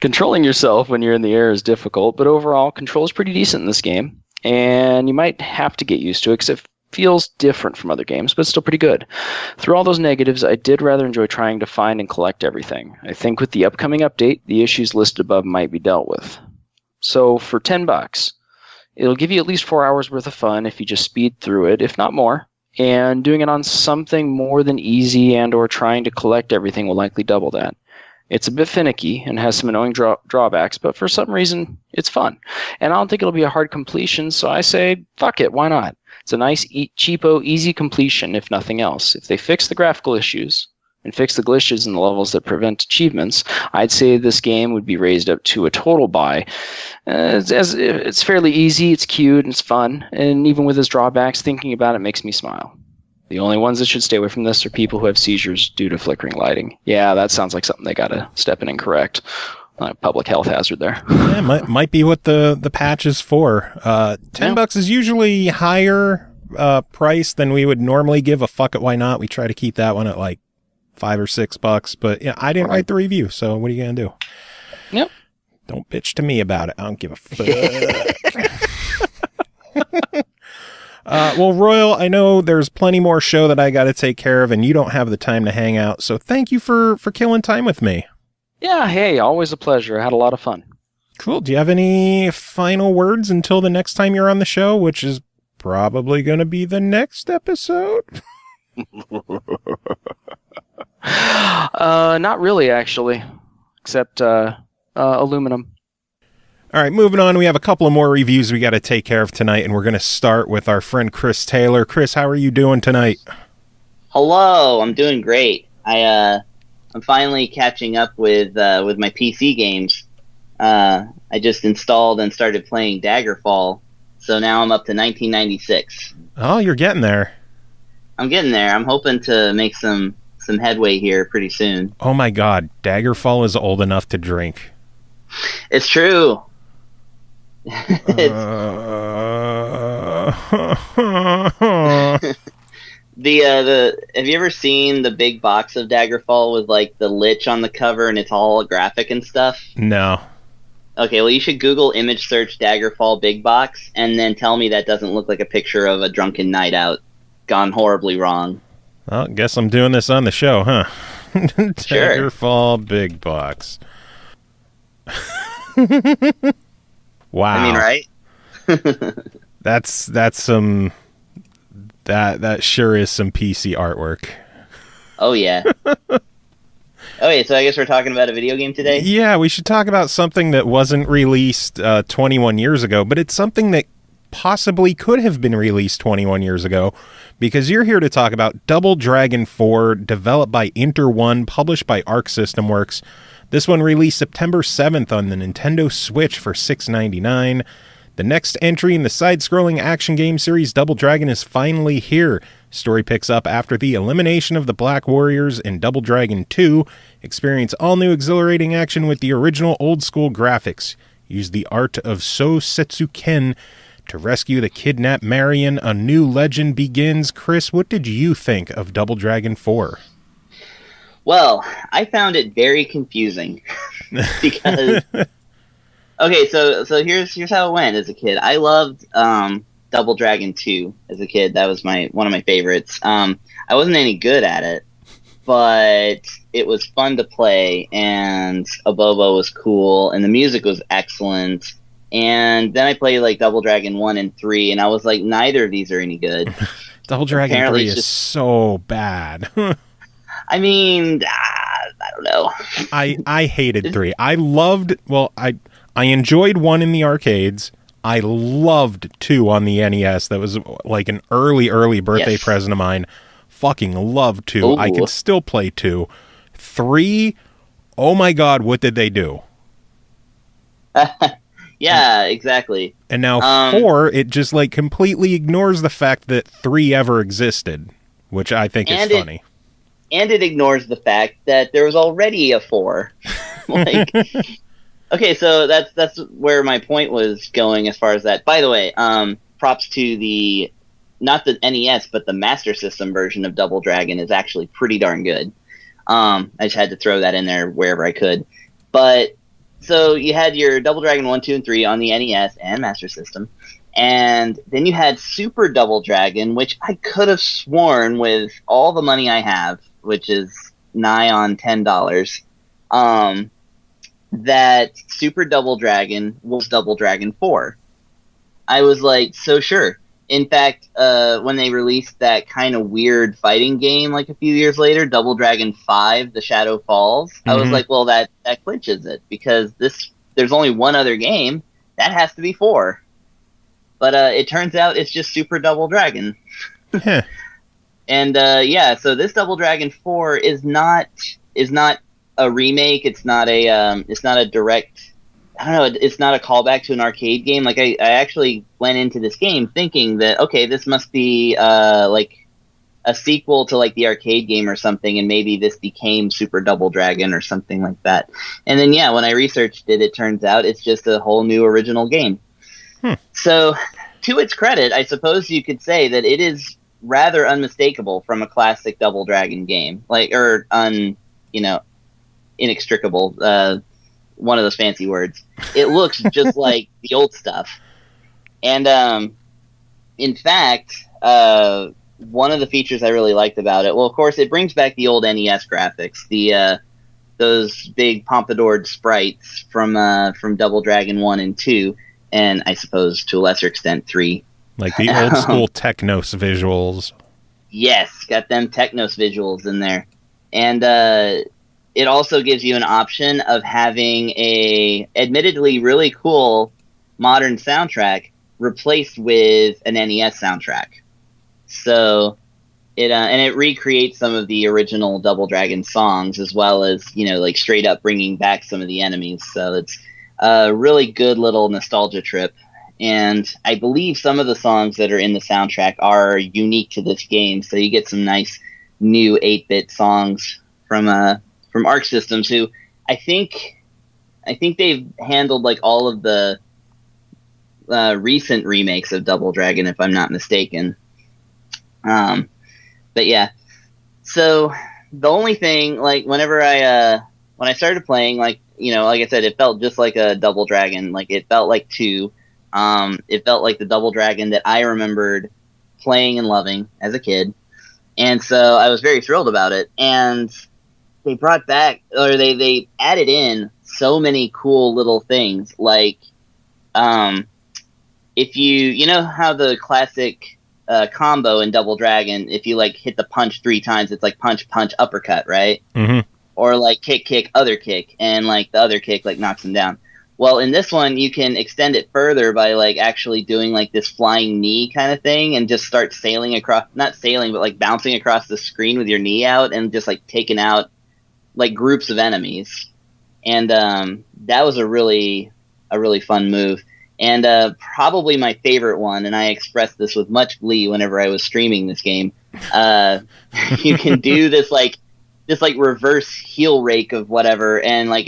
[SPEAKER 6] Controlling yourself when you're in the air is difficult, but overall, control is pretty decent in this game, and you might have to get used to it, because it feels different from other games, but still pretty good. Through all those negatives, I did rather enjoy trying to find and collect everything. I think with the upcoming update, the issues listed above might be dealt with. So for $10, it'll give you at least 4 hours worth of fun if you just speed through it, if not more. And doing it on something more than easy and or trying to collect everything will likely double that. It's a bit finicky and has some annoying drawbacks, but for some reason, it's fun. And I don't think it'll be a hard completion, so I say, fuck it, why not? It's a nice, cheapo, easy completion, if nothing else. If they fix the graphical issues and fix the glitches in the levels that prevent achievements, I'd say this game would be raised up to a total buy. It's fairly easy, it's cute, and it's fun, and even with its drawbacks, thinking about it makes me smile. The only ones that should stay away from this are people who have seizures due to flickering lighting. Yeah, that sounds like something they gotta step in and correct. Public health hazard there.
[SPEAKER 2] Yeah, might be what the patch is for. $10 is usually higher price than we would normally give a fuck it, why not? We try to keep that one at like $5 or $6, but yeah, I didn't write the review, so what are you gonna do?
[SPEAKER 6] Yep.
[SPEAKER 2] Don't bitch to me about it. I don't give a fuck. Well, Royal, I know there's plenty more show that I got to take care of, and you don't have the time to hang out. So thank you for killing time with me.
[SPEAKER 6] Yeah, hey, always a pleasure. I had a lot of fun.
[SPEAKER 2] Cool. Do you have any final words until the next time you're on the show, which is probably going to be the next episode?
[SPEAKER 6] Not really, actually, except aluminum.
[SPEAKER 2] All right, moving on. We have a couple of more reviews we got to take care of tonight, and we're going to start with our friend Chris Taylor. Chris, how are you doing tonight?
[SPEAKER 7] Hello, I'm doing great. I'm finally catching up with my PC games. I just installed and started playing Daggerfall, so now I'm up to 1996.
[SPEAKER 2] Oh, you're getting there.
[SPEAKER 7] I'm getting there. I'm hoping to make some headway here pretty soon.
[SPEAKER 2] Oh my God, Daggerfall is old enough to drink.
[SPEAKER 7] It's true.
[SPEAKER 2] Have
[SPEAKER 7] Have you ever seen the big box of Daggerfall with like the Lich on the cover and it's all graphic and stuff?
[SPEAKER 2] No.
[SPEAKER 7] Okay, well you should Google image search Daggerfall big box and then tell me that doesn't look like a picture of a drunken night out gone horribly wrong.
[SPEAKER 2] Well, guess I'm doing this on the show, huh?
[SPEAKER 7] Sure.
[SPEAKER 2] Daggerfall big box. Wow.
[SPEAKER 7] I mean, right?
[SPEAKER 2] That's some that sure is some PC artwork.
[SPEAKER 7] Oh yeah. Okay, so I guess we're talking about a video game today?
[SPEAKER 2] Yeah, we should talk about something that wasn't released 21 years ago, but it's something that possibly could have been released 21 years ago, because you're here to talk about Double Dragon 4, developed by Inter1, published by Arc System Works. This one released September 7th on the Nintendo Switch for $6.99. The next entry in the side-scrolling action game series Double Dragon is finally here. Story picks up after the elimination of the Black Warriors in Double Dragon 2. Experience all-new exhilarating action with the original old-school graphics. Use the art of So Setsuken to rescue the kidnapped Marion. A new legend begins. Chris, what did you think of Double Dragon 4?
[SPEAKER 7] Well, I found it very confusing because okay, so here's how it went as a kid. I loved Double Dragon 2 as a kid. That was one of my favorites. I wasn't any good at it, but it was fun to play, and Abobo was cool, and the music was excellent. And then I played like Double Dragon 1 and 3, and I was like, neither of these are any good.
[SPEAKER 2] Double Dragon
[SPEAKER 7] Apparently
[SPEAKER 2] 3 is so bad.
[SPEAKER 7] I mean, I don't know.
[SPEAKER 2] I hated 3. I enjoyed 1 in the arcades. I loved 2 on the NES. That was like an early birthday present of mine. Fucking loved 2.
[SPEAKER 7] Ooh.
[SPEAKER 2] I could still play 2. 3, oh my God, what did they do?
[SPEAKER 7] Yeah, exactly.
[SPEAKER 2] And now 4, it just like completely ignores the fact that 3 ever existed, which I think is funny.
[SPEAKER 7] And it ignores the fact that there was already a 4. Like, okay, so that's where my point was going as far as that. By the way, props to not the NES, but the Master System version of Double Dragon is actually pretty darn good. I just had to throw that in there wherever I could. But, so you had your Double Dragon 1, 2, and 3 on the NES and Master System. And then you had Super Double Dragon, which I could have sworn with all the money I have, which is nigh on $10, that Super Double Dragon was Double Dragon 4. I was like, so sure. In fact, when they released that kind of weird fighting game like a few years later, Double Dragon 5, The Shadow Falls, I was like, well, that clinches it, because there's only one other game. That has to be 4. But it turns out it's just Super Double Dragon. And so this Double Dragon 4 is not a remake. It's not a direct. I don't know. It's not a callback to an arcade game. Like I actually went into this game thinking that okay, this must be like a sequel to like the arcade game or something, and maybe this became Super Double Dragon or something like that. And then when I researched it, it turns out it's just a whole new original game. So, to its credit, I suppose you could say that it is rather unmistakable from a classic Double Dragon game, inextricable. one of those fancy words. It looks just like the old stuff. And in fact, one of the features I really liked about it, well, of course, it brings back the old NES graphics, those big pompadoured sprites from Double Dragon 1 and 2, and I suppose to a lesser extent 3.
[SPEAKER 2] Like the old school Technos visuals.
[SPEAKER 7] Yes, got them Technos visuals in there. And it also gives you an option of having a admittedly really cool modern soundtrack replaced with an NES soundtrack. So it recreates some of the original Double Dragon songs, as well as, like straight up bringing back some of the enemies. So it's a really good little nostalgia trip. And I believe some of the songs that are in the soundtrack are unique to this game. So you get some nice new 8-bit songs from Arc Systems, who I think they've handled like all of the recent remakes of Double Dragon, if I'm not mistaken. But yeah, so the only thing, like, when I started playing, like, like I said, it felt just like a Double Dragon. Like, it felt like 2. It felt like the Double Dragon that I remembered playing and loving as a kid. And so I was very thrilled about it. And they brought back, or they added in so many cool little things. Like, if you know how the classic combo in Double Dragon, if you like hit the punch 3 times, it's like punch, punch, uppercut, right?
[SPEAKER 2] Mm-hmm.
[SPEAKER 7] Or like kick, kick, other kick, and like the other kick like knocks him down. Well, in this one, you can extend it further by like actually doing like this flying knee kind of thing, and just start sailing across, not sailing, but like bouncing across the screen with your knee out, and just like taking out like groups of enemies. And that was a really fun move. And probably my favorite one, and I expressed this with much glee whenever I was streaming this game. You can do this reverse heel rake of whatever, and like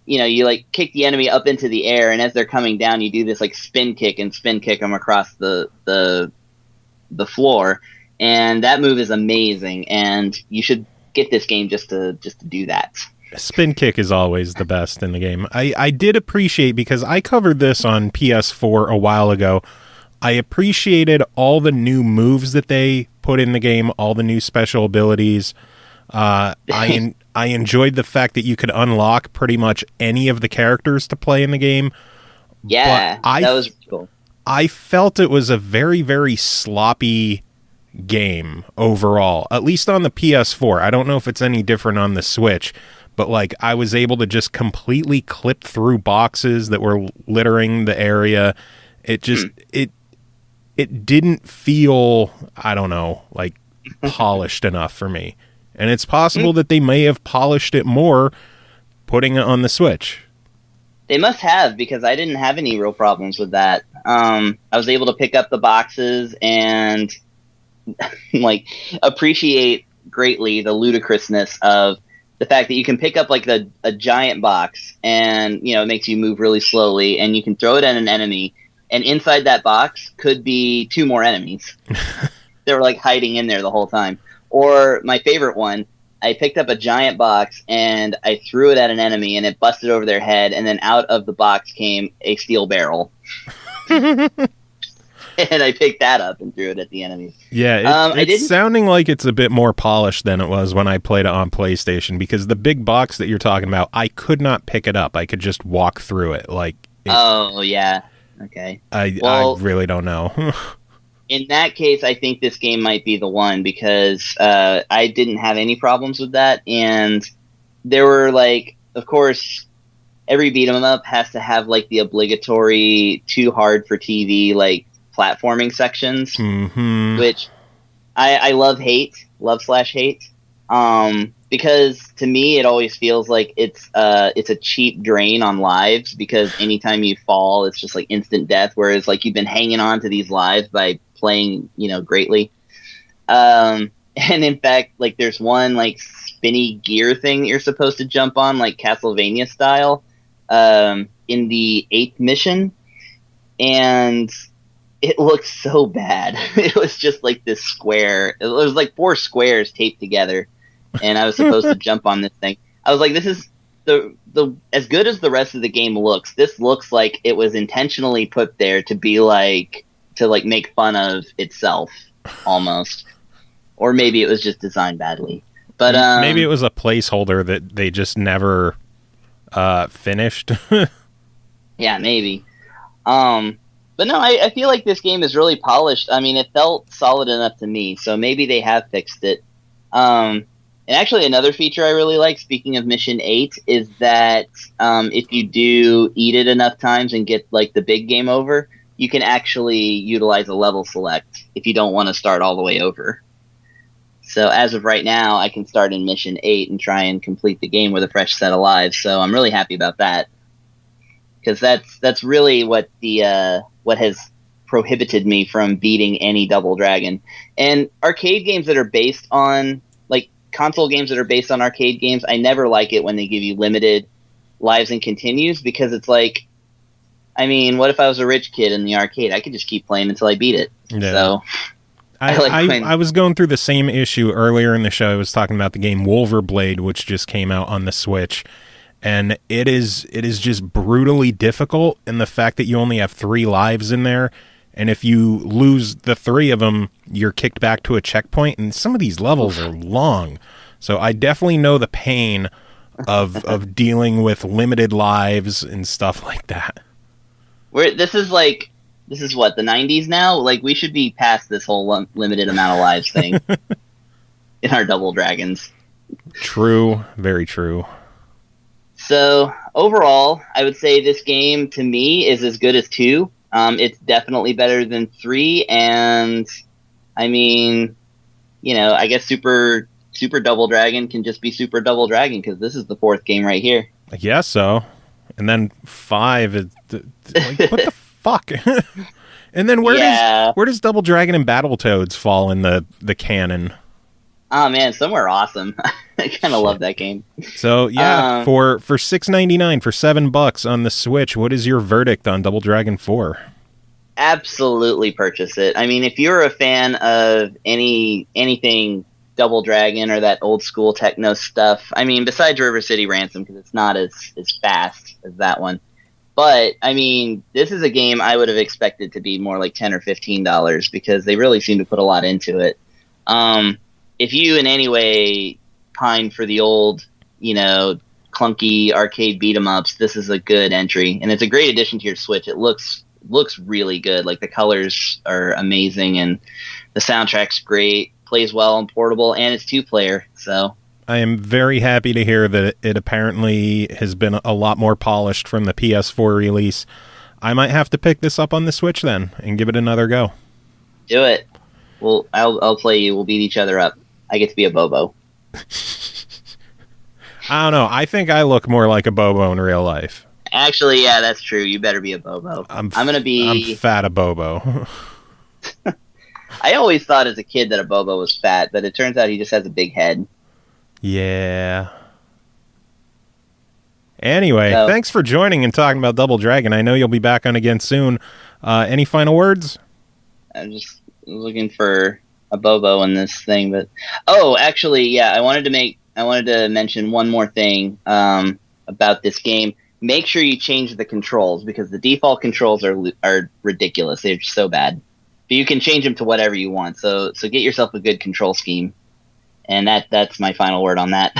[SPEAKER 7] you like kick the enemy up into the air, and as they're coming down, you do this like spin kick them across the floor. And that move is amazing, and you should get this game just to do that.
[SPEAKER 2] Spin kick is always the best in the game. I did appreciate, because I covered this on PS4 a while ago, I appreciated all the new moves that they put in the game, all the new special abilities. I enjoyed the fact that you could unlock pretty much any of the characters to play in the game.
[SPEAKER 7] Yeah, that was cool.
[SPEAKER 2] I felt it was a very, very sloppy game overall, at least on the PS4. I don't know if it's any different on the Switch. But like, I was able to just completely clip through boxes that were littering the area. It just it didn't feel, I don't know, like polished enough for me. And it's possible that they may have polished it more putting it on the Switch.
[SPEAKER 7] They must have, because I didn't have any real problems with that. I was able to pick up the boxes and like appreciate greatly the ludicrousness of the fact that you can pick up like a giant box, and it makes you move really slowly, and you can throw it at an enemy, and inside that box could be 2 more enemies. They were like hiding in there the whole time. Or my favorite one, I picked up a giant box and I threw it at an enemy, and it busted over their head, and then out of the box came a steel barrel. And I picked that up and threw it at the enemy.
[SPEAKER 2] Yeah, it's sounding like it's a bit more polished than it was when I played it on PlayStation, because the big box that you're talking about, I could not pick it up. I could just walk through it.
[SPEAKER 7] Oh, yeah. Okay.
[SPEAKER 2] I really don't know.
[SPEAKER 7] In that case, I think this game might be the one, because I didn't have any problems with that. And there were, like, of course, every beat 'em up has to have, like, the obligatory too hard for TV, like, platforming sections, which I love/hate, because to me it always feels like it's a cheap drain on lives, because anytime you fall, it's just like instant death, whereas like you've been hanging on to these lives by playing greatly. And in fact, like there's one like spinny gear thing that you're supposed to jump on, like Castlevania style, in the 8th mission, and it looked so bad. It was just like this square. It was like 4 squares taped together, and I was supposed to jump on this thing. I was like, this the as good as the rest of the game looks, this looks like it was intentionally put there to be like to like make fun of itself almost, or maybe it was just designed badly. But
[SPEAKER 2] maybe it was a placeholder that they just never finished.
[SPEAKER 7] Yeah, maybe. But no, I feel like this game is really polished. I mean, it felt solid enough to me, so maybe they have fixed it. And actually, another feature I really like, speaking of Mission 8, is that if you do eat it enough times and get like the big game over, you can actually utilize a level select if you don't want to start all the way over. So as of right now, I can start in Mission 8 and try and complete the game with a fresh set of lives. So I'm really happy about that, because that's really what what has prohibited me from beating any Double Dragon. And arcade games that are based on, like console games that are based on arcade games, I never like it when they give you limited lives and continues, because it's like, I mean, what if I was a rich kid in the arcade? I could just keep playing until I beat it.
[SPEAKER 2] Yeah.
[SPEAKER 7] So
[SPEAKER 2] I was going through the same issue earlier in the show. I was talking about the game Wolverblade, which just came out on the Switch. And it is just brutally difficult in the fact that you only have 3 lives in there. And if you lose the 3 of them, you're kicked back to a checkpoint. And some of these levels are long. So I definitely know the pain of dealing with limited lives and stuff like that.
[SPEAKER 7] This is what, the 90s now? Like, we should be past this whole limited amount of lives thing in our Double Dragons.
[SPEAKER 2] True. Very true.
[SPEAKER 7] So, overall, I would say this game, to me, is as good as 2. It's definitely better than 3, and, I mean, you know, I guess Super Double Dragon can just be Super Double Dragon, because this is the 4th game right here.
[SPEAKER 2] I guess so. And then 5 is... like, what the fuck? And then where does Double Dragon and Battletoads fall in the canon?
[SPEAKER 7] Oh man, somewhere awesome. I kind of love that game.
[SPEAKER 2] So yeah, for $6.99 for $7 on the Switch, what is your verdict on Double Dragon 4?
[SPEAKER 7] Absolutely purchase it. I mean, if you're a fan of anything Double Dragon or that old school techno stuff, I mean, besides River City Ransom, because it's not as fast as that one. But, I mean, this is a game I would have expected to be more like $10 or $15, because they really seem to put a lot into it. If you in any way pine for the old, you know, clunky arcade beat-em-ups, this is a good entry. And it's a great addition to your Switch. It looks really good. Like, the colors are amazing, and the soundtrack's great, plays well on portable, and it's 2-player, so...
[SPEAKER 2] I am very happy to hear that it apparently has been a lot more polished from the PS4 release. I might have to pick this up on the Switch then and give it another go.
[SPEAKER 7] Do it. Well, I'll play you. We'll beat each other up. I get to be a Bobo.
[SPEAKER 2] I don't know. I think I look more like a Bobo in real life.
[SPEAKER 7] Actually, yeah, that's true. You better be a Bobo. I'm
[SPEAKER 2] fat a Bobo.
[SPEAKER 7] I always thought as a kid that a Bobo was fat, but it turns out he just has a big head.
[SPEAKER 2] Yeah. Anyway, thanks for joining and talking about Double Dragon. I know you'll be back on again soon. Any final words?
[SPEAKER 7] I'm just looking for a Bobo in this thing, but actually, yeah, I wanted to mention one more thing about this game. Make sure you change the controls, because the default controls are ridiculous. They're just so bad. But you can change them to whatever you want. So get yourself a good control scheme. And that's my final word on that.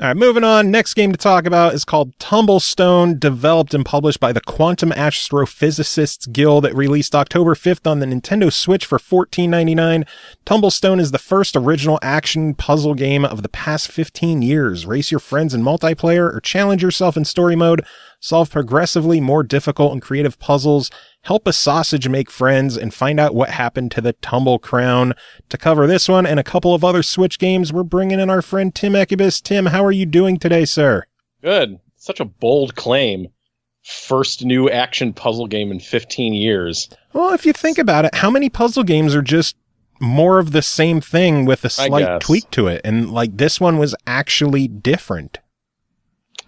[SPEAKER 2] All right, moving on. Next game to talk about is called Tumblestone, developed and published by the Quantum Astrophysicists Guild. It released October 5th on the Nintendo Switch for $14.99. Tumblestone is the first original action puzzle game of the past 15 years. Race your friends in multiplayer or challenge yourself in story mode. Solve progressively more difficult and creative puzzles. Help a sausage make friends, and find out what happened to the Tumble Crown. To cover this one and a couple of other Switch games, we're bringing in our friend Tim Ekibus. Tim, how are you doing today, sir?
[SPEAKER 3] Good. Such a bold claim. First new action puzzle game in 15 years.
[SPEAKER 2] Well, if you think about it, how many puzzle games are just more of the same thing with a slight tweak to it? And like this one was actually different.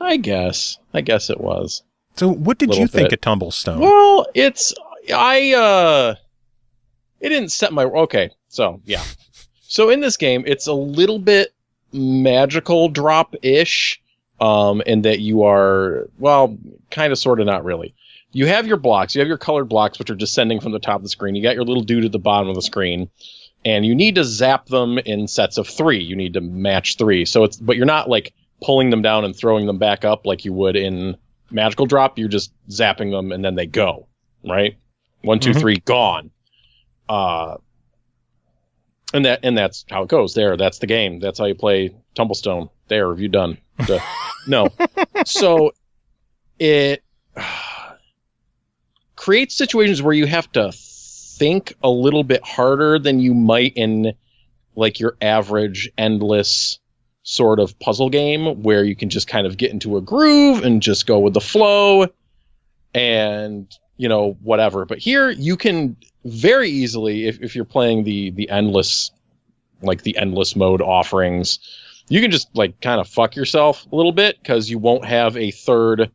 [SPEAKER 3] I guess it was.
[SPEAKER 2] So what did you think of Tumblestone?
[SPEAKER 3] Well, it didn't set my... Okay, so, yeah. So in this game, it's a little bit magical drop-ish.
[SPEAKER 8] and that you are, well, kind of, sort of, not really. You have your blocks. You have your colored blocks, which are descending from the top of the screen. You got your little dude at the bottom of the screen, and you need to zap them in sets of 3. You need to match 3. But you're not like pulling them down and throwing them back up like you would in Magical Drop. You're just zapping them, and then they go, right? 1, 2, 3, gone. And that's how it goes. There, that's the game. That's how you play Tumblestone. There, have you done? No. So it creates situations where you have to think a little bit harder than you might in like your average endless sort of puzzle game, where you can just kind of get into a groove and just go with the flow and, you know, whatever. But here you can very easily, if you're playing the endless, like the endless mode offerings, you can just like kind of fuck yourself a little bit because you won't have a third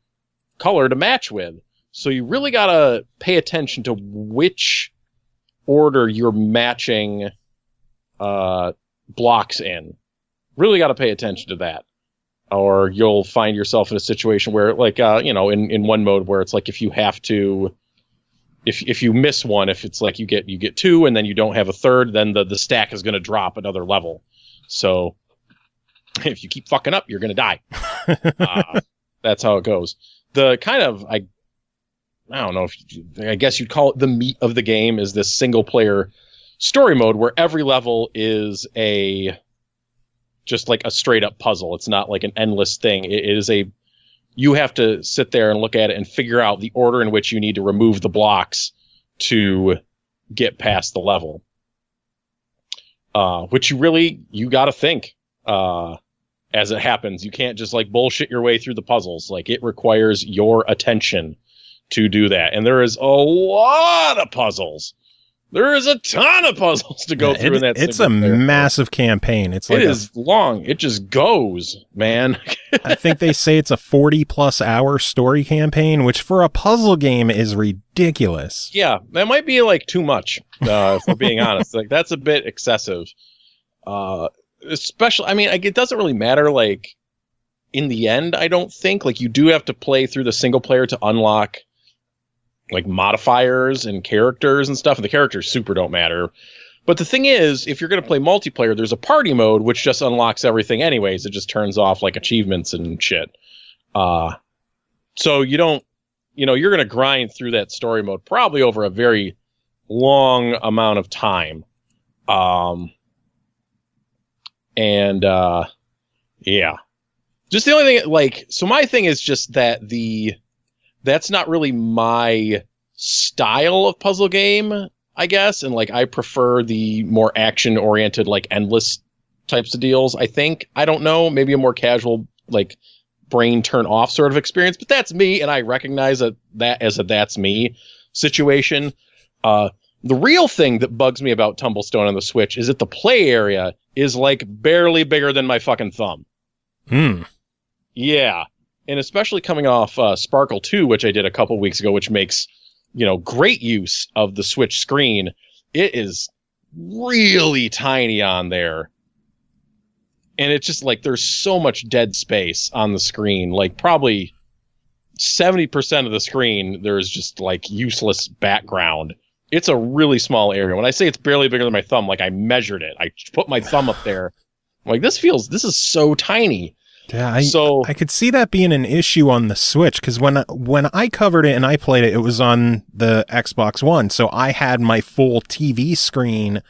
[SPEAKER 8] color to match with. So you really got to pay attention to which order you're matching blocks in. Really got to pay attention to that. Or you'll find yourself in a situation where, like, you know, in one mode where it's like if you have to, if you miss one, if it's like you get 2 and then you don't have a third, then the stack is going to drop another level. So if you keep fucking up, you're going to die. That's how it goes. The kind of, I don't know, I guess you'd call it the meat of the game is this single player story mode where every level is just like a straight up puzzle. It's not like an endless thing. It is you have to sit there and look at it and figure out the order in which you need to remove the blocks to get past the level. Which you got to think as it happens. You can't just like bullshit your way through the puzzles. Like, it requires your attention to do that. And there is a lot of puzzles. There is a ton of puzzles to go through in that.
[SPEAKER 2] It's a massive campaign. It's like
[SPEAKER 8] it is long. It just goes, man.
[SPEAKER 2] I think they say it's a 40+ hour story campaign, which for a puzzle game is ridiculous.
[SPEAKER 8] Yeah, that might be like too much, if we're being honest. Like, that's a bit excessive. Especially, I mean, it doesn't really matter. Like, in the end, I don't think. Like, you do have to play through the single player to unlock like modifiers and characters and stuff, and the characters super don't matter. But the thing is, if you're going to play multiplayer, there's a party mode which just unlocks everything anyways. It just turns off like achievements and shit. So you don't, you know, you're going to grind through that story mode probably over a very long amount of time. Yeah. Just the only thing, like, so my thing is just that that's not really my style of puzzle game, I guess. And like, I prefer the more action oriented, like endless types of deals. I think, I don't know, maybe a more casual, like brain turn off sort of experience, but that's me. And I recognize that as a that's me situation. The real thing that bugs me about Tumblestone on the Switch is that the play area is like barely bigger than my fucking thumb. Yeah. And especially coming off Sparkle 2, which I did a couple weeks ago, which makes, you know, great use of the Switch screen. It is really tiny on there. And it's just like there's so much dead space on the screen. Like probably 70% of the screen, there's just like useless background. It's a really small area. When I say it's barely bigger than my thumb, like I measured it. I put my thumb up there. I'm like, this is so tiny.
[SPEAKER 2] Yeah, I could see that being an issue on the Switch, because when I covered it and I played it, it was on the Xbox One, so I had my full TV screen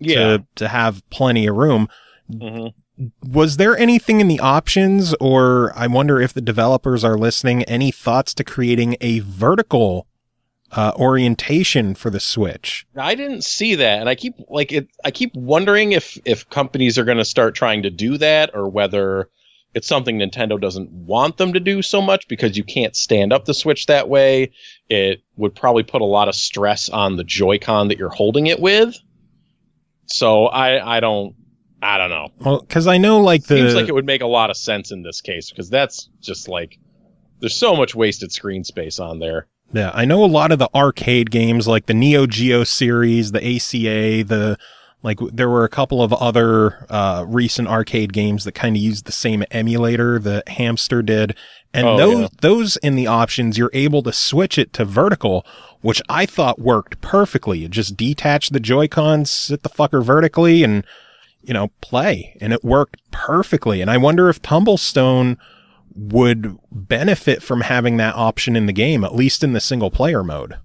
[SPEAKER 2] to have plenty of room. Mm-hmm. Was there anything in the options, or I wonder if the developers are listening, any thoughts to creating a vertical orientation for the Switch?
[SPEAKER 8] I didn't see that, and I keep wondering if companies are going to start trying to do that, or whether it's something Nintendo doesn't want them to do so much because you can't stand up the Switch that way. It would probably put a lot of stress on the Joy-Con that you're holding it with. So I don't know.
[SPEAKER 2] Well, because I know
[SPEAKER 8] seems like it would make a lot of sense in this case, because that's just like there's so much wasted screen space on there.
[SPEAKER 2] Yeah, I know a lot of the arcade games like the Neo Geo series, the ACA, the Like there were a couple of other recent arcade games that kind of used the same emulator that Hamster did. And those in the options, you're able to switch it to vertical, which I thought worked perfectly. You just detach the Joy-Cons, sit the fucker vertically, and, play. And it worked perfectly. And I wonder if Tumblestone would benefit from having that option in the game, at least in the single player mode.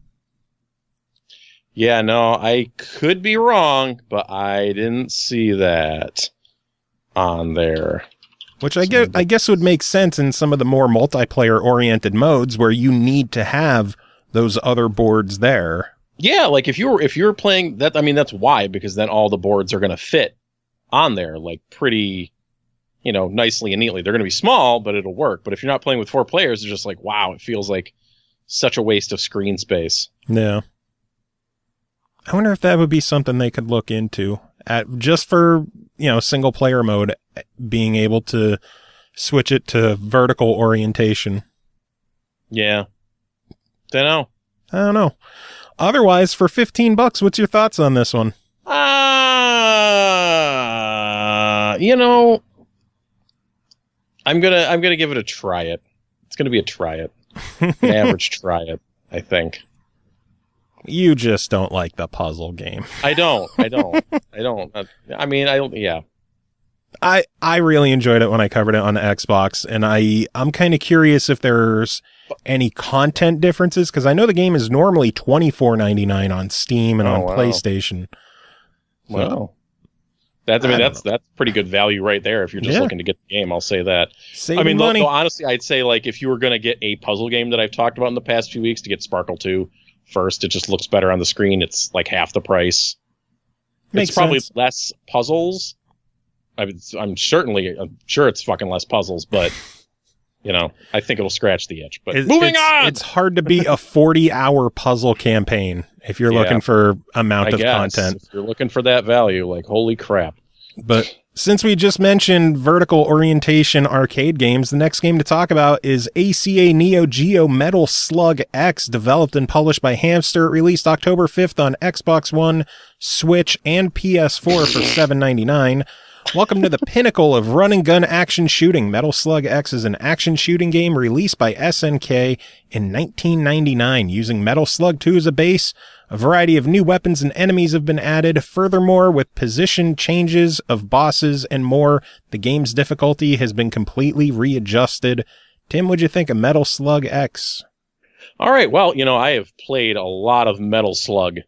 [SPEAKER 8] Yeah, no, I could be wrong, but I didn't see that on there.
[SPEAKER 2] Which I guess would make sense in some of the more multiplayer-oriented modes where you need to have those other boards there.
[SPEAKER 8] Yeah, like if you're playing that, I mean that's why, because then all the boards are going to fit on there like pretty, nicely and neatly. They're going to be small, but it'll work. But if you're not playing with 4 players, it's just like, wow, it feels like such a waste of screen space.
[SPEAKER 2] Yeah. I wonder if that would be something they could look into just for, single player mode, being able to switch it to vertical orientation.
[SPEAKER 8] Yeah. I
[SPEAKER 2] don't know. Otherwise, for $15, what's your thoughts on this one?
[SPEAKER 8] I'm gonna give it a try it. It's gonna be a try it. An average try it, I think.
[SPEAKER 2] You just don't like the puzzle game.
[SPEAKER 8] I don't. Yeah.
[SPEAKER 2] I really enjoyed it when I covered it on the Xbox, and I'm kind of curious if there's any content differences, because I know the game is normally $24.99 on Steam and on PlayStation.
[SPEAKER 8] Wow. That's pretty good value right there if you're just looking to get the game, I'll say that.
[SPEAKER 2] Saving money.
[SPEAKER 8] Though, honestly, I'd say like if you were going to get a puzzle game that I've talked about in the past few weeks, to get Sparkle 2 first. It just looks better on the screen. It's like half the price. It's probably less puzzles. I'm sure it's fucking less puzzles, but I think it'll scratch the itch. But moving on!
[SPEAKER 2] It's hard to beat a 40-hour puzzle campaign if you're looking for amount of content.
[SPEAKER 8] If you're looking for that value, like, holy crap.
[SPEAKER 2] But since we just mentioned vertical orientation arcade games, the next game to talk about is ACA Neo Geo Metal Slug X, developed and published by Hamster, released October 5th on Xbox One, Switch, and PS4 for $7.99. Welcome to the pinnacle of run-and-gun action shooting. Metal Slug X is an action shooting game released by SNK in 1999. Using Metal Slug 2 as a base, a variety of new weapons and enemies have been added. Furthermore, with position changes of bosses and more, the game's difficulty has been completely readjusted. Tim, what'd you think of Metal Slug X?
[SPEAKER 8] All right, well, I have played a lot of Metal Slug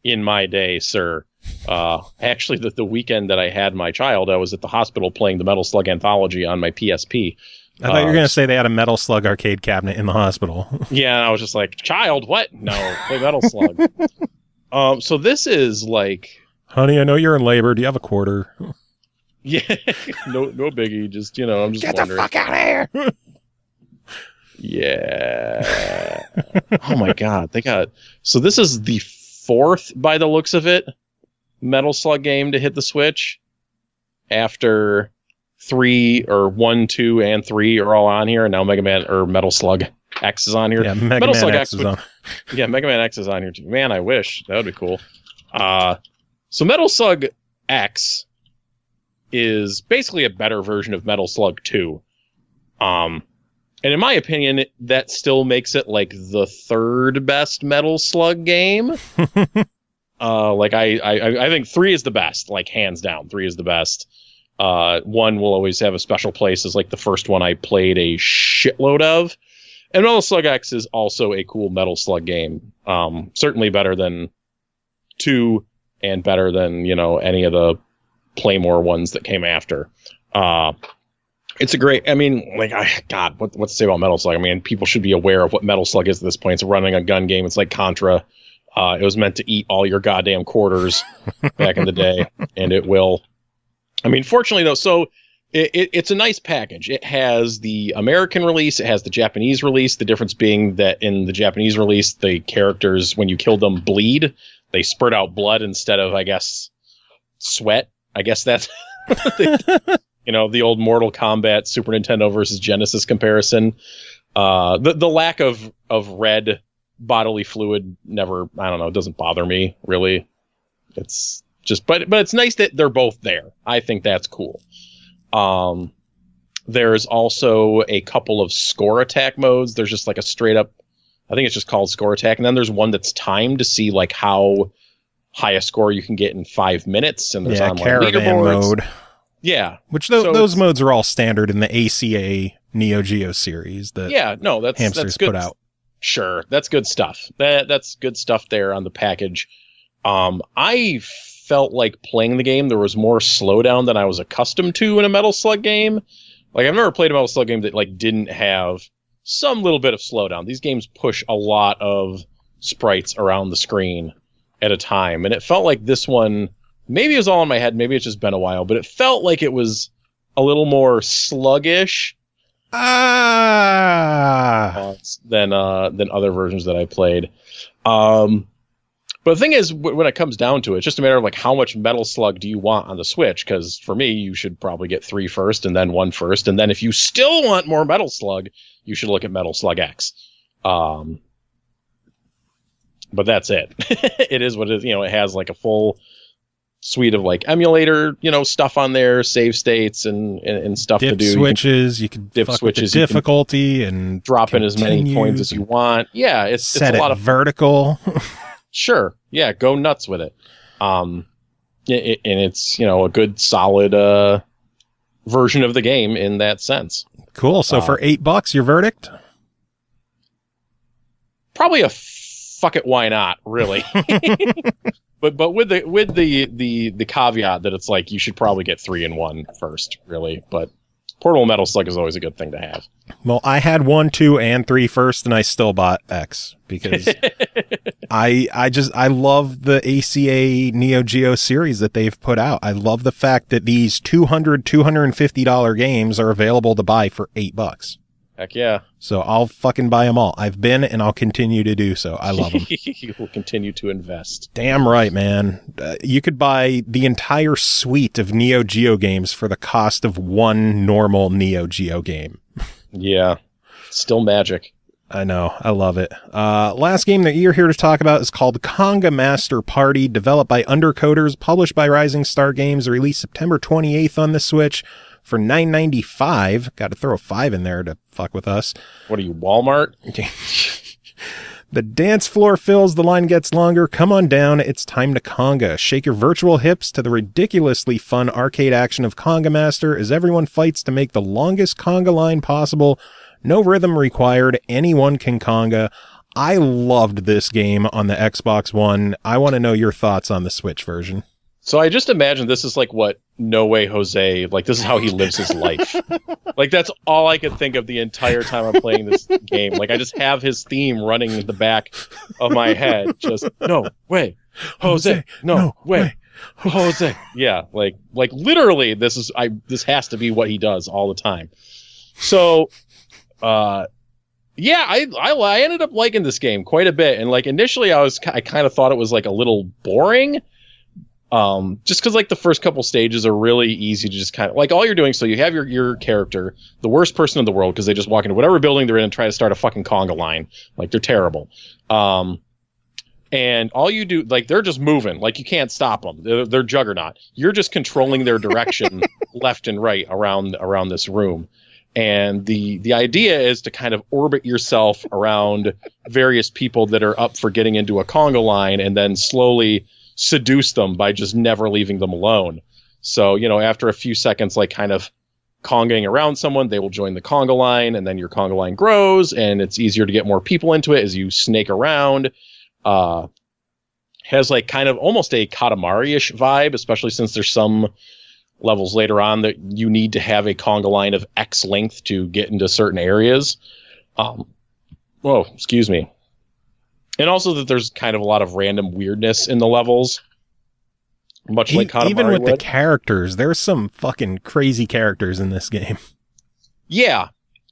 [SPEAKER 8] in my day, sir. Actually, the weekend that I had my child, I was at the hospital playing the Metal Slug Anthology on my PSP.
[SPEAKER 2] I thought you were going to say they had a Metal Slug arcade cabinet in the hospital.
[SPEAKER 8] Yeah, and I was just like, child, what? No, play Metal Slug. So this is like...
[SPEAKER 2] Honey, I know you're in labor. Do you have a quarter?
[SPEAKER 8] Yeah, no biggie. Just, I'm just wondering.
[SPEAKER 2] Get the fuck out of here!
[SPEAKER 8] Yeah. Oh my God, So this is the 4th, by the looks of it, Metal Slug game to hit the Switch, after 3 or 1, 2, and 3 are all on here, and now Metal Slug X is on here.
[SPEAKER 2] Yeah, Metal Slug X is on.
[SPEAKER 8] Yeah, Mega Man X is on here too. Man, I wish that would be cool. So Metal Slug X is basically a better version of Metal Slug 2. And in my opinion, that still makes it like the 3rd best Metal Slug game. I think 3 is the best, like hands down. 3 is the best. 1 will always have a special place as like the first one I played a shitload of. And Metal Slug X is also a cool Metal Slug game. Certainly better than 2 and better than, any of the Playmore ones that came after. It's a great, what to say about Metal Slug? I mean, people should be aware of what Metal Slug is at this point. It's a running a gun game. It's like Contra. It was meant to eat all your goddamn quarters back in the day, and it will. I mean, fortunately, though, so it's a nice package. It has the American release. It has the Japanese release. The difference being that in the Japanese release, the characters, when you kill them, bleed. They spurt out blood instead of, I guess, sweat. I guess that's... the old Mortal Kombat Super Nintendo versus Genesis comparison. The lack of red bodily fluid never, it doesn't bother me, really. It's but it's nice that they're both there. I think that's cool. There's also a couple of score attack modes. There's just like a straight up, I think it's just called score attack. And then there's one that's timed to see like how high a score you can get in 5 minutes. And there's
[SPEAKER 2] caravan mode.
[SPEAKER 8] Yeah.
[SPEAKER 2] Which those modes are all standard in the ACA Neo Geo series that Hamsters
[SPEAKER 8] good.
[SPEAKER 2] Put out.
[SPEAKER 8] Sure. That's good stuff. That's good stuff there on the package. I felt like playing the game, there was more slowdown than I was accustomed to in a Metal Slug game. Like, I've never played a Metal Slug game that like didn't have some little bit of slowdown. These games push a lot of sprites around the screen at a time. And it felt like this one, maybe it was all in my head, maybe it's just been a while, but it felt like it was a little more sluggish than other versions that I played. But the thing is, when it comes down to it, it's just a matter of like how much Metal Slug do you want on the Switch? Because for me, you should probably get 3 first and then 1 first. And then if you still want more Metal Slug, you should look at Metal Slug X. But that's it. It is what it is. You know, it has like a full suite of like emulator, stuff on there, save states and stuff
[SPEAKER 2] dip
[SPEAKER 8] to do.
[SPEAKER 2] Switches. You can dip switches, the difficulty and
[SPEAKER 8] drop in as many coins as you want. Yeah, it's a lot of
[SPEAKER 2] vertical.
[SPEAKER 8] Sure. Yeah, go nuts with it. And it's, a good solid version of the game in that sense.
[SPEAKER 2] Cool. So for $8, your verdict?
[SPEAKER 8] Probably a fuck it, why not, really. but with the caveat that it's like you should probably get 3 and 1 first, really. But Portable Metal Slug is always a good thing to have.
[SPEAKER 2] Well, I had 1, 2, and 3 first, and I still bought X because I love the ACA Neo Geo series that they've put out. I love the fact that these $250 games are available to buy for $8.
[SPEAKER 8] Heck yeah.
[SPEAKER 2] So I'll fucking buy them all. I've been and I'll continue to do so. I love them.
[SPEAKER 8] You will continue to invest.
[SPEAKER 2] Damn right, man. You could buy the entire suite of Neo Geo games for the cost of one normal Neo Geo game.
[SPEAKER 8] Yeah. Still magic.
[SPEAKER 2] I know. I love it. Last game that you're here to talk about is called Conga Master Party, developed by Undercoders, published by Rising Star Games, released September 28th on the Switch. For $9.95, got to throw a 5 in there to fuck with us.
[SPEAKER 8] What are you, Walmart?
[SPEAKER 2] The dance floor fills, the line gets longer. Come on down, it's time to conga. Shake your virtual hips to the ridiculously fun arcade action of Conga Master as everyone fights to make the longest conga line possible. No rhythm required, anyone can conga. I loved this game on the Xbox One. I want to know your thoughts on the Switch version.
[SPEAKER 8] So I just imagine this is like what No Way Jose, like this is how he lives his life. Like that's all I could think of the entire time I'm playing this game. Like I just have his theme running in the back of my head. Just no way, Jose, no way, Jose. Yeah, like literally this has to be what he does all the time. So, yeah, I ended up liking this game quite a bit. And like initially I kind of thought it was like a little boring. Just because like the first couple stages are really easy to just kind of like all you're doing. So you have your character, the worst person in the world, because they just walk into whatever building they're in and try to start a fucking conga line. Like they're terrible. And all you do, like they're just moving, like you can't stop them. They're juggernaut. You're just controlling their direction left and right around this room. And the idea is to kind of orbit yourself around various people that are up for getting into a conga line and then slowly seduce them by just never leaving them alone. So, after a few seconds, like kind of congaing around someone, they will join the conga line and then your conga line grows and it's easier to get more people into it as you snake around. Has like kind of almost a Katamari-ish vibe, especially since there's some levels later on that you need to have a conga line of X length to get into certain areas. Excuse me. And also that there's kind of a lot of random weirdness in the levels, much like Katamari
[SPEAKER 2] even with
[SPEAKER 8] would.
[SPEAKER 2] the characters, there's some fucking crazy characters in this game.
[SPEAKER 8] Yeah,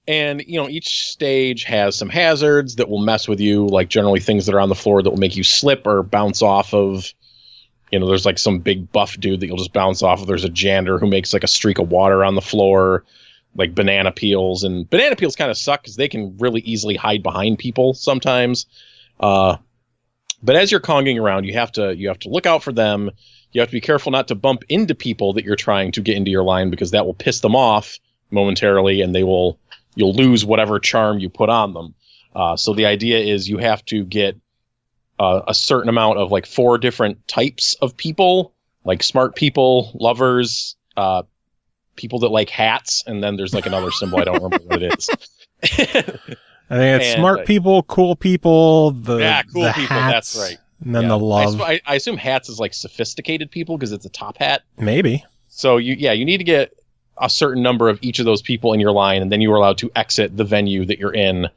[SPEAKER 8] and each stage has some hazards that will mess with you, like generally things that are on the floor that will make you slip or bounce off of. There's like some big buff dude that you'll just bounce off of. There's a janitor who makes like a streak of water on the floor, like banana peels, and banana peels kind of suck because they can really easily hide behind people sometimes. But as you're conging around, you have to look out for them. You have to be careful not to bump into people that you're trying to get into your line, because that will piss them off momentarily, and you'll lose whatever charm you put on them. So the idea is you have to get a certain amount of like 4 different types of people, like smart people, lovers, people that like hats, and then there's like another symbol. I don't remember what it is.
[SPEAKER 2] I think it's smart people, cool people,
[SPEAKER 8] cool
[SPEAKER 2] the
[SPEAKER 8] people.
[SPEAKER 2] hats,
[SPEAKER 8] That's right.
[SPEAKER 2] And then the love.
[SPEAKER 8] I assume hats is like sophisticated people because it's a top hat.
[SPEAKER 2] Maybe.
[SPEAKER 8] So you need to get a certain number of each of those people in your line, and then you are allowed to exit the venue that you're in.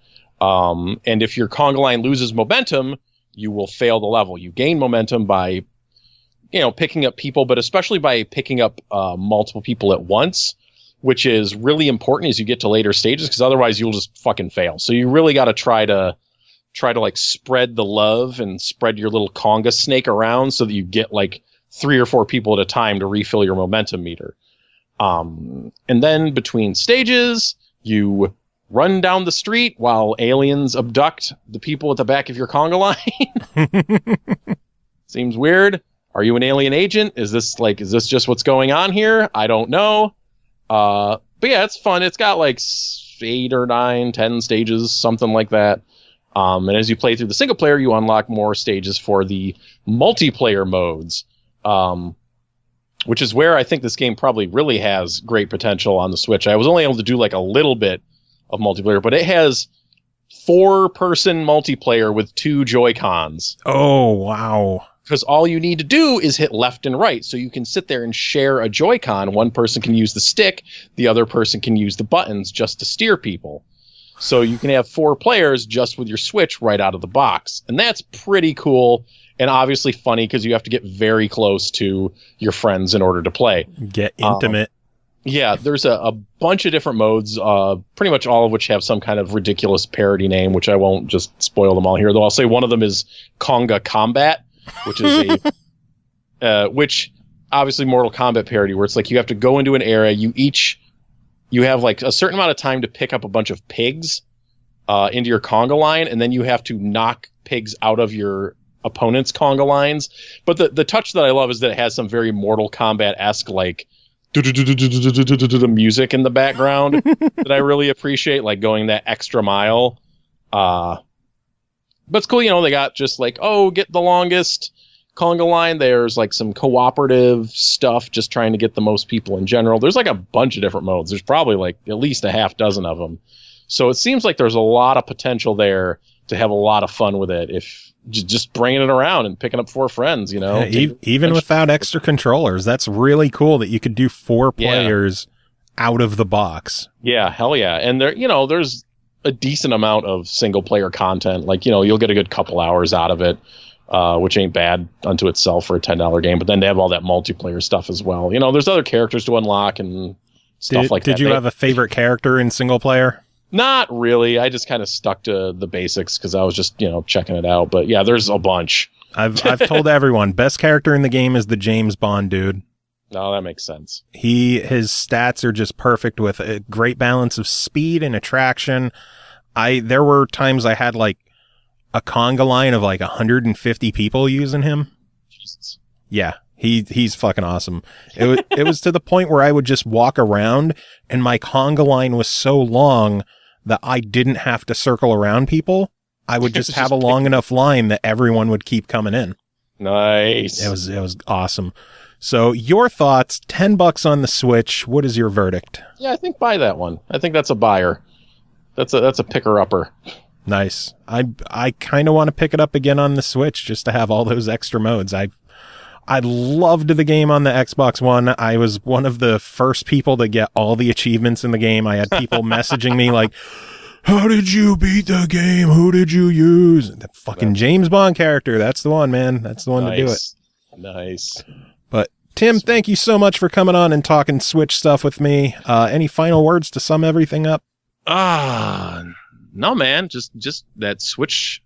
[SPEAKER 8] And if your conga line loses momentum, you will fail the level. You gain momentum by, picking up people, but especially by picking up multiple people at once, which is really important as you get to later stages, because otherwise you'll just fucking fail. So you really got to try to like spread the love and spread your little conga snake around so that you get like 3 or 4 people at a time to refill your momentum meter. And then between stages, you run down the street while aliens abduct the people at the back of your conga line. Seems weird. Are you an alien agent? Is this just what's going on here? I don't know. But yeah, it's fun. It's got like 8 or 9, 10 stages, something like that. And as you play through the single player, you unlock more stages for the multiplayer modes, which is where I think this game probably really has great potential on the Switch. I was only able to do like a little bit of multiplayer, but it has 4-person multiplayer with 2 Joy-Cons.
[SPEAKER 2] Oh, wow.
[SPEAKER 8] Because all you need to do is hit left and right. So you can sit there and share a Joy-Con. One person can use the stick. The other person can use the buttons just to steer people. So you can have 4 players just with your Switch right out of the box. And that's pretty cool and obviously funny because you have to get very close to your friends in order to play.
[SPEAKER 2] Get intimate.
[SPEAKER 8] Yeah, there's a bunch of different modes, pretty much all of which have some kind of ridiculous parody name, which I won't just spoil them all here, though I'll say one of them is Conga Combat, which is which obviously Mortal Kombat parody, where it's like you have to go into an area, you have like a certain amount of time to pick up a bunch of pigs into your conga line, and then you have to knock pigs out of your opponent's conga lines. But the touch that I love is that it has some very Mortal Kombat-esque like music in the background that I really appreciate, like going that extra mile. But it's cool, they got just like, get the longest conga line. There's like some cooperative stuff, just trying to get the most people in general. There's like a bunch of different modes. There's probably like at least a half dozen of them. So it seems like there's a lot of potential there to have a lot of fun with it if just bringing it around and picking up 4 friends,
[SPEAKER 2] Yeah, even without extra controllers, that's really cool that you could do 4 players out of the box.
[SPEAKER 8] Yeah, hell yeah. And there's a decent amount of single player content. Like, you'll get a good couple hours out of it. Which ain't bad unto itself for a $10 game, but then they have all that multiplayer stuff as well. There's other characters to unlock and stuff like that.
[SPEAKER 2] Did you have a favorite character in single player?
[SPEAKER 8] Not really. I just kind of stuck to the basics because I was just, checking it out. But yeah, there's a bunch.
[SPEAKER 2] I've told everyone, best character in the game is the James Bond dude.
[SPEAKER 8] No, that makes sense.
[SPEAKER 2] His stats are just perfect with a great balance of speed and attraction. There were times I had like a conga line of like 150 people using him.
[SPEAKER 8] Jesus.
[SPEAKER 2] Yeah, he's fucking awesome. It was to the point where I would just walk around and my conga line was so long that I didn't have to circle around people. I would just have a long enough line that everyone would keep coming in.
[SPEAKER 8] Nice.
[SPEAKER 2] It was awesome. So your thoughts, $10 on the Switch. What is your verdict?
[SPEAKER 8] Yeah, I think buy that one. I think that's a buyer. That's a picker-upper.
[SPEAKER 2] Nice. I kind of want to pick it up again on the Switch just to have all those extra modes. I loved the game on the Xbox One. I was one of the first people to get all the achievements in the game. I had people messaging me like, how did you beat the game? Who did you use? The fucking James Bond character. That's the one, man. That's the one to do it.
[SPEAKER 8] Nice.
[SPEAKER 2] But Tim, thank you so much for coming on and talking Switch stuff with me. Any final words to sum everything up?
[SPEAKER 8] No, man. Just that Switch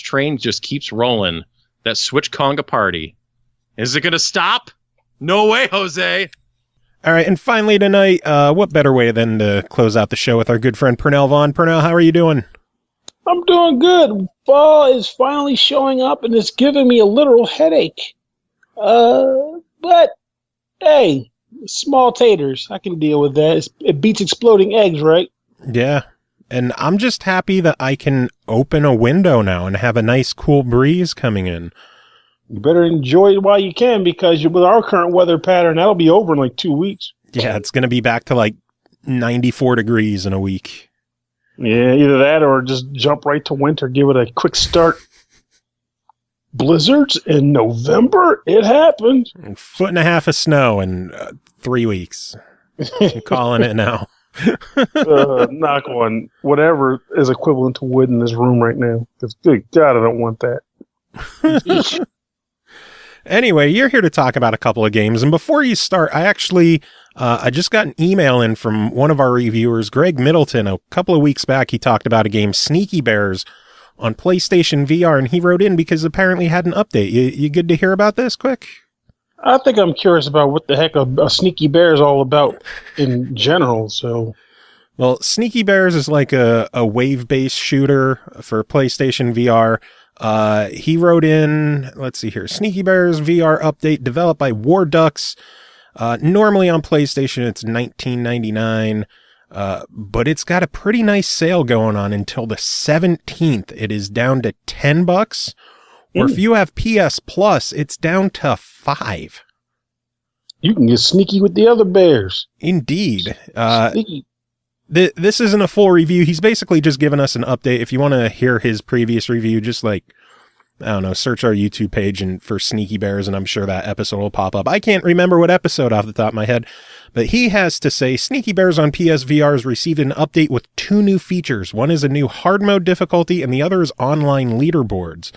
[SPEAKER 8] train just keeps rolling. That Switch conga party. Is it going to stop? No way, Jose.
[SPEAKER 2] All right, and finally tonight, what better way than to close out the show with our good friend Pernell Vaughn. Pernell, how are you doing?
[SPEAKER 9] I'm doing good. Fall is finally showing up, and it's giving me a literal headache. But hey, small taters, I can deal with that. It beats exploding eggs, right?
[SPEAKER 2] Yeah. And I'm just happy that I can open a window now and have a nice cool breeze coming in.
[SPEAKER 9] You better enjoy it while you can, because with our current weather pattern, that'll be over in like 2 weeks.
[SPEAKER 2] Yeah, it's going to be back to like 94 degrees in a week.
[SPEAKER 9] Yeah, either that or just jump right to winter, give it a quick start. Blizzards in November? It happened.
[SPEAKER 2] A foot and a half of snow in 3 weeks. I'm calling it now.
[SPEAKER 9] Knock on whatever is equivalent to wood in this room right now. Because, good God, I don't want that.
[SPEAKER 2] Anyway, you're here to talk about a couple of games. And before you start, I just got an email in from one of our reviewers, Greg Middleton. A couple of weeks back, he talked about a game, Sneaky Bears, on PlayStation VR, and he wrote in because apparently had an update. You good to hear about this quick?
[SPEAKER 9] I think I'm curious about what the heck a Sneaky Bear is all about in general. So,
[SPEAKER 2] well, Sneaky Bears is like a wave-based shooter for PlayStation VR. He wrote in, let's see here, Sneaky Bears VR update developed by War Ducks. Normally on PlayStation it's $19.99, but it's got a pretty nice sale going on until the 17th. It is down to $10, or if you have PS Plus, it's down to $5.
[SPEAKER 9] You can get sneaky with the other bears.
[SPEAKER 2] Indeed.
[SPEAKER 9] Sneaky.
[SPEAKER 2] This isn't a full review. He's basically just given us an update. If you want to hear his previous review, just like, I don't know, search our YouTube page and for Sneaky Bears, and I'm sure that episode will pop up. I can't remember what episode off the top of my head, but he has to say Sneaky Bears on PSVR has received an update with 2 new features. One is a new hard mode difficulty, and the other is online leaderboards.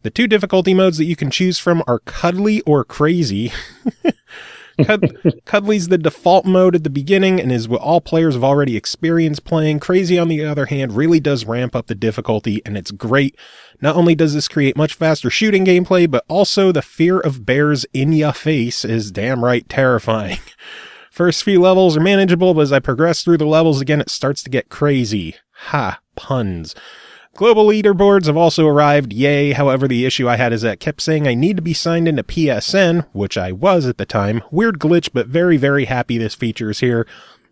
[SPEAKER 2] The 2 difficulty modes that you can choose from are Cuddly or Crazy. Cuddly's the default mode at the beginning and is what all players have already experienced playing. Crazy, on the other hand, really does ramp up the difficulty, and it's great. Not only does this create much faster shooting gameplay, but also the fear of bears in ya face is damn right terrifying. First few levels are manageable, but as I progress through the levels again, it starts to get crazy. Ha, puns. Global leaderboards have also arrived, yay. However, the issue I had is that it kept saying I need to be signed into PSN, which I was at the time. Weird glitch, but very, very happy this feature is here.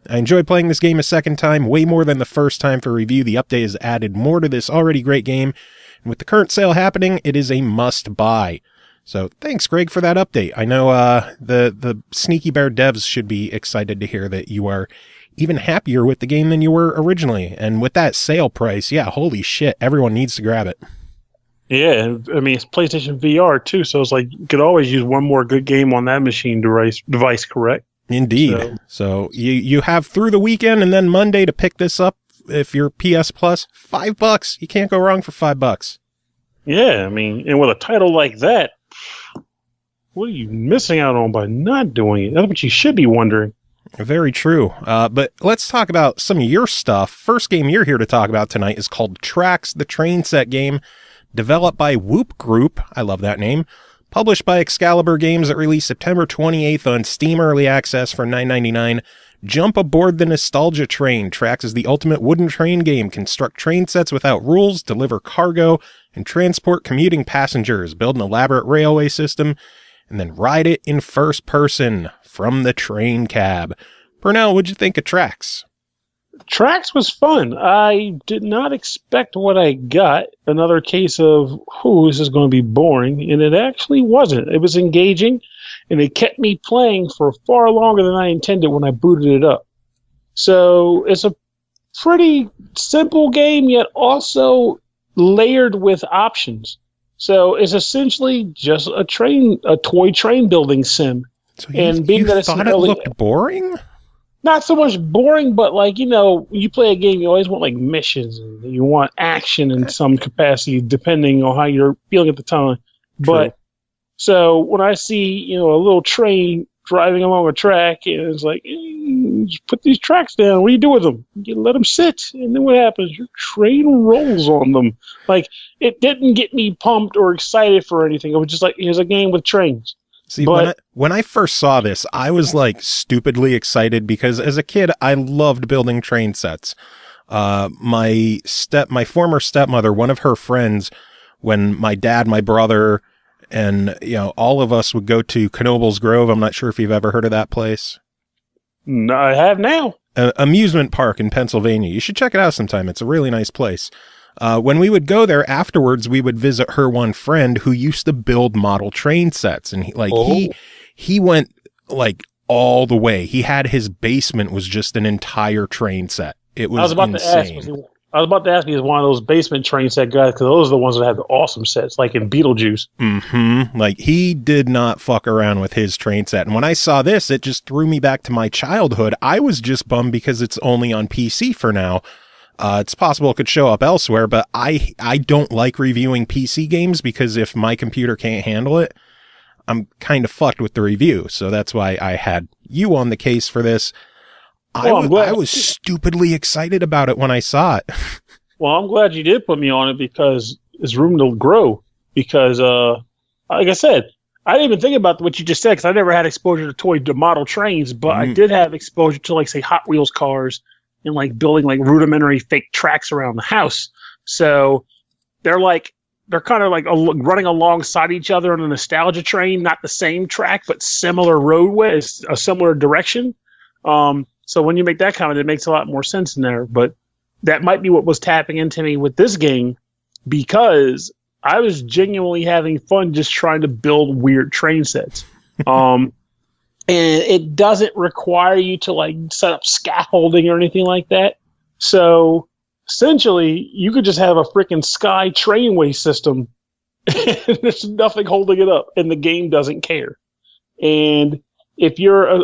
[SPEAKER 2] I enjoyed playing this game a second time, way more than the first time for review. The update has added more to this already great game, and with the current sale happening, it is a must-buy. So thanks, Greg, for that update. I know the Sneaky Bear devs should be excited to hear that you are even happier with the game than you were originally. And with that sale price, yeah, holy shit, everyone needs to grab it.
[SPEAKER 9] Yeah, I mean, it's PlayStation VR too, so it's like you could always use one more good game on that machine device, correct?
[SPEAKER 2] Indeed. So you have through the weekend and then Monday to pick this up if you're PS Plus. $5. You can't go wrong for $5.
[SPEAKER 9] Yeah, I mean, and with a title like that, what are you missing out on by not doing it? That's what you should be wondering.
[SPEAKER 2] Very true. But let's talk about some of your stuff. First game you're here to talk about tonight is called Tracks, the train set game, developed by Whoop Group. I love that name. Published by Excalibur Games that released September 28th on Steam Early Access for $9.99. Jump aboard the nostalgia train. Tracks is the ultimate wooden train game. Construct train sets without rules, deliver cargo, and transport commuting passengers. Build an elaborate railway system, and then ride it in first person from the train cab. Purnell, what'd you think of Tracks?
[SPEAKER 9] Tracks was fun. I did not expect what I got. Another case of, this is going to be boring. And it actually wasn't. It was engaging, and it kept me playing for far longer than I intended when I booted it up. So it's a pretty simple game, yet also layered with options. So it's essentially just a toy train building sim.
[SPEAKER 2] So you thought it looked boring?
[SPEAKER 9] Not so much boring, but like, you play a game, you always want like missions, and you want action in some capacity, depending on how you're feeling at the time.
[SPEAKER 2] True.
[SPEAKER 9] But so when I see, a little train driving along a track, and it's like, just put these tracks down. What do you do with them? You let them sit, and then what happens? Your train rolls on them. Like, it didn't get me pumped or excited for anything. It was just like, here's a game with trains.
[SPEAKER 2] See, when I first saw this, I was like stupidly excited because as a kid, I loved building train sets. My former stepmother, one of her friends, when my dad, my brother, and all of us would go to Knobel's Grove. I'm not sure if you've ever heard of that place.
[SPEAKER 9] No, I have now.
[SPEAKER 2] Amusement park in Pennsylvania. You should check it out sometime. It's a really nice place. When we would go there afterwards, we would visit her one friend who used to build model train sets, and he went like all the way. He had his basement was just an entire train set. It was insane.
[SPEAKER 9] I was about to ask you, is one of those basement train set guys, because those are the ones that have the awesome sets, like in Beetlejuice.
[SPEAKER 2] Mm-hmm. Like, he did not fuck around with his train set. And when I saw this, it just threw me back to my childhood. I was just bummed because it's only on PC for now. It's possible it could show up elsewhere, but I don't like reviewing PC games because if my computer can't handle it, I'm kind of fucked with the review. So that's why I had you on the case for this. I was stupidly excited about it when I saw it.
[SPEAKER 9] Well, I'm glad you did put me on it because there's room to grow. Because, like I said, I didn't even think about what you just said because I never had exposure to model trains, but I did have exposure to, like, say, Hot Wheels cars and, like, building, like, rudimentary fake tracks around the house. So they're kind of like running alongside each other on a nostalgia train, not the same track, but similar roadways, a similar direction. So when you make that comment, it makes a lot more sense in there. But that might be what was tapping into me with this game, because I was genuinely having fun just trying to build weird train sets. And it doesn't require you to like set up scaffolding or anything like that. So essentially, you could just have a freaking sky trainway system. And there's nothing holding it up, and the game doesn't care. And if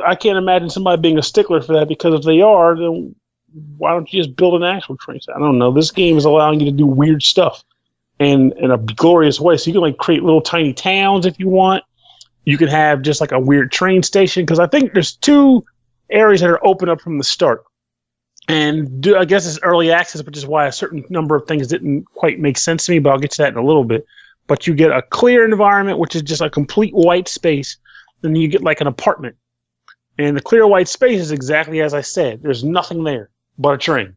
[SPEAKER 9] I can't imagine somebody being a stickler for that, because if they are, then why don't you just build an actual train set? I don't know. This game is allowing you to do weird stuff in a glorious way. So you can like create little tiny towns if you want. You can have just like a weird train station, because I think there's 2 areas that are open up from the start. And I guess it's early access, which is why a certain number of things didn't quite make sense to me, but I'll get to that in a little bit. But you get a clear environment, which is just a complete white space. Then you get like an apartment. And the clear white space is exactly as I said. There's nothing there but a train.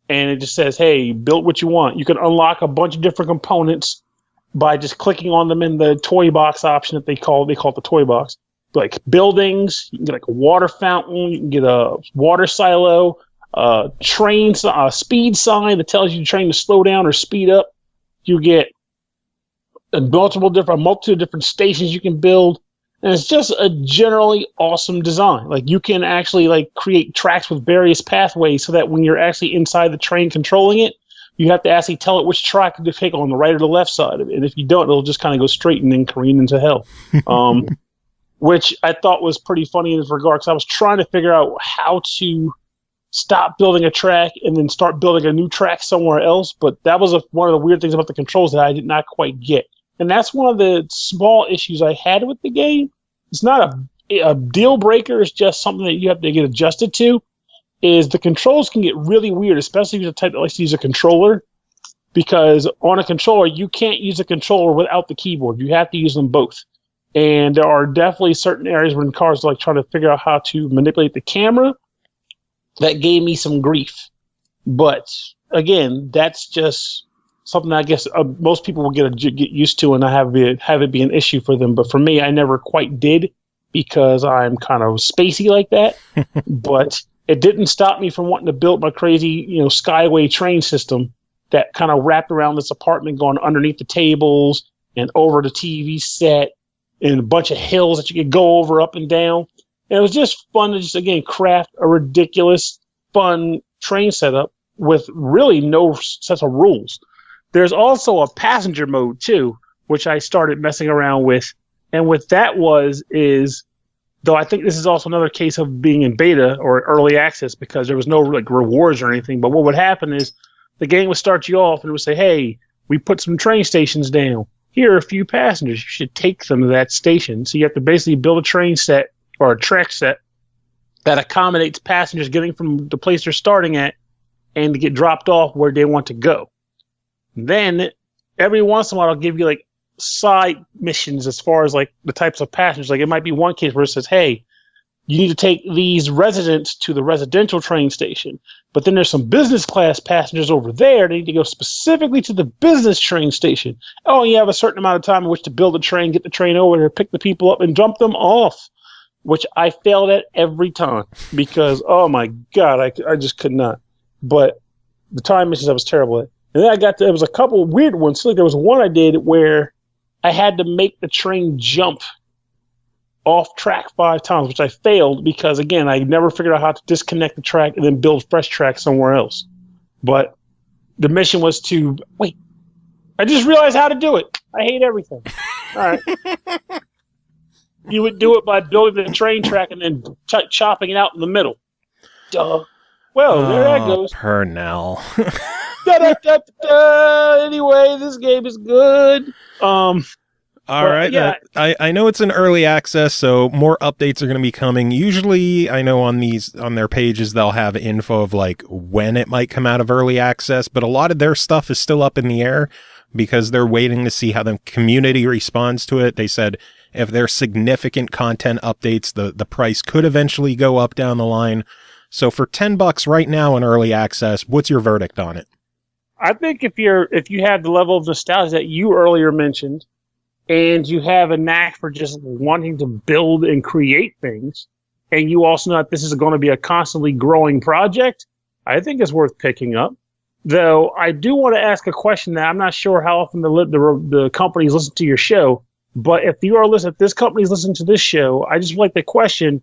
[SPEAKER 9] And it just says, hey, build what you want. You can unlock a bunch of different components by just clicking on them in the toy box option that they call it the toy box. Like buildings, you can get like a water fountain, you can get a water silo, a speed sign that tells you the train to slow down or speed up. You get a multitude of different stations you can build. And it's just a generally awesome design. Like, you can actually like create tracks with various pathways so that when you're actually inside the train controlling it, you have to actually tell it which track to take on the right or the left side of it. And if you don't, it'll just kind of go straight and then careen into hell. Which I thought was pretty funny in this regard, because I was trying to figure out how to stop building a track and then start building a new track somewhere else. But that was one of the weird things about the controls that I did not quite get. And that's one of the small issues I had with the game. It's not a deal breaker. It's just something that you have to get adjusted to. Is the controls can get really weird, especially if you're the type that likes to use a controller. Because on a controller, you can't use a controller without the keyboard. You have to use them both. And there are definitely certain areas when cars are like trying to figure out how to manipulate the camera. That gave me some grief. But again, that's just something I guess most people will get used to, and I have it be an issue for them. But for me, I never quite did, because I'm kind of spacey like that. But it didn't stop me from wanting to build my crazy, skyway train system that kind of wrapped around this apartment, going underneath the tables and over the TV set, and a bunch of hills that you could go over up and down. And it was just fun to just, again, craft a ridiculous, fun train setup with really no sets of rules. There's also a passenger mode, too, which I started messing around with. And what that is, though I think this is also another case of being in beta or early access, because there was no like rewards or anything. But what would happen is the game would start you off and it would say, hey, we put some train stations down. Here are a few passengers. You should take them to that station. So you have to basically build a train set or a track set that accommodates passengers getting from the place they're starting at and to get dropped off where they want to go. Then every once in a while, I'll give you like side missions as far as like the types of passengers. Like, it might be one case where it says, hey, you need to take these residents to the residential train station. But then there's some business class passengers over there. They need to go specifically to the business train station. Oh, you have a certain amount of time in which to build a train, get the train over there, pick the people up, and dump them off, which I failed at every time because, oh my God, I just could not. But the time missions I was terrible at. And then there was a couple of weird ones. So there was one I did where I had to make the train jump off track 5 times, which I failed because, again, I never figured out how to disconnect the track and then build fresh track somewhere else. But the mission was to wait. I just realized how to do it. I hate everything. All right. You would do it by building the train track and then chopping it out in the middle. Duh. Well, there that goes.
[SPEAKER 2] Purnell.
[SPEAKER 9] Anyway, this game is good.
[SPEAKER 2] All right.
[SPEAKER 9] Yeah.
[SPEAKER 2] I know it's in early access, so more updates are going to be coming. Usually, I know on their pages, they'll have info of like when it might come out of early access, but a lot of their stuff is still up in the air because they're waiting to see how the community responds to it. They said if there's significant content updates, the price could eventually go up down the line. So for $10 right now in early access, what's your verdict on it?
[SPEAKER 9] I think if you have the level of nostalgia that you earlier mentioned, and you have a knack for just wanting to build and create things, and you also know that this is going to be a constantly growing project, I think it's worth picking up. Though I do want to ask a question that I'm not sure how often the companies listen to your show, but if this company's listening to this show, I just like the question,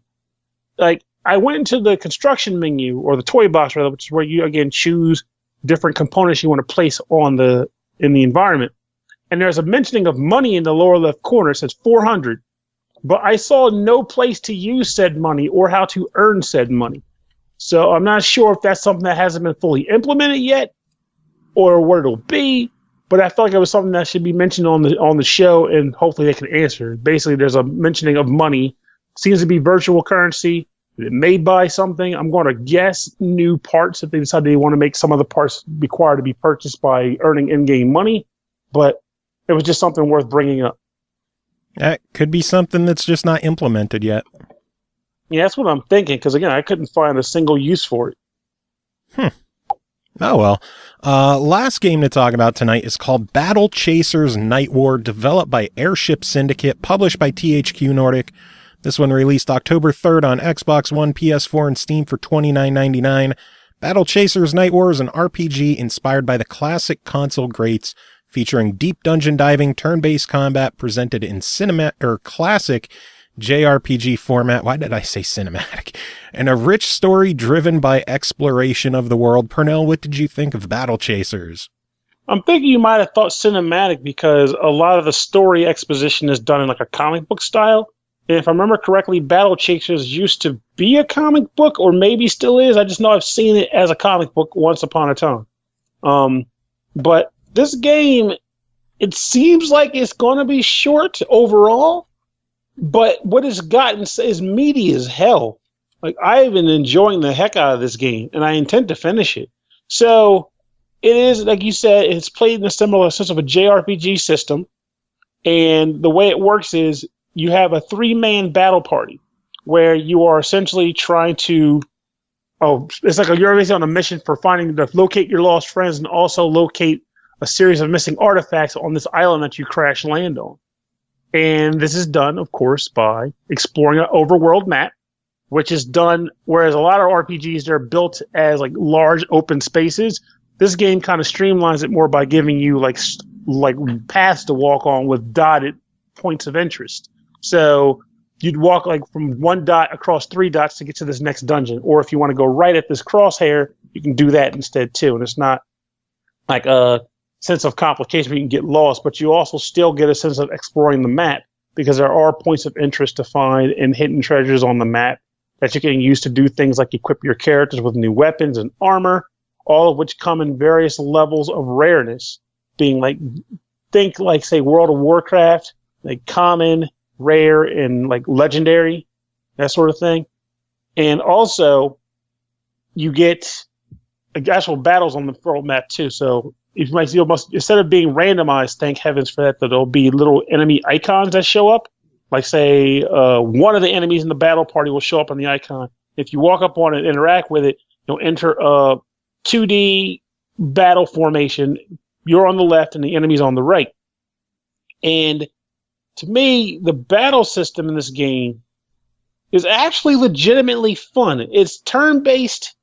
[SPEAKER 9] like, I went into the construction menu, or the toy box rather, which is where you again choose different components you want to place in the environment. And there's a mentioning of money in the lower left corner. It says 400. But I saw no place to use said money or how to earn said money. So I'm not sure if that's something that hasn't been fully implemented yet or what it'll be. But I felt like it was something that should be mentioned on the show, and hopefully they can answer. Basically, there's a mentioning of money. Seems to be virtual currency. It may buy something. I'm going to guess new parts if they decide they want to make some of the parts required to be purchased by earning in-game money. But it was just something worth bringing up.
[SPEAKER 2] That could be something that's just not implemented yet.
[SPEAKER 9] Yeah, that's what I'm thinking, because, again, I couldn't find a single use for it.
[SPEAKER 2] Oh, well. Last game to talk about tonight is called Battle Chasers Night War, developed by Airship Syndicate, published by THQ Nordic. This one released October 3rd on Xbox One, PS4, and Steam for $29.99. Battle Chasers Night War is an RPG inspired by the classic console greats, featuring deep dungeon diving, turn-based combat presented in classic JRPG format. Why did I say cinematic? And a rich story driven by exploration of the world. Purnell, what did you think of Battle Chasers?
[SPEAKER 9] I'm thinking you might have thought cinematic because a lot of the story exposition is done in like a comic book style. And if I remember correctly, Battle Chasers used to be a comic book, or maybe still is. I just know I've seen it as a comic book once upon a time. But this game, it seems like it's going to be short overall, but what it's gotten is meaty as hell. Like, I've been enjoying the heck out of this game, and I intend to finish it. So, it is, like you said, it's played in a similar sense of a JRPG system, and the way it works is you have a 3-man battle party where you are essentially trying to, it's like you're basically on a mission for locate your lost friends and also locate a series of missing artifacts on this island that you crash land on. And this is done, of course, by exploring an overworld map, which is done, whereas a lot of RPGs, they're built as like large open spaces. This game kind of streamlines it more by giving you like paths to walk on with dotted points of interest. So you'd walk like from one dot across 3 dots to get to this next dungeon. Or if you want to go right at this crosshair, you can do that instead too. And it's not like a sense of complication where you can get lost, but you also still get a sense of exploring the map because there are points of interest to find and hidden treasures on the map that you can use to do things like equip your characters with new weapons and armor, all of which come in various levels of rareness, being like, think like, say, World of Warcraft, like common, rare, and like legendary, that sort of thing. And also, you get actual battles on the world map too. So you might see almost, instead of being randomized, thank heavens for that, there'll be little enemy icons that show up. Like, say, one of the enemies in the battle party will show up on the icon. If you walk up on it and interact with it, you'll enter a 2D battle formation. You're on the left and the enemy's on the right. And to me, the battle system in this game is actually legitimately fun. It's turn-based,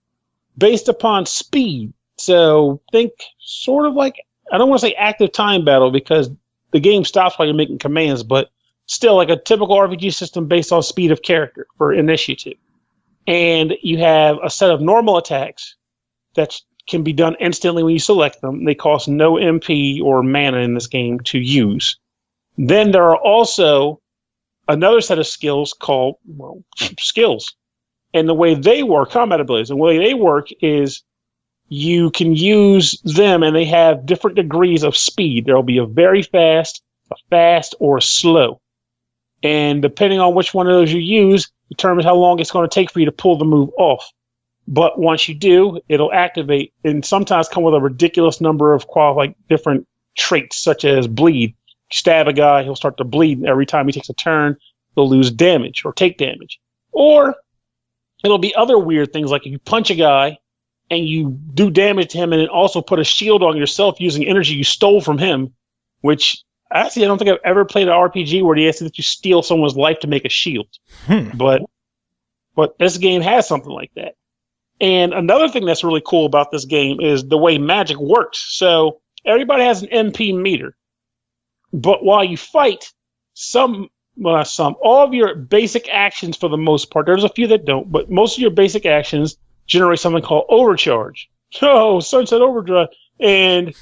[SPEAKER 9] based upon speed. So think sort of like, I don't want to say active time battle because the game stops while you're making commands, but still like a typical RPG system based on speed of character for initiative. And you have a set of normal attacks that can be done instantly when you select them. They cost no MP or mana in this game to use. Then there are also another set of skills called, well, skills. And the way they work, combat abilities, and the way they work is you can use them and they have different degrees of speed. There will be a very fast, or a slow. And depending on which one of those you use, determines how long it's going to take for you to pull the move off. But once you do, it'll activate and sometimes come with a ridiculous number of different traits, such as bleed. Stab a guy, he'll start to bleed. Every time he takes a turn, he'll lose damage or take damage. Or it'll be other weird things, like if you punch a guy and you do damage to him and then also put a shield on yourself using energy you stole from him, which actually I don't think I've ever played an RPG where they ask that you steal someone's life to make a shield. But this game has something like that. And another thing that's really cool about this game is the way magic works. So everybody has an MP meter. But while you fight, all of your basic actions for the most part, there's a few that don't, but most of your basic actions generate something called overcharge. Oh, Sunset Overdrive. And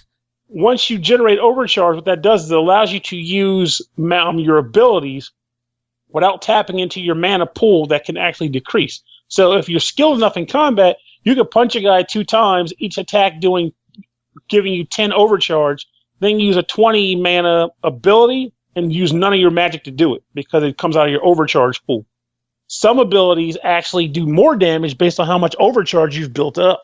[SPEAKER 9] once you generate overcharge, what that does is it allows you to use your abilities without tapping into your mana pool that can actually decrease. So if you're skilled enough in combat, you can punch a guy 2 times, each attack giving you 10 overcharge, then use a 20 mana ability and use none of your magic to do it because it comes out of your overcharge pool. Some abilities actually do more damage based on how much overcharge you've built up.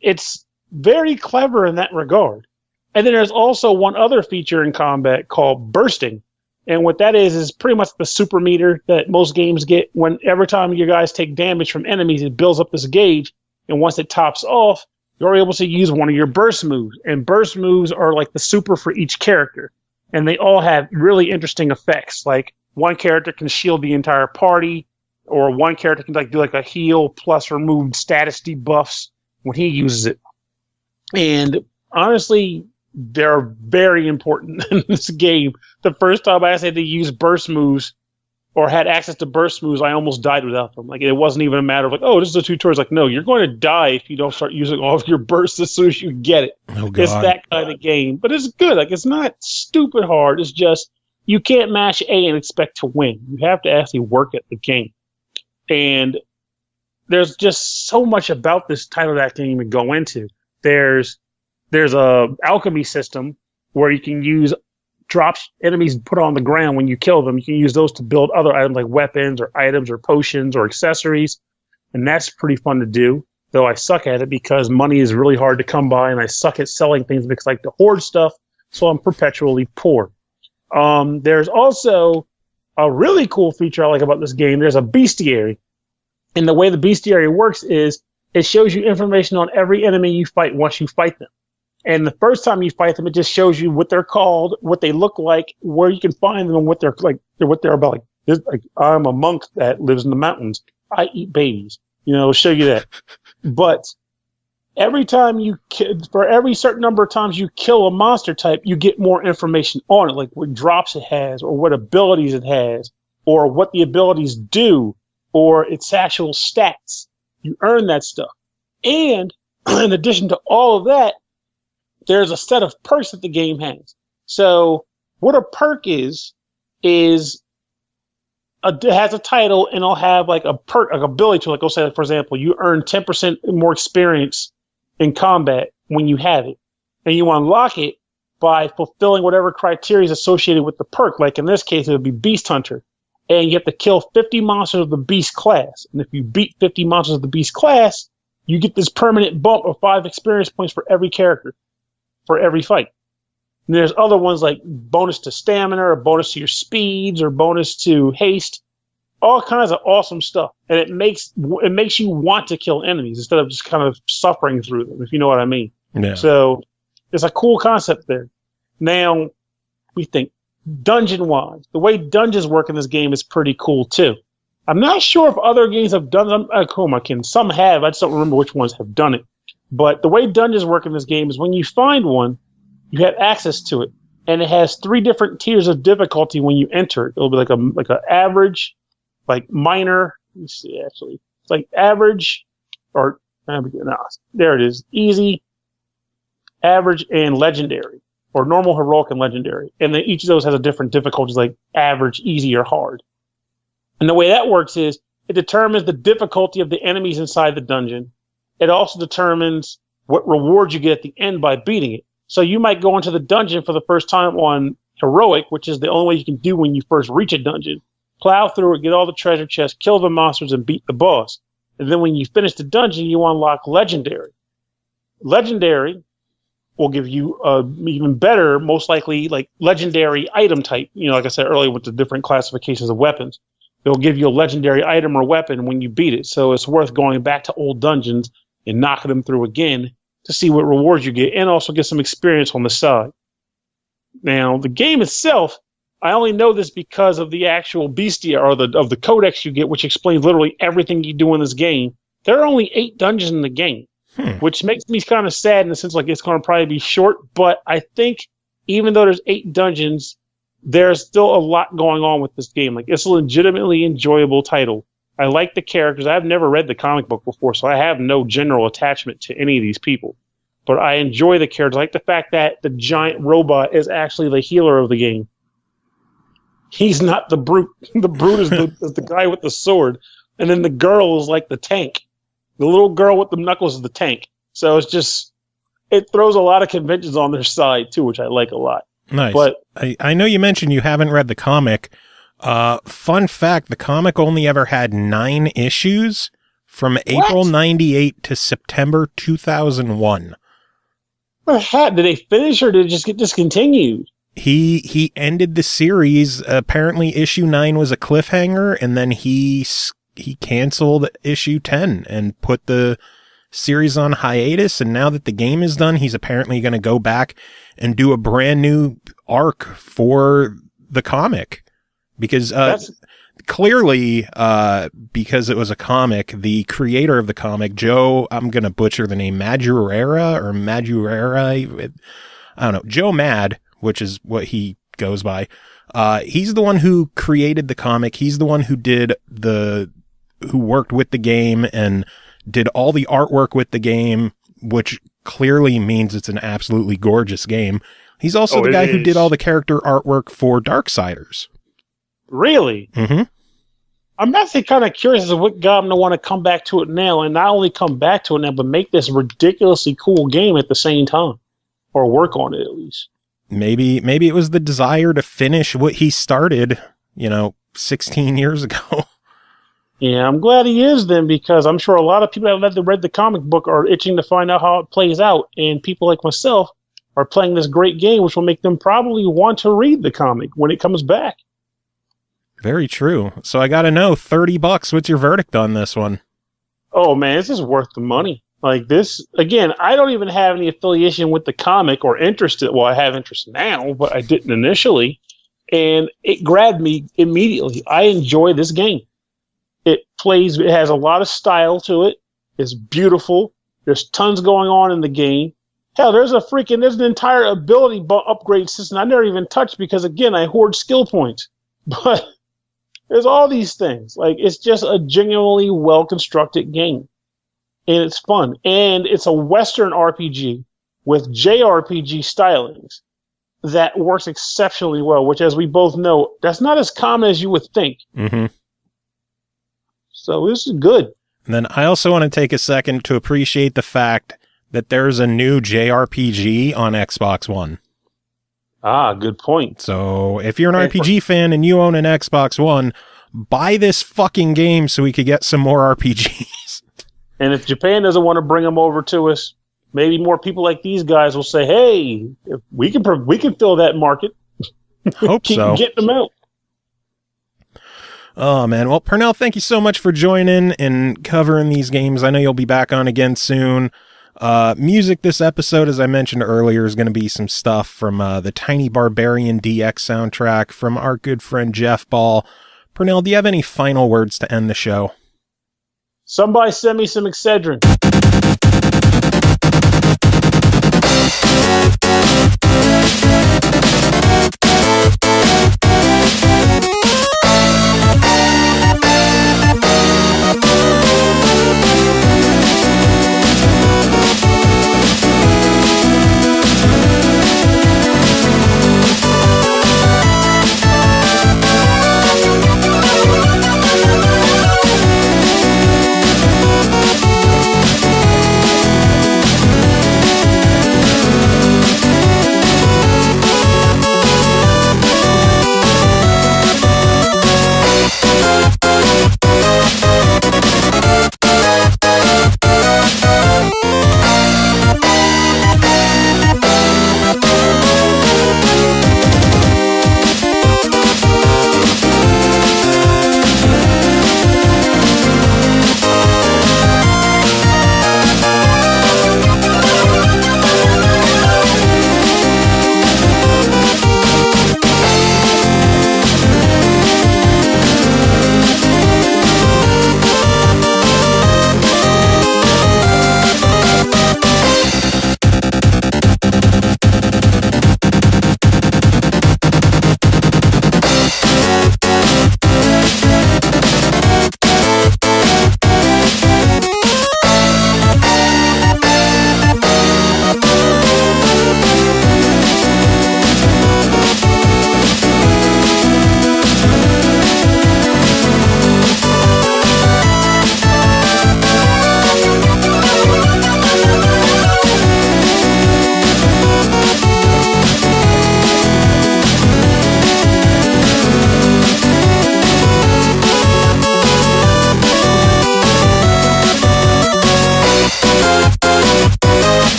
[SPEAKER 9] It's very clever in that regard. And then there's also one other feature in combat called bursting. And what that is pretty much the super meter that most games get. Every time your guys take damage from enemies, it builds up this gauge. And once it tops off, you're able to use one of your burst moves. And burst moves are like the super for each character. And they all have really interesting effects. Like one character can shield the entire party, or one character can do a heal plus remove status debuffs when he uses it. And honestly, they're very important in this game. The first time I had to use burst moves or had access to burst moves, I almost died without them. Like, it wasn't even a matter of this is a tutorial. It's no, you're going to die if you don't start using all of your bursts as soon as you get it.
[SPEAKER 2] Oh, God.
[SPEAKER 9] It's that kind of game. But it's good. It's not stupid hard. It's just you can't mash A and expect to win. You have to actually work at the game. And there's just so much about this title that I can't even go into. There's a alchemy system where you can use drops enemies put on the ground when you kill them. You can use those to build other items like weapons or items or potions or accessories. And that's pretty fun to do, though I suck at it because money is really hard to come by and I suck at selling things because I like to hoard stuff, so I'm perpetually poor. There's also a really cool feature I like about this game. There's a bestiary. And the way the bestiary works is it shows you information on every enemy you fight once you fight them. And the first time you fight them, it just shows you what they're called, what they look like, where you can find them, and what they're like, what they're about. Like, I'm a monk that lives in the mountains. I eat babies. It'll show you that. But every time for every certain number of times you kill a monster type, you get more information on it, like what drops it has, or what abilities it has, or what the abilities do, or its actual stats. You earn that stuff. And in addition to all of that, there's a set of perks that the game has. So what a perk is it has a title and it'll have like a perk, like ability to, like, go say, for example, you earn 10% more experience in combat when you have it. And you unlock it by fulfilling whatever criteria is associated with the perk. Like in this case, it would be Beast Hunter. And you have to kill 50 monsters of the Beast class. And if you beat 50 monsters of the Beast class, you get this permanent bump of 5 experience points for every character, for every fight. And there's other ones like bonus to stamina, or bonus to your speeds, or bonus to haste. All kinds of awesome stuff. And it makes you want to kill enemies instead of just kind of suffering through them, if you know what I mean.
[SPEAKER 2] Yeah.
[SPEAKER 9] So it's a cool concept there. Now, we think dungeon-wise, the way dungeons work in this game is pretty cool too. I'm not sure if other games have done them. Some have. I just don't remember which ones have done it. But the way dungeons work in this game is when you find one, you have access to it, and it has 3 different tiers of difficulty when you enter it. It'll be like a average, like minor. Let me see. Actually, it's like average, or there it is. Easy, average, and legendary, or normal, heroic, and legendary. And then each of those has a different difficulty, like average, easy, or hard. And the way that works is it determines the difficulty of the enemies inside the dungeon. It also determines what reward you get at the end by beating it. So you might go into the dungeon for the first time on heroic, which is the only way you can do when you first reach a dungeon. Plow through it, get all the treasure chests, kill the monsters, and beat the boss. And then when you finish the dungeon, you unlock legendary. Legendary will give you even better, most likely, like legendary item type. You know, like I said earlier with the different classifications of weapons. It'll give you a legendary item or weapon when you beat it. So it's worth going back to old dungeons and knocking them through again to see what rewards you get, and also get some experience on the side. Now, the game itself, I only know this because of the actual Bestia, or of the codex you get, which explains literally everything you do in this game. There are only 8 dungeons in the game, which makes me kind of sad in the sense like it's going to probably be short, but I think even though there's 8 dungeons, there's still a lot going on with this game. Like, it's a legitimately enjoyable title. I like the characters. I've never read the comic book before, so I have no general attachment to any of these people. But I enjoy the characters. I like the fact that the giant robot is actually the healer of the game. He's not the brute. The brute is the guy with the sword. And then the girl is like the tank. The little girl with the knuckles is the tank. So it's just, it throws a lot of conventions on their side, too, which I like a lot.
[SPEAKER 2] Nice.
[SPEAKER 9] But
[SPEAKER 2] I know you mentioned you haven't read the comic. Fun fact, the comic only ever had 9 issues from April 98 to September 2001.
[SPEAKER 9] Did they finish, or did it just get discontinued?
[SPEAKER 2] He ended the series. Apparently issue 9 was a cliffhanger, and then he canceled issue 10 and put the series on hiatus. And now that the game is done, he's apparently going to go back and do a brand new arc for the comic. Because clearly, because it was a comic, the creator of the comic, Joe, I'm going to butcher the name, Madureira, I don't know, Joe Mad, which is what he goes by. He's the one who created the comic. He's the one who who worked with the game and did all the artwork with the game, which clearly means it's an absolutely gorgeous game. He's also the guy who did all the character artwork for Darksiders.
[SPEAKER 9] Really?
[SPEAKER 2] Mm-hmm.
[SPEAKER 9] I'm actually kind of curious as to what got him to want to come back to it now, and not only come back to it now, but make this ridiculously cool game at the same time, or work on it at least.
[SPEAKER 2] Maybe it was the desire to finish what he started, 16 years ago.
[SPEAKER 9] Yeah, I'm glad he is then, because I'm sure a lot of people that have read the comic book are itching to find out how it plays out, and people like myself are playing this great game, which will make them probably want to read the comic when it comes back.
[SPEAKER 2] Very true. So I got to know, $30, what's your verdict on this one?
[SPEAKER 9] Oh man, this is worth the money. Like this, again, I don't even have any affiliation with the comic or interest. Well, I have interest now, but I didn't initially. And it grabbed me immediately. I enjoy this game. It has a lot of style to it. It's beautiful. There's tons going on in the game. Hell, there's an entire ability upgrade system I never even touched because, again, I hoard skill points. But there's all these things. Like, it's just a genuinely well-constructed game. And it's fun. And it's a Western RPG with JRPG stylings that works exceptionally well, which, as we both know, that's not as common as you would think.
[SPEAKER 2] Mm-hmm.
[SPEAKER 9] So this is good.
[SPEAKER 2] And then I also want to take a second to appreciate the fact that there's a new JRPG on Xbox One.
[SPEAKER 9] Ah, good point.
[SPEAKER 2] So if you're an RPG fan and you own an Xbox One, buy this fucking game so we could get some more RPGs.
[SPEAKER 9] And if Japan doesn't want to bring them over to us, maybe more people like these guys will say, "Hey, if we can fill that market."
[SPEAKER 2] Hope
[SPEAKER 9] Keep
[SPEAKER 2] so.
[SPEAKER 9] getting them out.
[SPEAKER 2] Oh, man. Well, Purnell, thank you so much for joining and covering these games. I know you'll be back on again soon. Music this episode, as I mentioned earlier, is going to be some stuff from the Tiny Barbarian DX soundtrack from our good friend Jeff Ball. Purnell, do you have any final words to end the show?
[SPEAKER 9] Somebody send me some Excedrin.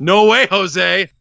[SPEAKER 3] No way, Jose.